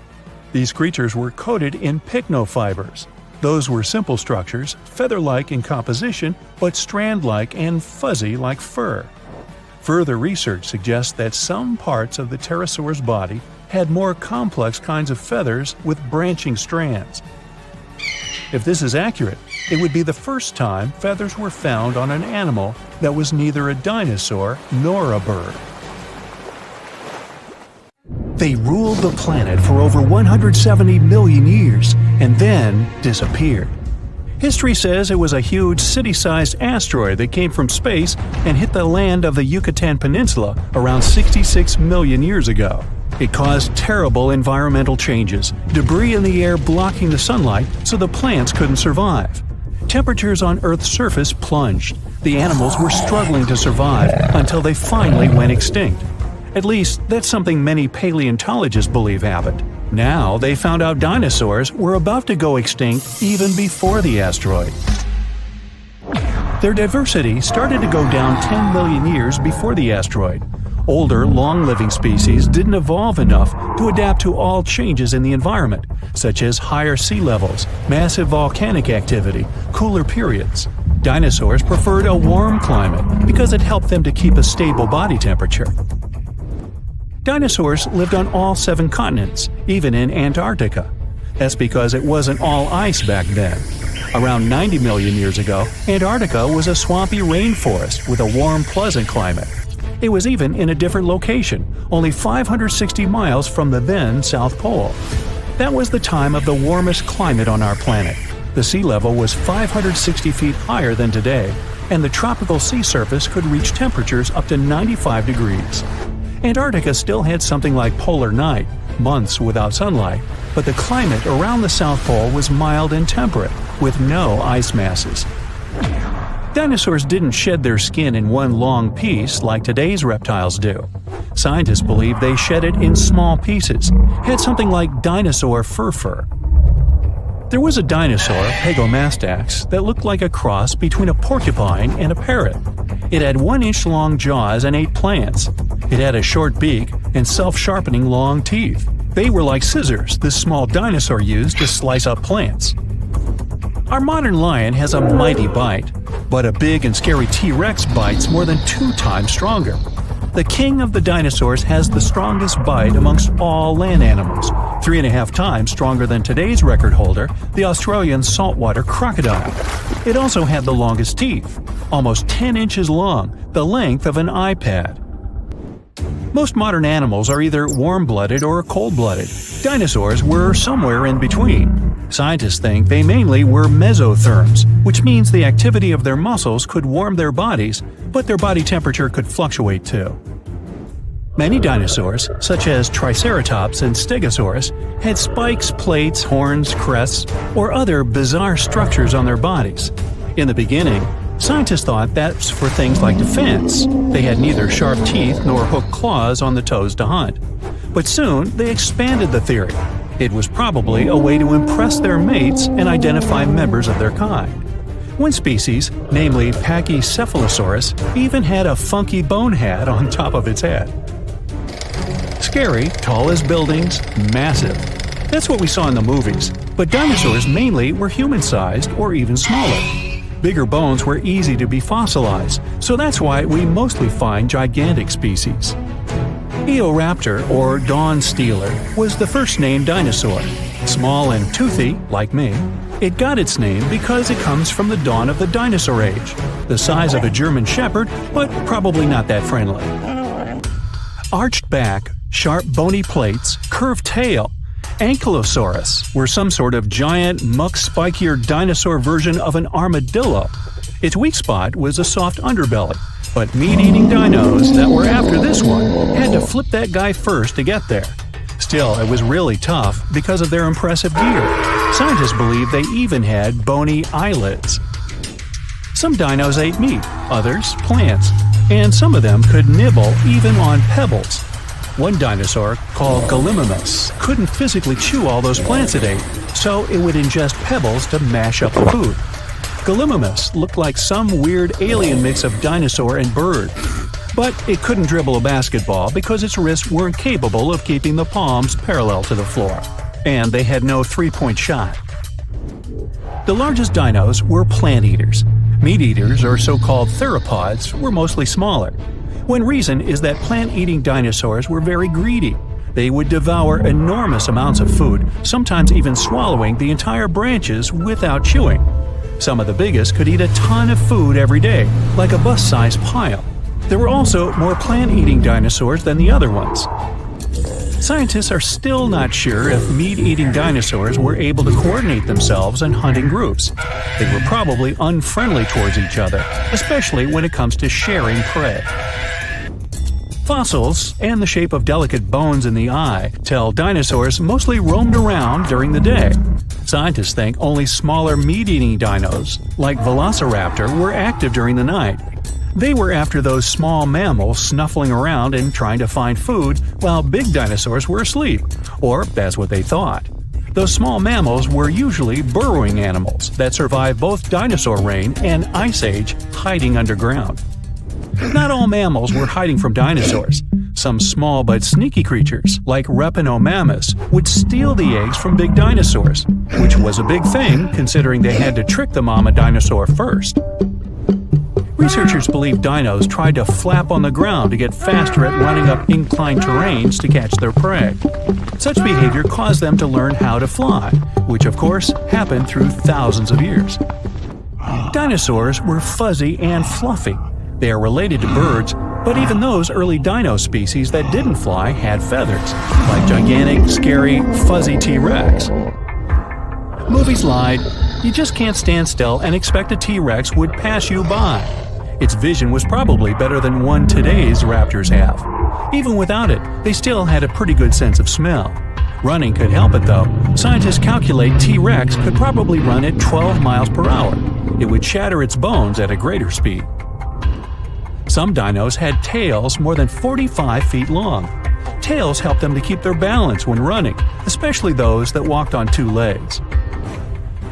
These creatures were coated in pycnofibers. Those were simple structures, feather-like in composition, but strand-like and fuzzy like fur. Further research suggests that some parts of the pterosaur's body had more complex kinds of feathers with branching strands. If this is accurate, it would be the first time feathers were found on an animal that was neither a dinosaur nor a bird. They ruled the planet for over 170 million years and then disappeared. History says it was a huge city-sized asteroid that came from space and hit the land of the Yucatan Peninsula around 66 million years ago. It caused terrible environmental changes, debris in the air blocking the sunlight so the plants couldn't survive. Temperatures on Earth's surface plunged. The animals were struggling to survive until they finally went extinct. At least, that's something many paleontologists believe happened. Now, they found out dinosaurs were about to go extinct even before the asteroid. Their diversity started to go down 10 million years before the asteroid. Older, long-living species didn't evolve enough to adapt to all changes in the environment, such as higher sea levels, massive volcanic activity, cooler periods. Dinosaurs preferred a warm climate because it helped them to keep a stable body temperature. Dinosaurs lived on all 7 continents, even in Antarctica. That's because it wasn't all ice back then. Around 90 million years ago, Antarctica was a swampy rainforest with a warm, pleasant climate. It was even in a different location, only 560 miles from the then South Pole. That was the time of the warmest climate on our planet. The sea level was 560 feet higher than today, and the tropical sea surface could reach temperatures up to 95 degrees. Antarctica still had something like polar night, months without sunlight, but the climate around the South Pole was mild and temperate, with no ice masses. Dinosaurs didn't shed their skin in one long piece like today's reptiles do. Scientists believe they shed it in small pieces, had something like dinosaur fur. There was a dinosaur, Pagomastax, that looked like a cross between a porcupine and a parrot. It had 1-inch long jaws and ate plants. It had a short beak and self-sharpening long teeth. They were like scissors this small dinosaur used to slice up plants. Our modern lion has a mighty bite, but a big and scary T-Rex bites more than 2 times stronger. The king of the dinosaurs has the strongest bite amongst all land animals, 3.5 times stronger than today's record holder, the Australian saltwater crocodile. It also had the longest teeth, almost 10 inches long, the length of an iPad. Most modern animals are either warm-blooded or cold-blooded. Dinosaurs were somewhere in between. Scientists think they mainly were mesotherms, which means the activity of their muscles could warm their bodies, but their body temperature could fluctuate too. Many dinosaurs, such as Triceratops and Stegosaurus, had spikes, plates, horns, crests, or other bizarre structures on their bodies. In the beginning, scientists thought that's for things like defense. They had neither sharp teeth nor hooked claws on the toes to hunt. But soon, they expanded the theory. It was probably a way to impress their mates and identify members of their kind. One species, namely Pachycephalosaurus, even had a funky bone hat on top of its head. Scary, tall as buildings, massive. That's what we saw in the movies, but dinosaurs mainly were human-sized or even smaller. Bigger bones were easy to be fossilized, so that's why we mostly find gigantic species. Utahraptor, or dawn stealer, was the first named dinosaur. Small and toothy, like me, it got its name because it comes from the dawn of the dinosaur age, the size of a German shepherd, but probably not that friendly. Arched back, sharp bony plates, curved tail. Ankylosaurus were some sort of giant, muck-spikier dinosaur version of an armadillo. Its weak spot was a soft underbelly, but meat-eating dinos that were after this one had to flip that guy first to get there. Still, it was really tough because of their impressive gear. Scientists believe they even had bony eyelids. Some dinos ate meat, others plants, and some of them could nibble even on pebbles. One dinosaur, called Gallimimus, couldn't physically chew all those plants it ate, so it would ingest pebbles to mash up the food. Gallimimus looked like some weird alien mix of dinosaur and bird. But it couldn't dribble a basketball because its wrists weren't capable of keeping the palms parallel to the floor. And they had no three-point shot. The largest dinos were plant eaters. Meat eaters, or so-called theropods, were mostly smaller. One reason is that plant-eating dinosaurs were very greedy. They would devour enormous amounts of food, sometimes even swallowing the entire branches without chewing. Some of the biggest could eat a ton of food every day, like a bus-sized pile. There were also more plant-eating dinosaurs than the other ones. Scientists are still not sure if meat-eating dinosaurs were able to coordinate themselves and hunt in groups. They were probably unfriendly towards each other, especially when it comes to sharing prey. Fossils, and the shape of delicate bones in the eye, tell dinosaurs mostly roamed around during the day. Scientists think only smaller meat-eating dinos, like Velociraptor, were active during the night. They were after those small mammals snuffling around and trying to find food, while big dinosaurs were asleep, or that's what they thought. Those small mammals were usually burrowing animals that survived both dinosaur reign and ice age hiding underground. Not all mammals were hiding from dinosaurs. Some small but sneaky creatures, like Reptinomammus, would steal the eggs from big dinosaurs, which was a big thing considering they had to trick the mama dinosaur first. Researchers believe dinos tried to flap on the ground to get faster at running up inclined terrains to catch their prey. Such behavior caused them to learn how to fly, which of course happened through thousands of years. Dinosaurs were fuzzy and fluffy. They are related to birds, but even those early dino species that didn't fly had feathers, like gigantic, scary, fuzzy T-Rex. Movies lied. You just can't stand still and expect a T-Rex would pass you by. Its vision was probably better than one today's raptors have. Even without it, they still had a pretty good sense of smell. Running could help it though. Scientists calculate T-Rex could probably run at 12 miles per hour. It would shatter its bones at a greater speed. Some dinos had tails more than 45 feet long. Tails helped them to keep their balance when running, especially those that walked on two legs.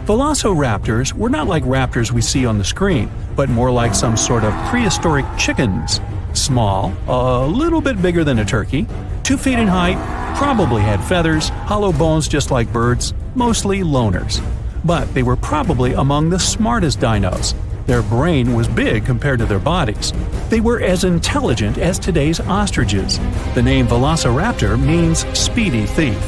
Velociraptors were not like raptors we see on the screen, but more like some sort of prehistoric chickens. Small, a little bit bigger than a turkey, 2 feet in height, probably had feathers, hollow bones just like birds, mostly loners. But they were probably among the smartest dinos. Their brain was big compared to their bodies. They were as intelligent as today's ostriches. The name Velociraptor means speedy thief.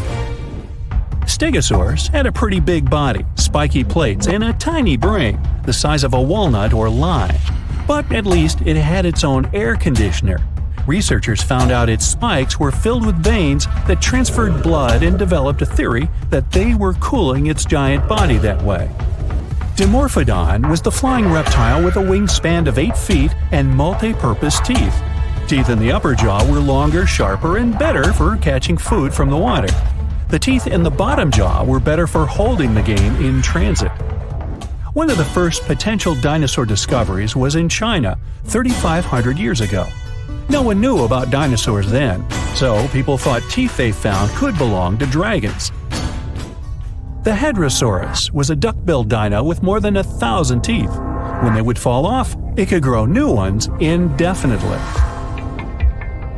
Stegosaurus had a pretty big body, spiky plates, and a tiny brain, the size of a walnut or lime. But at least it had its own air conditioner. Researchers found out its spikes were filled with veins that transferred blood and developed a theory that they were cooling its giant body that way. Dimorphodon was the flying reptile with a wingspan of 8 feet and multi-purpose teeth. Teeth in the upper jaw were longer, sharper, and better for catching food from the water. The teeth in the bottom jaw were better for holding the game in transit. One of the first potential dinosaur discoveries was in China 3,500 years ago. No one knew about dinosaurs then, so people thought teeth they found could belong to dragons. The Heterodontosaurus was a duck-billed dino with more than 1,000 teeth. When they would fall off, it could grow new ones indefinitely.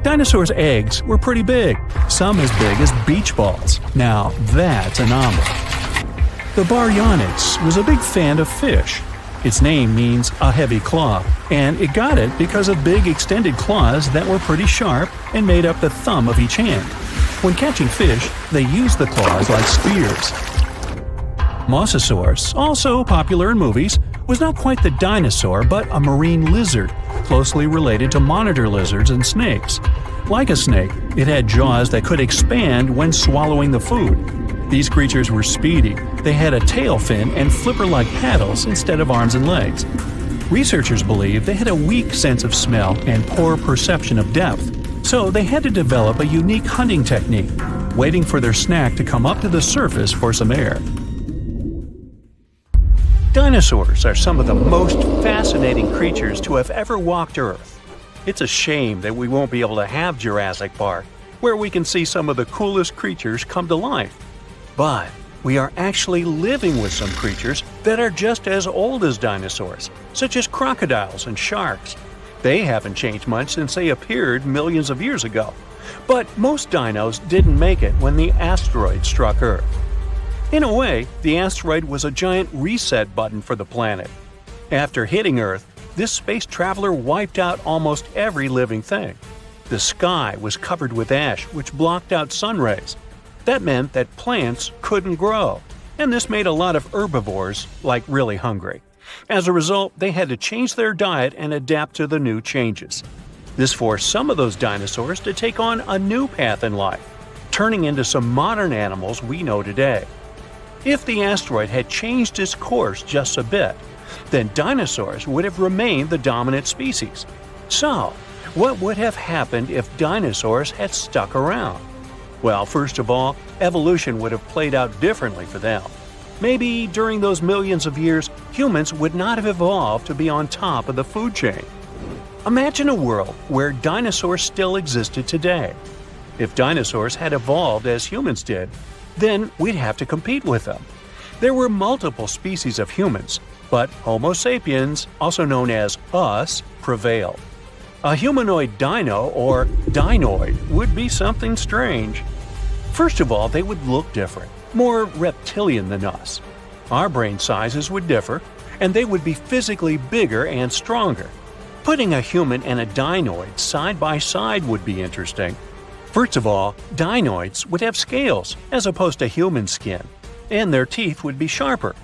Dinosaurs' eggs were pretty big, some as big as beach balls. Now that's a number. The Baryonyx was a big fan of fish. Its name means a heavy claw, and it got it because of big extended claws that were pretty sharp and made up the thumb of each hand. When catching fish, they used the claws like spears. Mosasaurus, also popular in movies, was not quite the dinosaur but a marine lizard, closely related to monitor lizards and snakes. Like a snake, it had jaws that could expand when swallowing the food. These creatures were speedy. They had a tail fin and flipper-like paddles instead of arms and legs. Researchers believe they had a weak sense of smell and poor perception of depth, so they had to develop a unique hunting technique, waiting for their snack to come up to the surface for some air. Dinosaurs are some of the most fascinating creatures to have ever walked Earth. It's a shame that we won't be able to have Jurassic Park, where we can see some of the coolest creatures come to life. But we are actually living with some creatures that are just as old as dinosaurs, such as crocodiles and sharks. They haven't changed much since they appeared millions of years ago. But most dinos didn't make it when the asteroid struck Earth. In a way, the asteroid was a giant reset button for the planet. After hitting Earth, this space traveler wiped out almost every living thing. The sky was covered with ash, which blocked out sun rays. That meant that plants couldn't grow, and this made a lot of herbivores, like really hungry. As a result, they had to change their diet and adapt to the new changes. This forced some of those dinosaurs to take on a new path in life, turning into some modern animals we know today. If the asteroid had changed its course just a bit, then dinosaurs would have remained the dominant species. So, what would have happened if dinosaurs had stuck around? Well, first of all, evolution would have played out differently for them. Maybe during those millions of years, humans would not have evolved to be on top of the food chain. Imagine a world where dinosaurs still existed today. If dinosaurs had evolved as humans did, then we'd have to compete with them. There were multiple species of humans, but Homo sapiens, also known as us, prevailed. A humanoid dino, or dinoid, would be something strange. First of all, they would look different, more reptilian than us. Our brain sizes would differ, and they would be physically bigger and stronger. Putting a human and a dinoid side by side would be interesting. First of all, dinoids would have scales, as opposed to human skin, and their teeth would be sharper.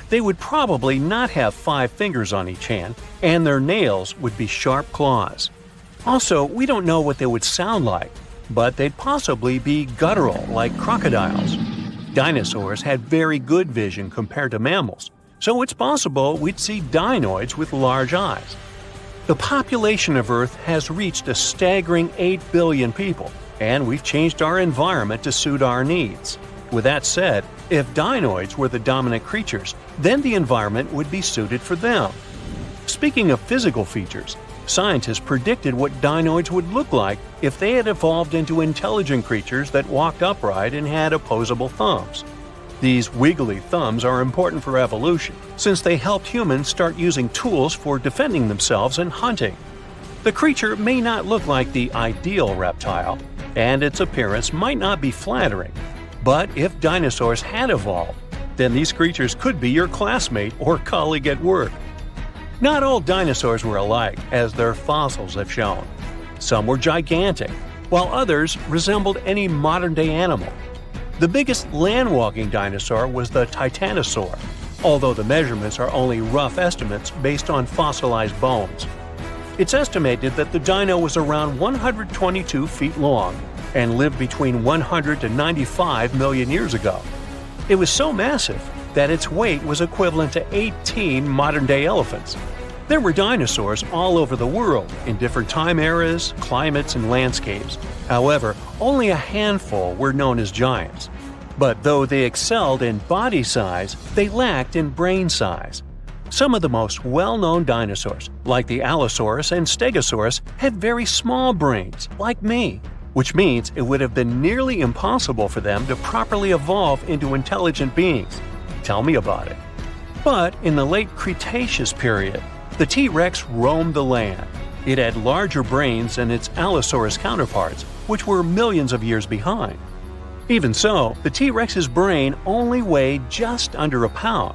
They would probably not have 5 fingers on each hand, and their nails would be sharp claws. Also, we don't know what they would sound like, but they'd possibly be guttural like crocodiles. Dinosaurs had very good vision compared to mammals, so it's possible we'd see dinoids with large eyes. The population of Earth has reached a staggering 8 billion people. and we've changed our environment to suit our needs. With that said, if dinoids were the dominant creatures, then the environment would be suited for them. Speaking of physical features, scientists predicted what dinoids would look like if they had evolved into intelligent creatures that walked upright and had opposable thumbs. These wiggly thumbs are important for evolution, since they helped humans start using tools for defending themselves and hunting. The creature may not look like the ideal reptile, and its appearance might not be flattering, but if dinosaurs had evolved, then these creatures could be your classmate or colleague at work. Not all dinosaurs were alike, as their fossils have shown. Some were gigantic, while others resembled any modern-day animal. The biggest land-walking dinosaur was the Titanosaur, although the measurements are only rough estimates based on fossilized bones. It's estimated that the dino was around 122 feet long and lived between 100 to 95 million years ago. It was so massive that its weight was equivalent to 18 modern-day elephants. There were dinosaurs all over the world in different time eras, climates, and landscapes. However, only a handful were known as giants. But though they excelled in body size, they lacked in brain size. Some of the most well-known dinosaurs, like the Allosaurus and Stegosaurus, had very small brains, like me, which means it would have been nearly impossible for them to properly evolve into intelligent beings. Tell me about it. But in the late Cretaceous period, the T-Rex roamed the land. It had larger brains than its Allosaurus counterparts, which were millions of years behind. Even so, the T-Rex's brain only weighed just under a pound.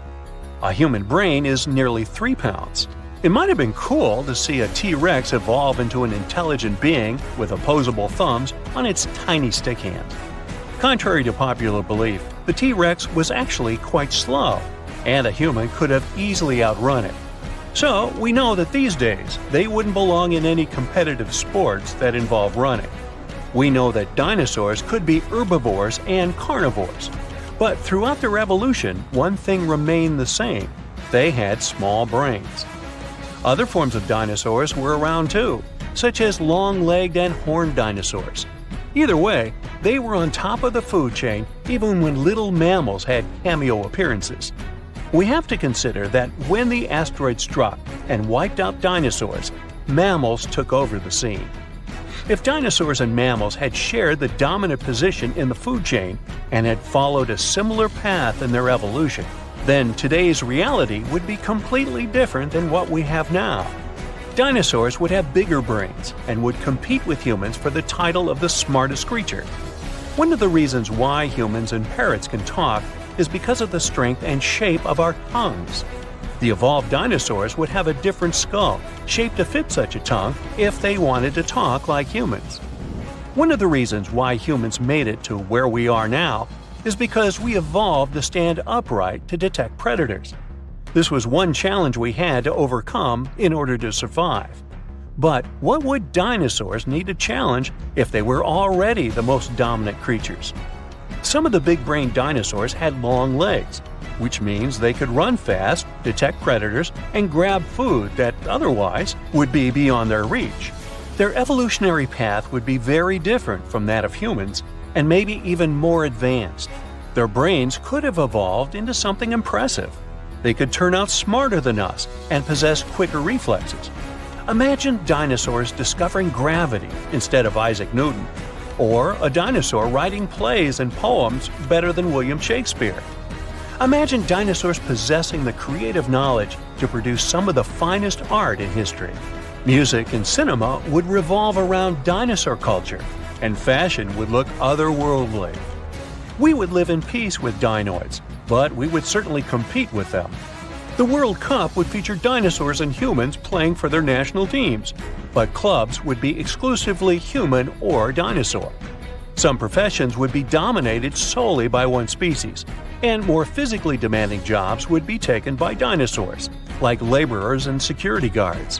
A human brain is nearly 3 pounds. It might have been cool to see a T-Rex evolve into an intelligent being with opposable thumbs on its tiny stick hands. Contrary to popular belief, the T-Rex was actually quite slow, and a human could have easily outrun it. So, we know that these days, they wouldn't belong in any competitive sports that involve running. We know that dinosaurs could be herbivores and carnivores. But throughout their evolution, one thing remained the same: they had small brains. Other forms of dinosaurs were around too, such as long-legged and horned dinosaurs. Either way, they were on top of the food chain even when little mammals had cameo appearances. We have to consider that when the asteroid struck and wiped out dinosaurs, mammals took over the scene. If dinosaurs and mammals had shared the dominant position in the food chain and had followed a similar path in their evolution, then today's reality would be completely different than what we have now. Dinosaurs would have bigger brains and would compete with humans for the title of the smartest creature. One of the reasons why humans and parrots can talk is because of the strength and shape of our tongues. The evolved dinosaurs would have a different skull, shaped to fit such a tongue if they wanted to talk like humans. One of the reasons why humans made it to where we are now is because we evolved to stand upright to detect predators. This was one challenge we had to overcome in order to survive. But what would dinosaurs need to challenge if they were already the most dominant creatures? Some of the big-brained dinosaurs had long legs, which means they could run fast, detect predators, and grab food that otherwise would be beyond their reach. Their evolutionary path would be very different from that of humans, and maybe even more advanced. Their brains could have evolved into something impressive. They could turn out smarter than us and possess quicker reflexes. Imagine dinosaurs discovering gravity instead of Isaac Newton, or a dinosaur writing plays and poems better than William Shakespeare. Imagine dinosaurs possessing the creative knowledge to produce some of the finest art in history. Music and cinema would revolve around dinosaur culture, and fashion would look otherworldly. We would live in peace with dinoids, but we would certainly compete with them. The World Cup would feature dinosaurs and humans playing for their national teams, but clubs would be exclusively human or dinosaur. Some professions would be dominated solely by one species, and more physically demanding jobs would be taken by dinosaurs, like laborers and security guards.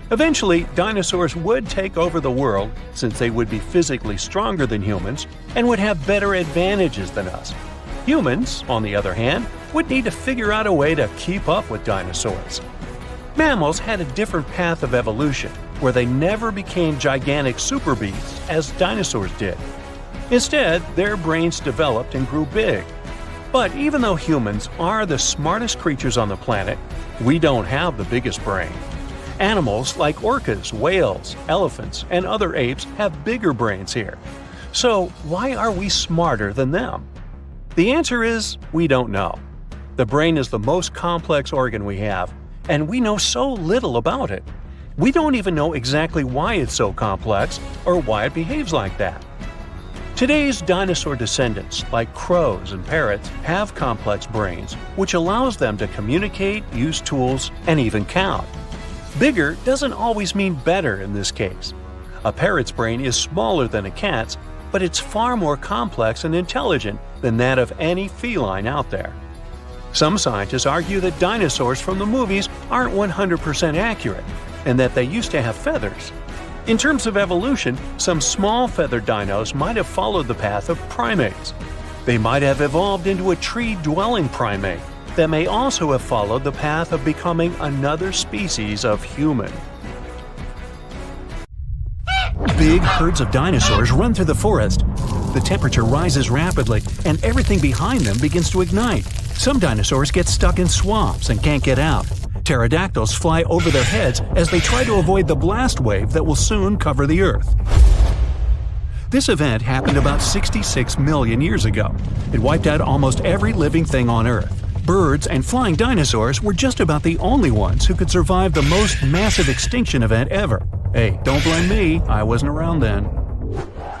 Eventually, dinosaurs would take over the world since they would be physically stronger than humans and would have better advantages than us. Humans, on the other hand, would need to figure out a way to keep up with dinosaurs. Mammals had a different path of evolution, where they never became gigantic super beasts as dinosaurs did. Instead, their brains developed and grew big. But even though humans are the smartest creatures on the planet, we don't have the biggest brain. Animals like orcas, whales, elephants, and other apes have bigger brains here. So why are we smarter than them? The answer is we don't know. The brain is the most complex organ we have, and we know so little about it. We don't even know exactly why it's so complex or why it behaves like that. Today's dinosaur descendants, like crows and parrots, have complex brains, which allows them to communicate, use tools, and even count. Bigger doesn't always mean better in this case. A parrot's brain is smaller than a cat's, but it's far more complex and intelligent than that of any feline out there. Some scientists argue that dinosaurs from the movies aren't 100% accurate, and that they used to have feathers. In terms of evolution, some small feathered dinos might have followed the path of primates. They might have evolved into a tree-dwelling primate that may also have followed the path of becoming another species of human. Big herds of dinosaurs run through the forest. The temperature rises rapidly, and everything behind them begins to ignite. Some dinosaurs get stuck in swamps and can't get out. Pterodactyls fly over their heads as they try to avoid the blast wave that will soon cover the Earth. This event happened about 66 million years ago. It wiped out almost every living thing on Earth. Birds and flying dinosaurs were just about the only ones who could survive the most massive extinction event ever. Hey, don't blame me, I wasn't around then.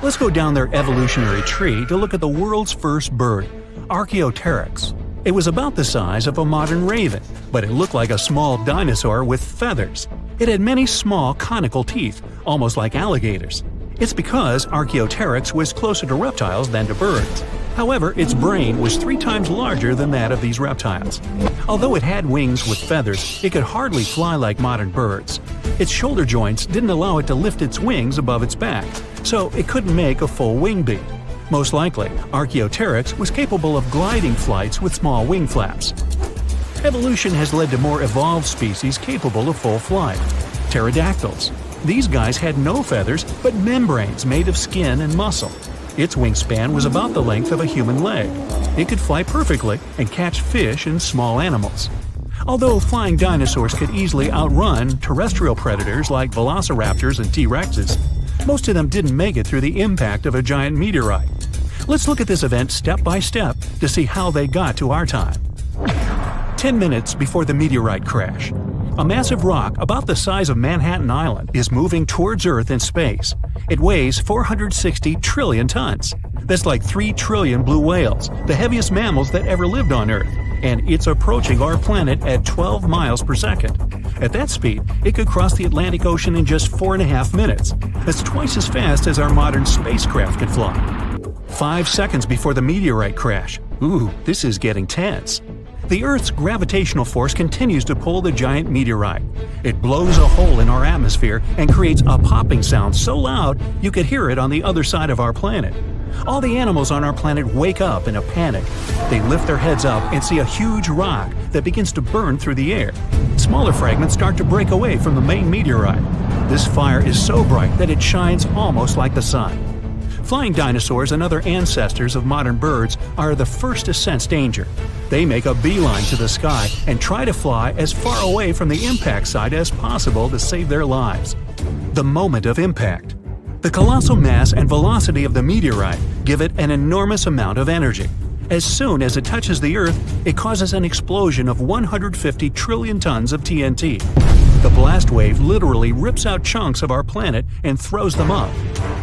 Let's go down their evolutionary tree to look at the world's first bird, Archaeopteryx. It was about the size of a modern raven, but it looked like a small dinosaur with feathers. It had many small conical teeth, almost like alligators. It's because Archaeopteryx was closer to reptiles than to birds. However, its brain was 3 times larger than that of these reptiles. Although it had wings with feathers, it could hardly fly like modern birds. Its shoulder joints didn't allow it to lift its wings above its back, so it couldn't make a full wing beat. Most likely, Archaeopteryx was capable of gliding flights with small wing flaps. Evolution has led to more evolved species capable of full flight. Pterodactyls. These guys had no feathers, but membranes made of skin and muscle. Its wingspan was about the length of a human leg. It could fly perfectly and catch fish and small animals. Although flying dinosaurs could easily outrun terrestrial predators like velociraptors and T-Rexes, most of them didn't make it through the impact of a giant meteorite. Let's look at this event step by step to see how they got to our time. 10 minutes before the meteorite crash. A massive rock about the size of Manhattan Island is moving towards Earth in space. It weighs 460 trillion tons. That's like 3 trillion blue whales, the heaviest mammals that ever lived on Earth, and it's approaching our planet at 12 miles per second. At that speed, it could cross the Atlantic Ocean in just 4.5 minutes. That's twice as fast as our modern spacecraft could fly. 5 seconds before the meteorite crash. Ooh, this is getting tense. The Earth's gravitational force continues to pull the giant meteorite. It blows a hole in our atmosphere and creates a popping sound so loud you could hear it on the other side of our planet. All the animals on our planet wake up in a panic. They lift their heads up and see a huge rock that begins to burn through the air. Smaller fragments start to break away from the main meteorite. This fire is so bright that it shines almost like the sun. Flying dinosaurs and other ancestors of modern birds are the first to sense danger. They make a beeline to the sky and try to fly as far away from the impact site as possible to save their lives. The moment of impact. The colossal mass and velocity of the meteorite give it an enormous amount of energy. As soon as it touches the Earth, it causes an explosion of 150 trillion tons of TNT. The blast wave literally rips out chunks of our planet and throws them up.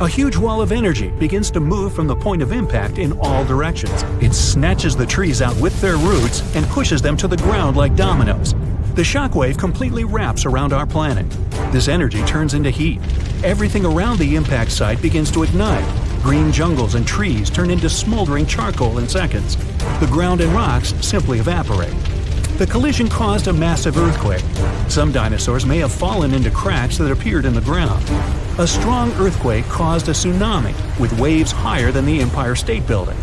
A huge wall of energy begins to move from the point of impact in all directions. It snatches the trees out with their roots and pushes them to the ground like dominoes. The shockwave completely wraps around our planet. This energy turns into heat. Everything around the impact site begins to ignite. Green jungles and trees turn into smoldering charcoal in seconds. The ground and rocks simply evaporate. The collision caused a massive earthquake. Some dinosaurs may have fallen into cracks that appeared in the ground. A strong earthquake caused a tsunami with waves higher than the Empire State Building.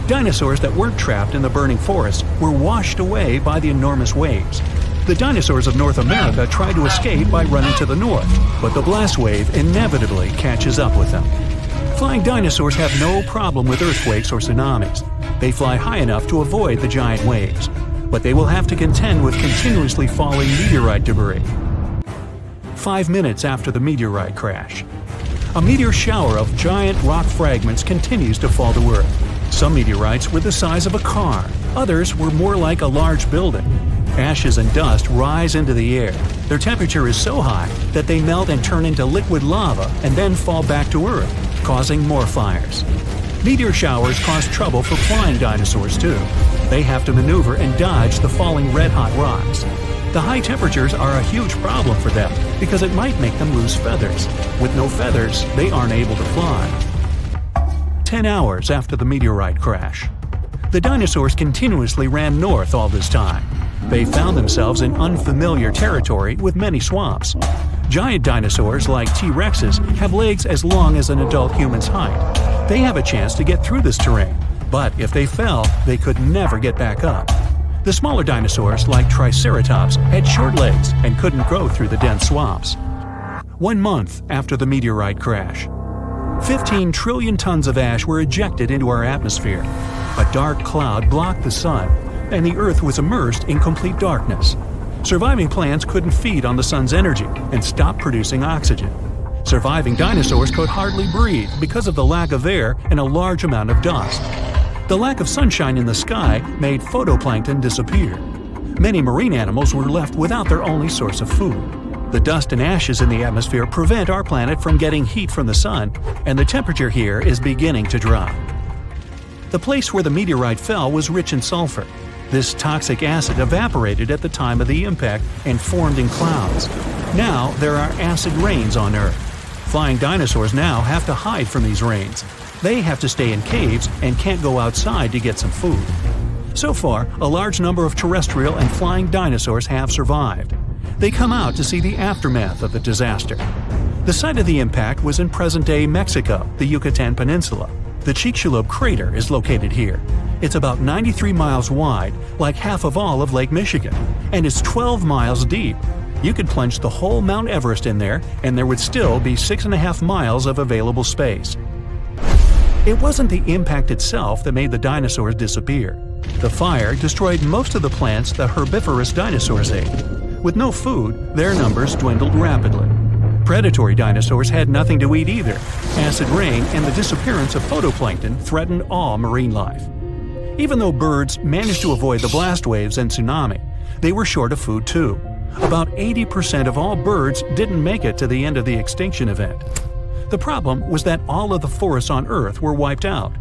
Dinosaurs that weren't trapped in the burning forest were washed away by the enormous waves. The dinosaurs of North America try to escape by running to the north, but the blast wave inevitably catches up with them. Flying dinosaurs have no problem with earthquakes or tsunamis. They fly high enough to avoid the giant waves, but they will have to contend with continuously falling meteorite debris. 5 minutes after the meteorite crash. A meteor shower of giant rock fragments continues to fall to Earth. Some meteorites were the size of a car, others were more like a large building. Ashes and dust rise into the air. Their temperature is so high that they melt and turn into liquid lava and then fall back to Earth, causing more fires. Meteor showers cause trouble for flying dinosaurs too. They have to maneuver and dodge the falling red-hot rocks. The high temperatures are a huge problem for them because it might make them lose feathers. With no feathers, they aren't able to fly. 10 hours after the meteorite crash. The dinosaurs continuously ran north all this time. They found themselves in unfamiliar territory with many swamps. Giant dinosaurs like T-Rexes have legs as long as an adult human's height. They have a chance to get through this terrain, but if they fell, they could never get back up. The smaller dinosaurs like Triceratops had short legs and couldn't go through the dense swamps. 1 month after the meteorite crash. 15 trillion tons of ash were ejected into our atmosphere. A dark cloud blocked the sun, and the Earth was immersed in complete darkness. Surviving plants couldn't feed on the sun's energy and stopped producing oxygen. Surviving dinosaurs could hardly breathe because of the lack of air and a large amount of dust. The lack of sunshine in the sky made phytoplankton disappear. Many marine animals were left without their only source of food. The dust and ashes in the atmosphere prevent our planet from getting heat from the sun, and the temperature here is beginning to drop. The place where the meteorite fell was rich in sulfur. This toxic acid evaporated at the time of the impact and formed in clouds. Now there are acid rains on Earth. Flying dinosaurs now have to hide from these rains. They have to stay in caves and can't go outside to get some food. So far, a large number of terrestrial and flying dinosaurs have survived. They come out to see the aftermath of the disaster. The site of the impact was in present-day Mexico, the Yucatan Peninsula. The Chicxulub crater is located here. It's about 93 miles wide, like half of all of Lake Michigan, and it's 12 miles deep. You could plunge the whole Mount Everest in there, and there would still be 6.5 miles of available space. It wasn't the impact itself that made the dinosaurs disappear. The fire destroyed most of the plants the herbivorous dinosaurs ate. With no food, their numbers dwindled rapidly. Predatory dinosaurs had nothing to eat either. Acid rain and the disappearance of phytoplankton threatened all marine life. Even though birds managed to avoid the blast waves and tsunami, they were short of food too. About 80% of all birds didn't make it to the end of the extinction event. The problem was that all of the forests on Earth were wiped out.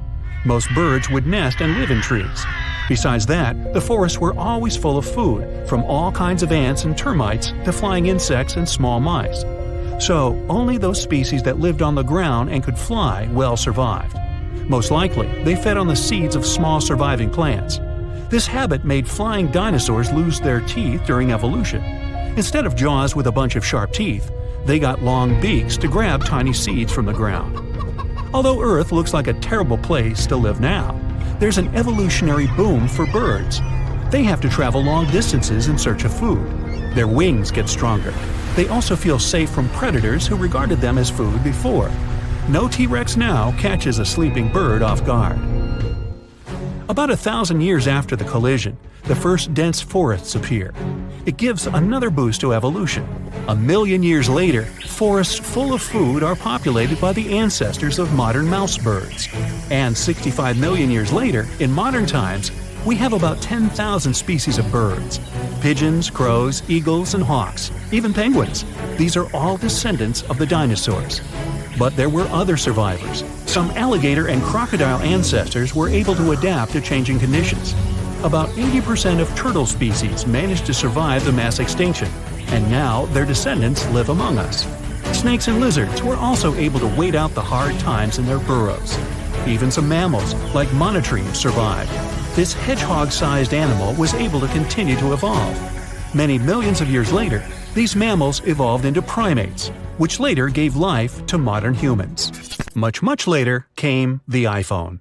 Most birds would nest and live in trees. Besides that, the forests were always full of food, from all kinds of ants and termites to flying insects and small mice. So, only those species that lived on the ground and could fly well survived. Most likely, they fed on the seeds of small surviving plants. This habit made flying dinosaurs lose their teeth during evolution. Instead of jaws with a bunch of sharp teeth, they got long beaks to grab tiny seeds from the ground. Although Earth looks like a terrible place to live now, there's an evolutionary boom for birds. They have to travel long distances in search of food. Their wings get stronger. They also feel safe from predators who regarded them as food before. No T-Rex now catches a sleeping bird off guard. About 1,000 years after the collision, the first dense forests appear. It gives another boost to evolution. 1 million years later, forests full of food are populated by the ancestors of modern mouse birds. And 65 million years later, in modern times, we have about 10,000 species of birds. Pigeons, crows, eagles, and hawks, even penguins. These are all descendants of the dinosaurs. But there were other survivors. Some alligator and crocodile ancestors were able to adapt to changing conditions. About 80% of turtle species managed to survive the mass extinction, and now their descendants live among us. Snakes and lizards were also able to wait out the hard times in their burrows. Even some mammals, like monotremes, survived. This hedgehog-sized animal was able to continue to evolve. Many millions of years later, these mammals evolved into primates, which later gave life to modern humans. Much later came the iPhone.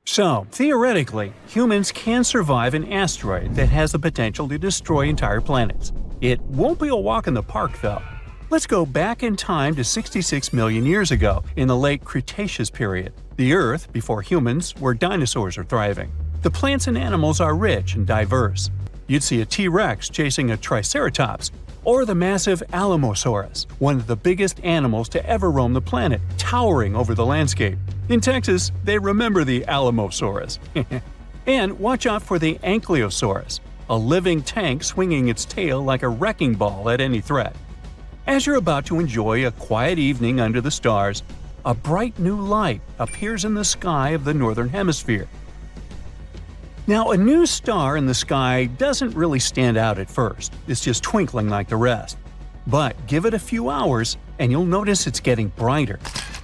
So, theoretically, humans can survive an asteroid that has the potential to destroy entire planets. It won't be a walk in the park, though. Let's go back in time to 66 million years ago, in the late Cretaceous period. The Earth, before humans, where dinosaurs are thriving. The plants and animals are rich and diverse. You'd see a T-Rex chasing a Triceratops, or the massive Allosaurus, one of the biggest animals to ever roam the planet, towering over the landscape. In Texas, they remember the Allosaurus. And watch out for the Ankylosaurus, a living tank swinging its tail like a wrecking ball at any threat. As you're about to enjoy a quiet evening under the stars, a bright new light appears in the sky of the northern hemisphere. Now, a new star in the sky doesn't really stand out at first, it's just twinkling like the rest. But give it a few hours and you'll notice it's getting brighter.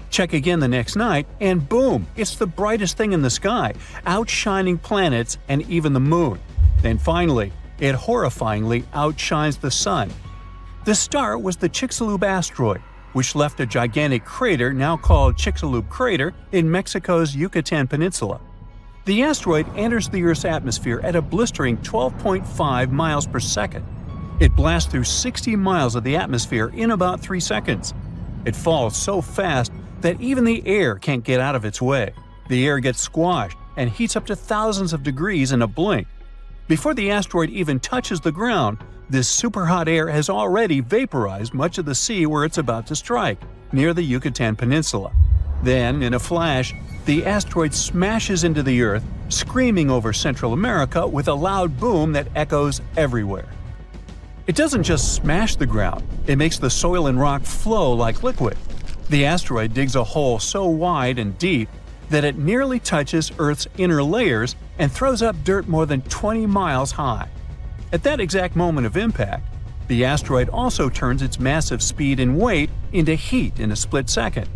Check again the next night and boom, it's the brightest thing in the sky, outshining planets and even the moon. Then finally, it horrifyingly outshines the sun. The star was the Chicxulub asteroid, which left a gigantic crater now called Chicxulub Crater in Mexico's Yucatan Peninsula. The asteroid enters the Earth's atmosphere at a blistering 12.5 miles per second. It blasts through 60 miles of the atmosphere in about 3 seconds. It falls so fast that even the air can't get out of its way. The air gets squashed and heats up to thousands of degrees in a blink. Before the asteroid even touches the ground, this super-hot air has already vaporized much of the sea where it's about to strike, near the Yucatan Peninsula. Then, in a flash, the asteroid smashes into the Earth, screaming over Central America with a loud boom that echoes everywhere. It doesn't just smash the ground, it makes the soil and rock flow like liquid. The asteroid digs a hole so wide and deep that it nearly touches Earth's inner layers and throws up dirt more than 20 miles high. At that exact moment of impact, the asteroid also turns its massive speed and weight into heat in a split second.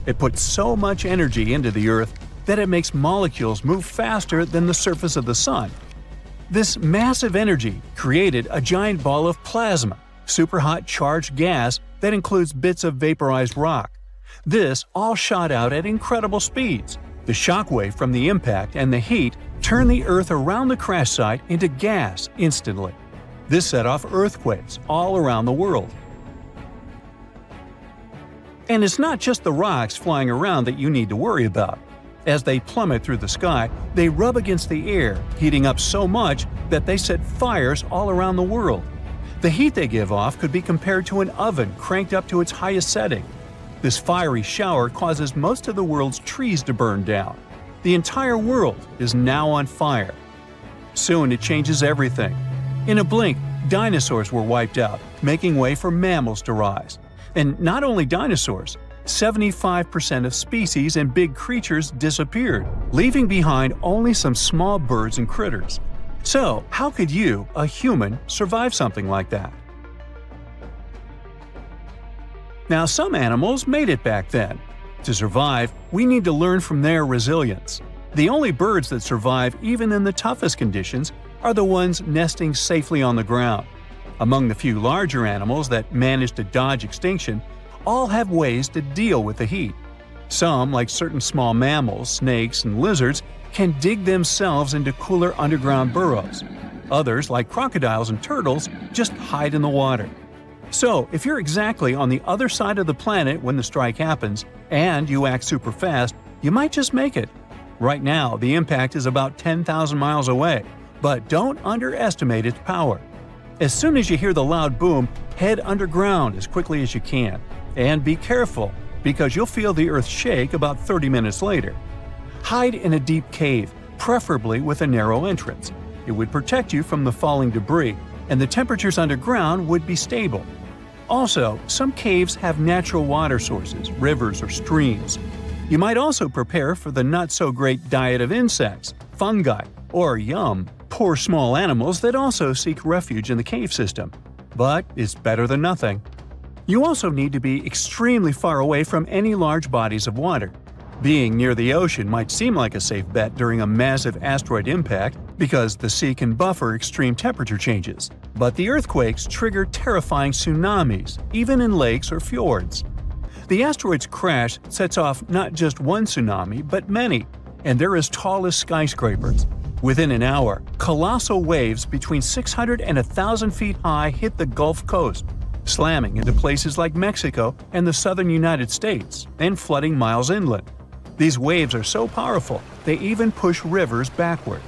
It puts so much energy into the Earth that it makes molecules move faster than the surface of the Sun. This massive energy created a giant ball of plasma, superhot charged gas that includes bits of vaporized rock. This all shot out at incredible speeds. The shockwave from the impact and the heat turned the Earth around the crash site into gas instantly. This set off earthquakes all around the world. And it's not just the rocks flying around that you need to worry about. As they plummet through the sky, they rub against the air, heating up so much that they set fires all around the world. The heat they give off could be compared to an oven cranked up to its highest setting. This fiery shower causes most of the world's trees to burn down. The entire world is now on fire. Soon it changes everything. In a blink, dinosaurs were wiped out, making way for mammals to rise. And not only dinosaurs, 75% of species and big creatures disappeared, leaving behind only some small birds and critters. So, how could you, a human, survive something like that? Now, some animals made it back then. To survive, we need to learn from their resilience. The only birds that survive even in the toughest conditions are the ones nesting safely on the ground. Among the few larger animals that manage to dodge extinction, all have ways to deal with the heat. Some, like certain small mammals, snakes, and lizards, can dig themselves into cooler underground burrows. Others, like crocodiles and turtles, just hide in the water. So, if you're exactly on the other side of the planet when the strike happens, and you act super fast, you might just make it. Right now, the impact is about 10,000 miles away, but don't underestimate its power. As soon as you hear the loud boom, head underground as quickly as you can. And be careful, because you'll feel the earth shake about 30 minutes later. Hide in a deep cave, preferably with a narrow entrance. It would protect you from the falling debris, and the temperatures underground would be stable. Also, some caves have natural water sources, rivers or streams. You might also prepare for the not-so-great diet of insects, fungi, or poor small animals that also seek refuge in the cave system. But it's better than nothing. You also need to be extremely far away from any large bodies of water. Being near the ocean might seem like a safe bet during a massive asteroid impact because the sea can buffer extreme temperature changes. But the earthquakes trigger terrifying tsunamis, even in lakes or fjords. The asteroid's crash sets off not just one tsunami, but many, and they're as tall as skyscrapers. Within an hour, colossal waves between 600 and 1,000 feet high hit the Gulf Coast, slamming into places like Mexico and the southern United States, and flooding miles inland. These waves are so powerful, they even push rivers backward.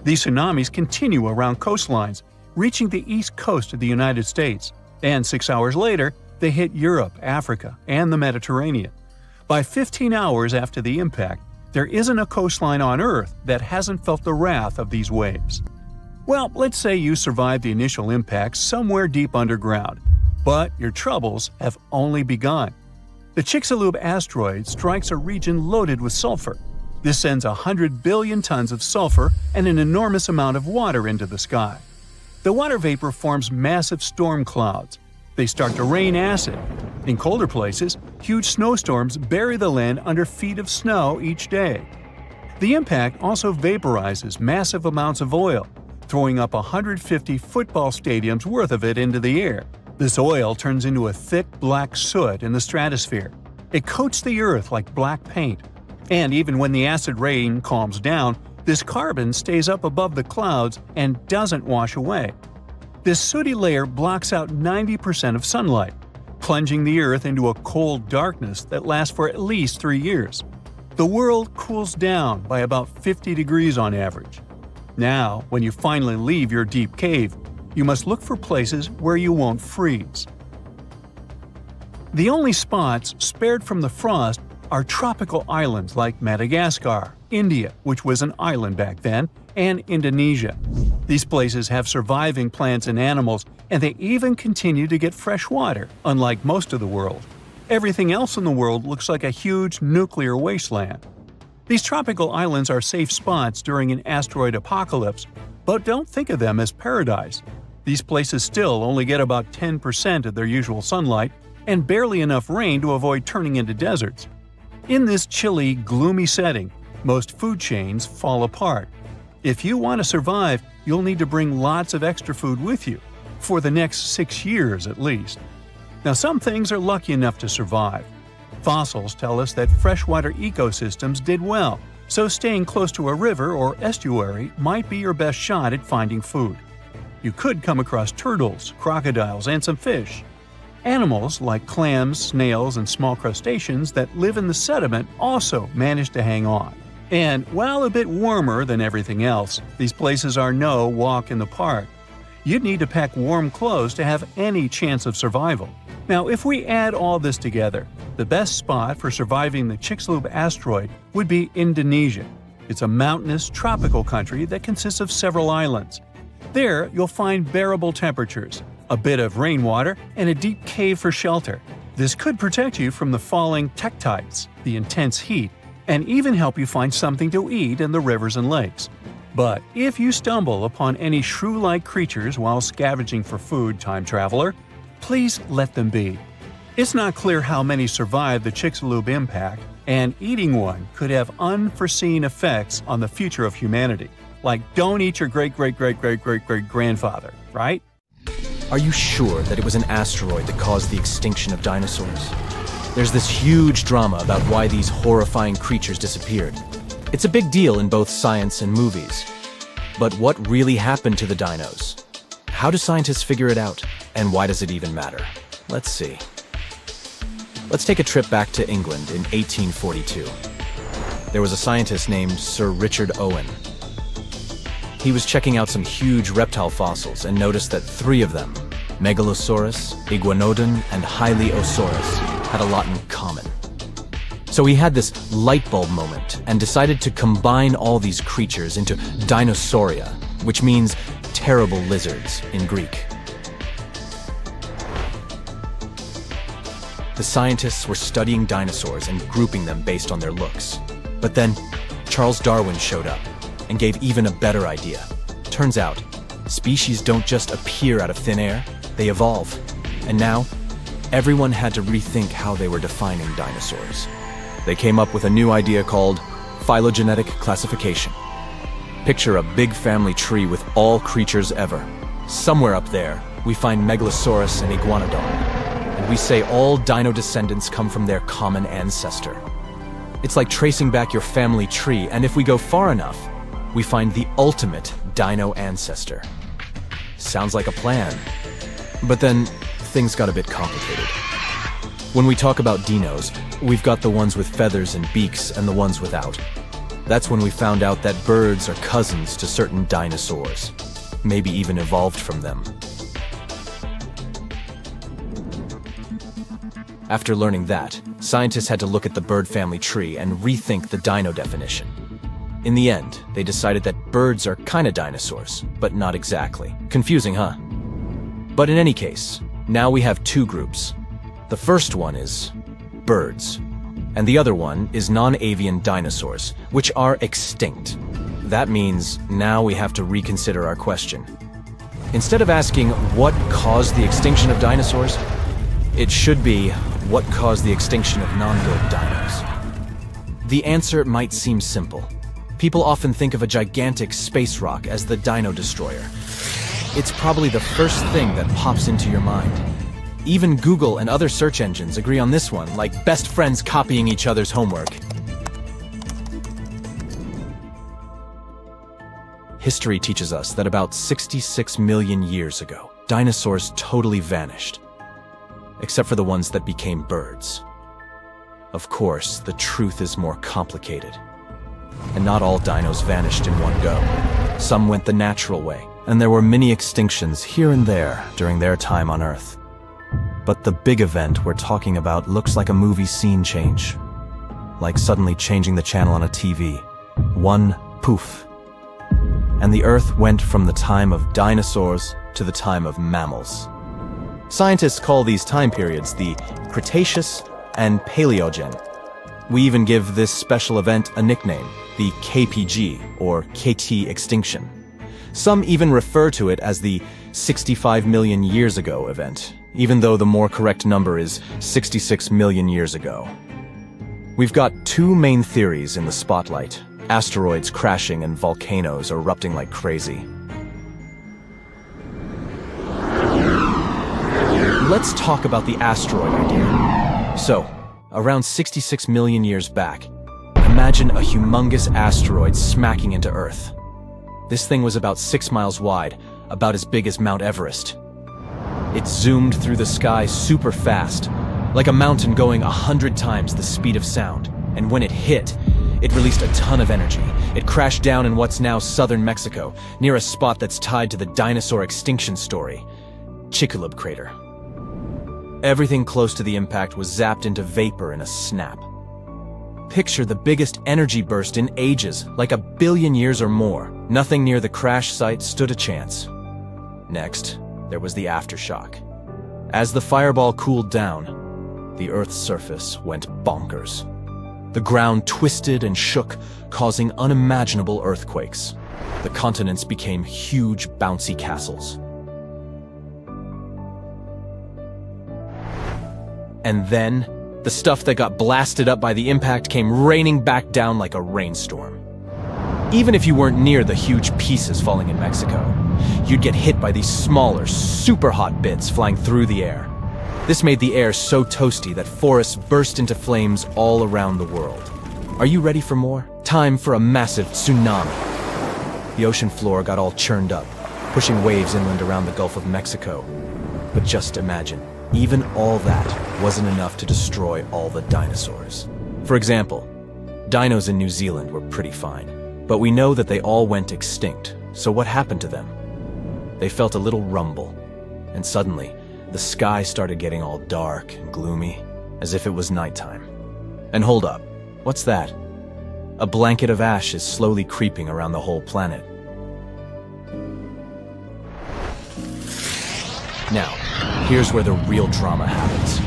These tsunamis continue around coastlines, reaching the east coast of the United States, and 6 hours later, they hit Europe, Africa, and the Mediterranean. By 15 hours after the impact, there isn't a coastline on Earth that hasn't felt the wrath of these waves. Well, let's say you survived the initial impact somewhere deep underground, but your troubles have only begun. The Chicxulub asteroid strikes a region loaded with sulfur. This sends 100 billion tons of sulfur and an enormous amount of water into the sky. The water vapor forms massive storm clouds. They start to rain acid. In colder places, huge snowstorms bury the land under feet of snow each day. The impact also vaporizes massive amounts of oil, throwing up 150 football stadiums worth of it into the air. This oil turns into a thick black soot in the stratosphere. It coats the Earth like black paint. And even when the acid rain calms down, this carbon stays up above the clouds and doesn't wash away. This sooty layer blocks out 90% of sunlight, plunging the Earth into a cold darkness that lasts for at least 3 years. The world cools down by about 50 degrees on average. Now, when you finally leave your deep cave, you must look for places where you won't freeze. The only spots spared from the frost are tropical islands like Madagascar, India, which was an island back then, and Indonesia. These places have surviving plants and animals, and they even continue to get fresh water, unlike most of the world. Everything else in the world looks like a huge nuclear wasteland. These tropical islands are safe spots during an asteroid apocalypse, but don't think of them as paradise. These places still only get about 10% of their usual sunlight and barely enough rain to avoid turning into deserts. In this chilly, gloomy setting, most food chains fall apart. If you want to survive, you'll need to bring lots of extra food with you, for the next 6 years at least. Now, some things are lucky enough to survive. Fossils tell us that freshwater ecosystems did well, so staying close to a river or estuary might be your best shot at finding food. You could come across turtles, crocodiles, and some fish. Animals like clams, snails, and small crustaceans that live in the sediment also manage to hang on. And while a bit warmer than everything else, these places are no walk in the park. You'd need to pack warm clothes to have any chance of survival. Now, if we add all this together, the best spot for surviving the Chicxulub asteroid would be Indonesia. It's a mountainous, tropical country that consists of several islands. There, you'll find bearable temperatures, a bit of rainwater, and a deep cave for shelter. This could protect you from the falling tektites, the intense heat, and even help you find something to eat in the rivers and lakes. But if you stumble upon any shrew-like creatures while scavenging for food, time traveler, please let them be. It's not clear how many survived the Chicxulub impact, and eating one could have unforeseen effects on the future of humanity. Like, don't eat your great-great-great-great-great-great-grandfather, right? Are you sure that it was an asteroid that caused the extinction of dinosaurs? There's this huge drama about why these horrifying creatures disappeared. It's a big deal in both science and movies. But what really happened to the dinos? How do scientists figure it out? And why does it even matter? Let's see. Let's take a trip back to England in 1842. There was a scientist named Sir Richard Owen. He was checking out some huge reptile fossils and noticed that 3 of them, Megalosaurus, Iguanodon, and Hylaeosaurus, had a lot in common. So he had this light bulb moment and decided to combine all these creatures into Dinosauria, which means terrible lizards in Greek. The scientists were studying dinosaurs and grouping them based on their looks. But then, Charles Darwin showed up and gave even a better idea. Turns out, species don't just appear out of thin air, they evolve. And now, everyone had to rethink how they were defining dinosaurs. They came up with a new idea called phylogenetic classification. Picture a big family tree with all creatures ever. Somewhere up there, we find Megalosaurus and Iguanodon. And we say all dino descendants come from their common ancestor. It's like tracing back your family tree, and if we go far enough, we find the ultimate dino ancestor. Sounds like a plan. But then, things got a bit complicated. When we talk about dinos, we've got the ones with feathers and beaks and the ones without. That's when we found out that birds are cousins to certain dinosaurs, maybe even evolved from them. After learning that, scientists had to look at the bird family tree and rethink the dino definition. In the end, they decided that birds are kinda dinosaurs, but not exactly. Confusing, huh? But in any case, now we have two groups. The first one is birds, and the other one is non-avian dinosaurs, which are extinct. That means now we have to reconsider our question. Instead of asking what caused the extinction of dinosaurs, it should be what caused the extinction of non-bird dinos. The answer might seem simple. People often think of a gigantic space rock as the dino destroyer. It's probably the first thing that pops into your mind. Even Google and other search engines agree on this one, like best friends copying each other's homework. History teaches us that about 66 million years ago, dinosaurs totally vanished, except for the ones that became birds. Of course, the truth is more complicated. And not all dinos vanished in one go. Some went the natural way, and there were many extinctions here and there during their time on Earth. But the big event we're talking about looks like a movie scene change. Like suddenly changing the channel on a TV. One poof. And the Earth went from the time of dinosaurs to the time of mammals. Scientists call these time periods the Cretaceous and Paleogen. We even give this special event a nickname, the KPG, or KT Extinction. Some even refer to it as the 65 million years ago event, even though the more correct number is 66 million years ago. We've got two main theories in the spotlight: asteroids crashing and volcanoes erupting like crazy. Let's talk about the asteroid idea. So, around 66 million years back, imagine a humongous asteroid smacking into Earth. This thing was about 6 miles wide, about as big as Mount Everest. It zoomed through the sky super fast, like a mountain going 100 times the speed of sound. And when it hit, it released a ton of energy. It crashed down in what's now southern Mexico, near a spot that's tied to the dinosaur extinction story, Chicxulub Crater. Everything close to the impact was zapped into vapor in a snap. Picture the biggest energy burst in ages, like 1 billion years or more. Nothing near the crash site stood a chance. Next, there was the aftershock. As the fireball cooled down, the Earth's surface went bonkers. The ground twisted and shook, causing unimaginable earthquakes. The continents became huge, bouncy castles. And then, the stuff that got blasted up by the impact came raining back down like a rainstorm. Even if you weren't near the huge pieces falling in Mexico, you'd get hit by these smaller, super hot bits flying through the air. This made the air so toasty that forests burst into flames all around the world. Are you ready for more? Time for a massive tsunami. The ocean floor got all churned up, pushing waves inland around the Gulf of Mexico. But just imagine, even all that wasn't enough to destroy all the dinosaurs. For example, dinos in New Zealand were pretty fine, but we know that they all went extinct. So what happened to them? They felt a little rumble, and suddenly, the sky started getting all dark and gloomy, as if it was nighttime. And hold up, what's that? A blanket of ash is slowly creeping around the whole planet. Now, here's where the real drama happens.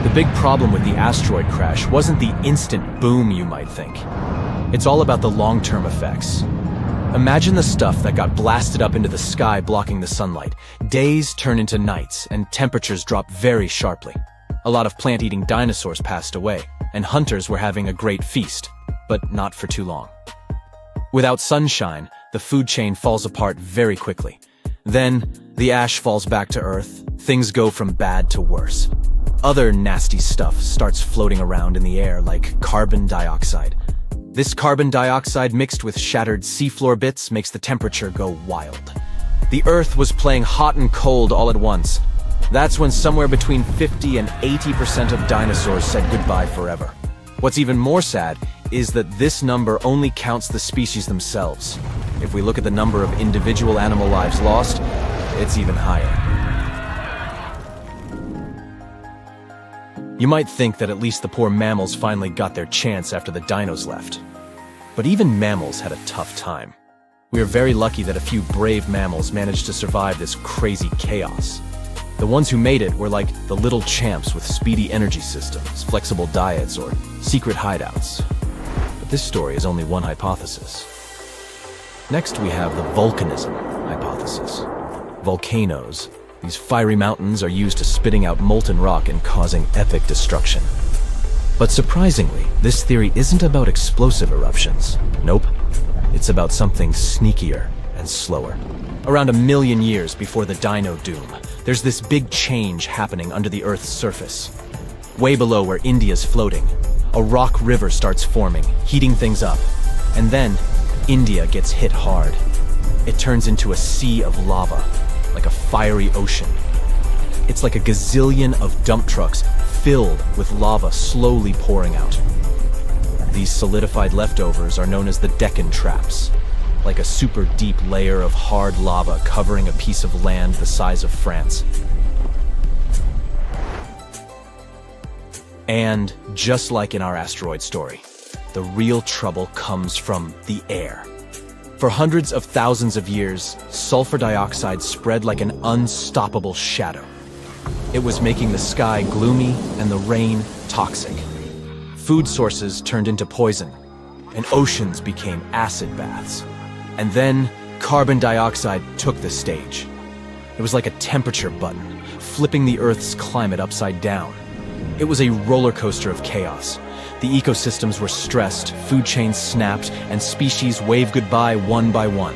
The big problem with the asteroid crash wasn't the instant boom you might think. It's all about the long-term effects. Imagine the stuff that got blasted up into the sky blocking the sunlight. Days turn into nights, and temperatures drop very sharply. A lot of plant-eating dinosaurs passed away, and hunters were having a great feast, but not for too long. Without sunshine, the food chain falls apart very quickly. Then, the ash falls back to Earth. Things go from bad to worse. other nasty stuff starts floating around in the air like carbon dioxide. This carbon dioxide mixed with shattered seafloor bits makes the temperature go wild. The Earth was playing hot and cold all at once. That's when somewhere between 50 and 80% of dinosaurs said goodbye forever. What's even more sad is that this number only counts the species themselves. If we look at the number of individual animal lives lost, it's even higher. You might think that at least the poor mammals finally got their chance after the dinos left. But even mammals had a tough time. We are very lucky that a few brave mammals managed to survive this crazy chaos. The ones who made it were like the little champs with speedy energy systems, flexible diets, or secret hideouts. But this story is only one hypothesis. Next, we have the volcanism hypothesis. Volcanoes. These fiery mountains are used to spitting out molten rock and causing epic destruction. But surprisingly, this theory isn't about explosive eruptions. Nope. It's about something sneakier and slower. Around 1 million years before the Dino Doom, there's this big change happening under the Earth's surface. Way below where India's floating, a rock river starts forming, heating things up. And then, India gets hit hard. It turns into a sea of lava, like a fiery ocean. It's like a gazillion of dump trucks filled with lava slowly pouring out. These solidified leftovers are known as the Deccan Traps, like a super deep layer of hard lava covering a piece of land the size of France. And just like in our asteroid story, the real trouble comes from the air. For hundreds of thousands of years, sulfur dioxide spread like an unstoppable shadow. It was making the sky gloomy and the rain toxic. Food sources turned into poison, and oceans became acid baths. And then, carbon dioxide took the stage. It was like a temperature button, flipping the Earth's climate upside down. It was a roller coaster of chaos. The ecosystems were stressed, food chains snapped, and species waved goodbye one by one.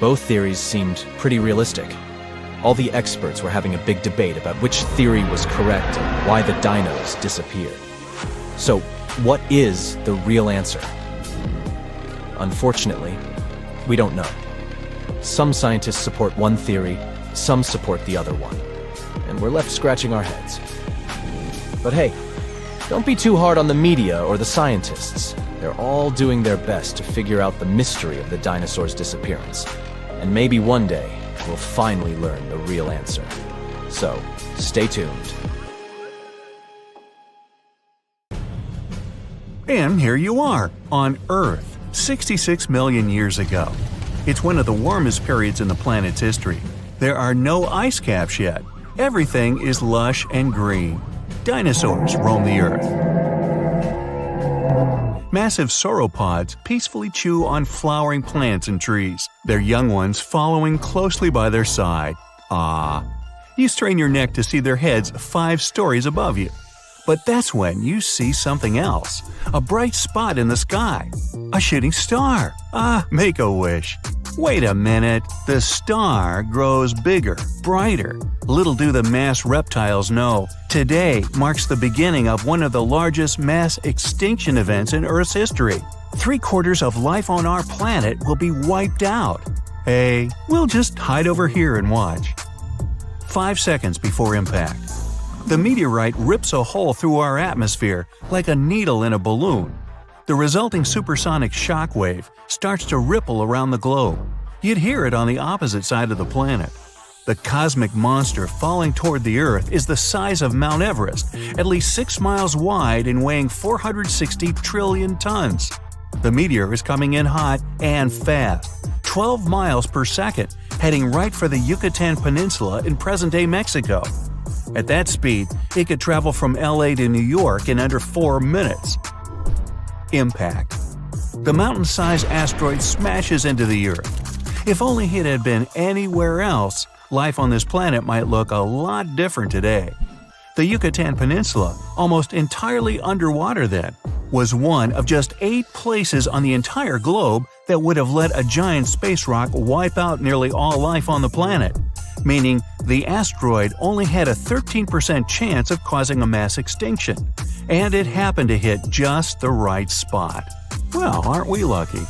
Both theories seemed pretty realistic. All the experts were having a big debate about which theory was correct and why the dinos disappeared. So, what is the real answer? Unfortunately, we don't know. Some scientists support one theory, some support the other one, and we're left scratching our heads. But hey, don't be too hard on the media or the scientists. They're all doing their best to figure out the mystery of the dinosaurs' disappearance. And maybe one day, we'll finally learn the real answer. So, stay tuned. And here you are, on Earth, 66 million years ago. It's one of the warmest periods in the planet's history. There are no ice caps yet. Everything is lush and green. Dinosaurs roam the Earth. Massive sauropods peacefully chew on flowering plants and trees, their young ones following closely by their side. You strain your neck to see their heads 5 stories above you. But that's when you see something else. A bright spot in the sky. A shooting star. Make a wish. Wait a minute. The star grows bigger, brighter. Little do the mass reptiles know, today marks the beginning of one of the largest mass extinction events in Earth's history. 3/4 of life on our planet will be wiped out. Hey, we'll just hide over here and watch. 5 seconds before impact. The meteorite rips a hole through our atmosphere like a needle in a balloon. The resulting supersonic shock wave starts to ripple around the globe. You'd hear it on the opposite side of the planet. The cosmic monster falling toward the Earth is the size of Mount Everest, at least 6 miles wide and weighing 460 trillion tons. The meteor is coming in hot and fast, 12 miles per second, heading right for the Yucatan Peninsula in present-day Mexico. At that speed, it could travel from LA to New York in under 4 minutes. Impact. The mountain-sized asteroid smashes into the Earth. If only it had been anywhere else, life on this planet might look a lot different today. The Yucatan Peninsula, almost entirely underwater then, was one of just 8 places on the entire globe that would have let a giant space rock wipe out nearly all life on the planet, meaning the asteroid only had a 13% chance of causing a mass extinction, and it happened to hit just the right spot. Well, aren't we lucky?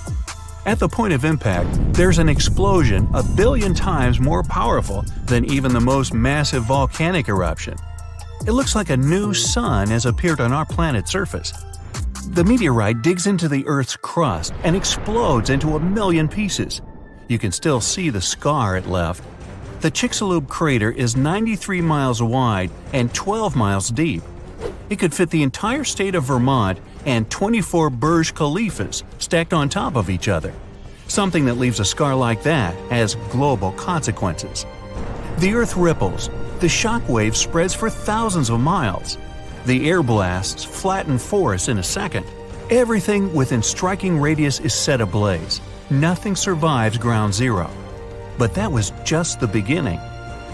At the point of impact, there's an explosion 1 billion times more powerful than even the most massive volcanic eruption. It looks like a new sun has appeared on our planet's surface. The meteorite digs into the Earth's crust and explodes into 1 million pieces. You can still see the scar it left. The Chicxulub crater is 93 miles wide and 12 miles deep. It could fit the entire state of Vermont and 24 Burj Khalifas stacked on top of each other. Something that leaves a scar like that has global consequences. The Earth ripples. The shock wave spreads for thousands of miles. The air blasts flatten forests in a second. Everything within striking radius is set ablaze. Nothing survives ground zero. But that was just the beginning.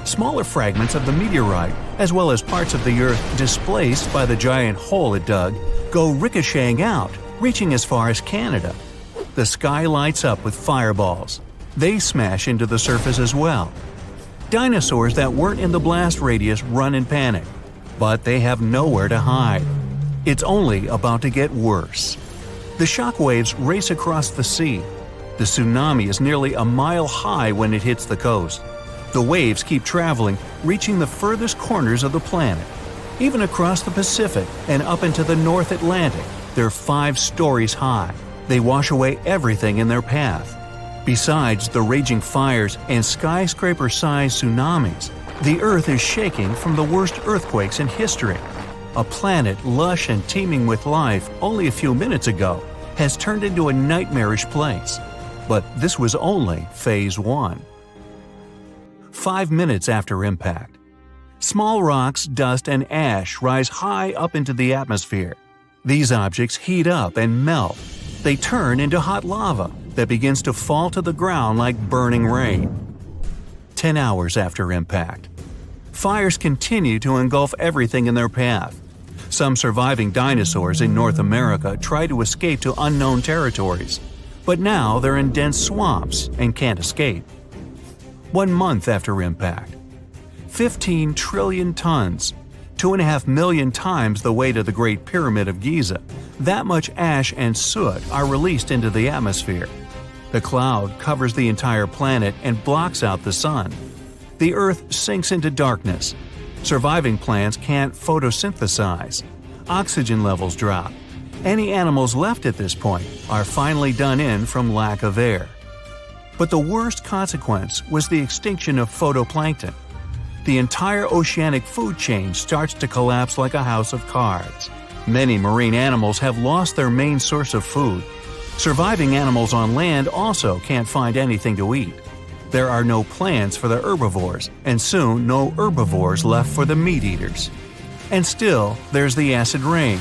Smaller fragments of the meteorite, as well as parts of the Earth displaced by the giant hole it dug, go ricocheting out, reaching as far as Canada. The sky lights up with fireballs. They smash into the surface as well. Dinosaurs that weren't in the blast radius run in panic, but they have nowhere to hide. It's only about to get worse. The shock waves race across the sea. The tsunami is nearly a mile high when it hits the coast. The waves keep traveling, reaching the furthest corners of the planet. Even across the Pacific and up into the North Atlantic, they're 5 stories high. They wash away everything in their path. Besides the raging fires and skyscraper-sized tsunamis, the Earth is shaking from the worst earthquakes in history. A planet lush and teeming with life only a few minutes ago has turned into a nightmarish place. But this was only Phase 1. 5 minutes after impact. Small rocks, dust, and ash rise high up into the atmosphere. These objects heat up and melt. They turn into hot lava that begins to fall to the ground like burning rain. 10 hours after impact. Fires continue to engulf everything in their path. Some surviving dinosaurs in North America try to escape to unknown territories, but now they're in dense swamps and can't escape. 1 month after impact. 15 trillion tons, 2.5 million times the weight of the Great Pyramid of Giza. That much ash and soot are released into the atmosphere. The cloud covers the entire planet and blocks out the sun. The Earth sinks into darkness. Surviving plants can't photosynthesize. Oxygen levels drop. Any animals left at this point are finally done in from lack of air. But the worst consequence was the extinction of phytoplankton. The entire oceanic food chain starts to collapse like a house of cards. Many marine animals have lost their main source of food. Surviving animals on land also can't find anything to eat. There are no plants for the herbivores, and soon no herbivores left for the meat-eaters. And still, there's the acid rain.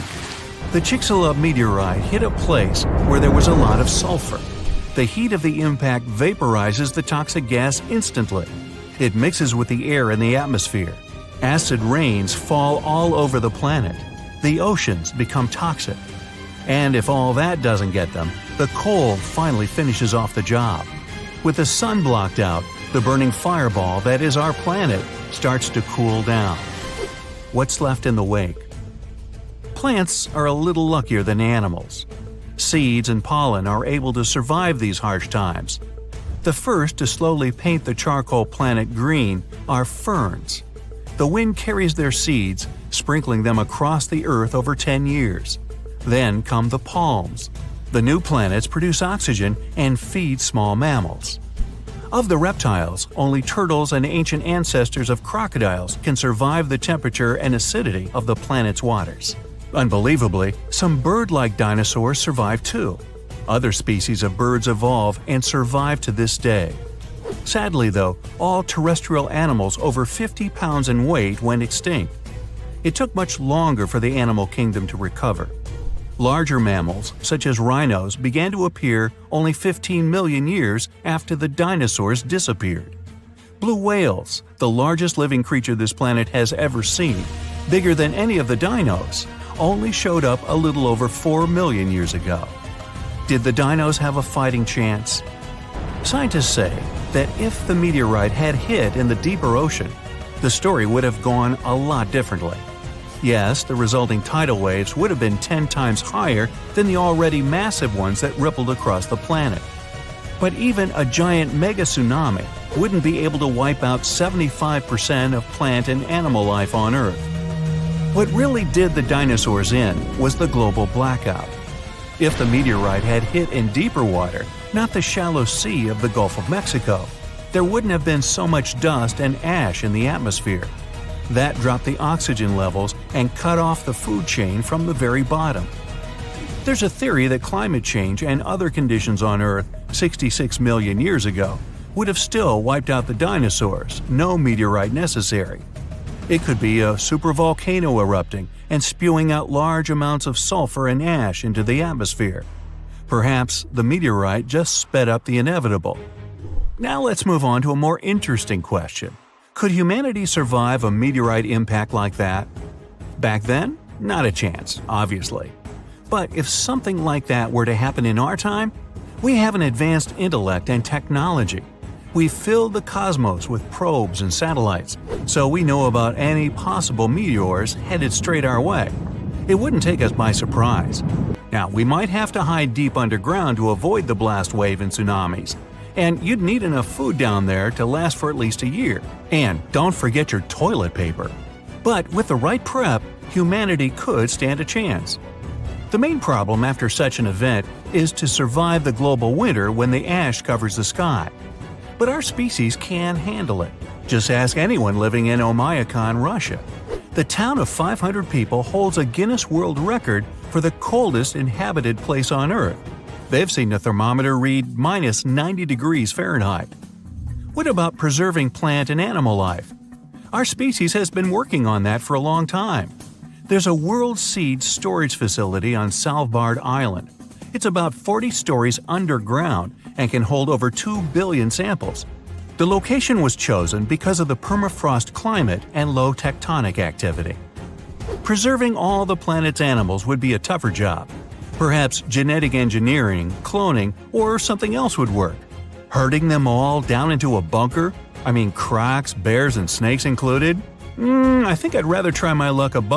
The Chicxulub meteorite hit a place where there was a lot of sulfur. The heat of the impact vaporizes the toxic gas instantly. It mixes with the air in the atmosphere. Acid rains fall all over the planet. The oceans become toxic. And if all that doesn't get them, the cold finally finishes off the job. With the sun blocked out, the burning fireball that is our planet starts to cool down. What's left in the wake? Plants are a little luckier than animals. Seeds and pollen are able to survive these harsh times. The first to slowly paint the charcoal planet green are ferns. The wind carries their seeds, sprinkling them across the Earth over 10 years. Then come the palms. The new planets produce oxygen and feed small mammals. Of the reptiles, only turtles and ancient ancestors of crocodiles can survive the temperature and acidity of the planet's waters. Unbelievably, some bird-like dinosaurs survive too. Other species of birds evolve and survive to this day. Sadly though, all terrestrial animals over 50 pounds in weight went extinct. It took much longer for the animal kingdom to recover. Larger mammals, such as rhinos, began to appear only 15 million years after the dinosaurs disappeared. Blue whales, the largest living creature this planet has ever seen, bigger than any of the dinos, only showed up a little over 4 million years ago. Did the dinos have a fighting chance? Scientists say that if the meteorite had hit in the deeper ocean, the story would have gone a lot differently. Yes, the resulting tidal waves would have been 10 times higher than the already massive ones that rippled across the planet. But even a giant mega tsunami wouldn't be able to wipe out 75% of plant and animal life on Earth. What really did the dinosaurs in was the global blackout. If the meteorite had hit in deeper water, not the shallow sea of the Gulf of Mexico, there wouldn't have been so much dust and ash in the atmosphere. That dropped the oxygen levels and cut off the food chain from the very bottom. There's a theory that climate change and other conditions on Earth 66 million years ago would have still wiped out the dinosaurs, no meteorite necessary. It could be a supervolcano erupting and spewing out large amounts of sulfur and ash into the atmosphere. Perhaps the meteorite just sped up the inevitable. Now let's move on to a more interesting question. Could humanity survive a meteorite impact like that? Back then, not a chance, obviously. But if something like that were to happen in our time, we have an advanced intellect and technology. We've filled the cosmos with probes and satellites, so we know about any possible meteors headed straight our way. It wouldn't take us by surprise. Now, we might have to hide deep underground to avoid the blast wave and tsunamis, and you'd need enough food down there to last for at least a year. And don't forget your toilet paper. But with the right prep, humanity could stand a chance. The main problem after such an event is to survive the global winter when the ash covers the sky. But our species can handle it. Just ask anyone living in Oymyakon, Russia. The town of 500 people holds a Guinness World Record for the coldest inhabited place on Earth. They've seen the thermometer read minus 90 degrees Fahrenheit. What about preserving plant and animal life? Our species has been working on that for a long time. There's a World Seed storage facility on Svalbard Island. It's about 40 stories underground and can hold over 2 billion samples. The location was chosen because of the permafrost climate and low tectonic activity. Preserving all the planet's animals would be a tougher job. Perhaps genetic engineering, cloning, or something else would work. Herding them all down into a bunker? Crocs, bears, and snakes included? I think I'd rather try my luck above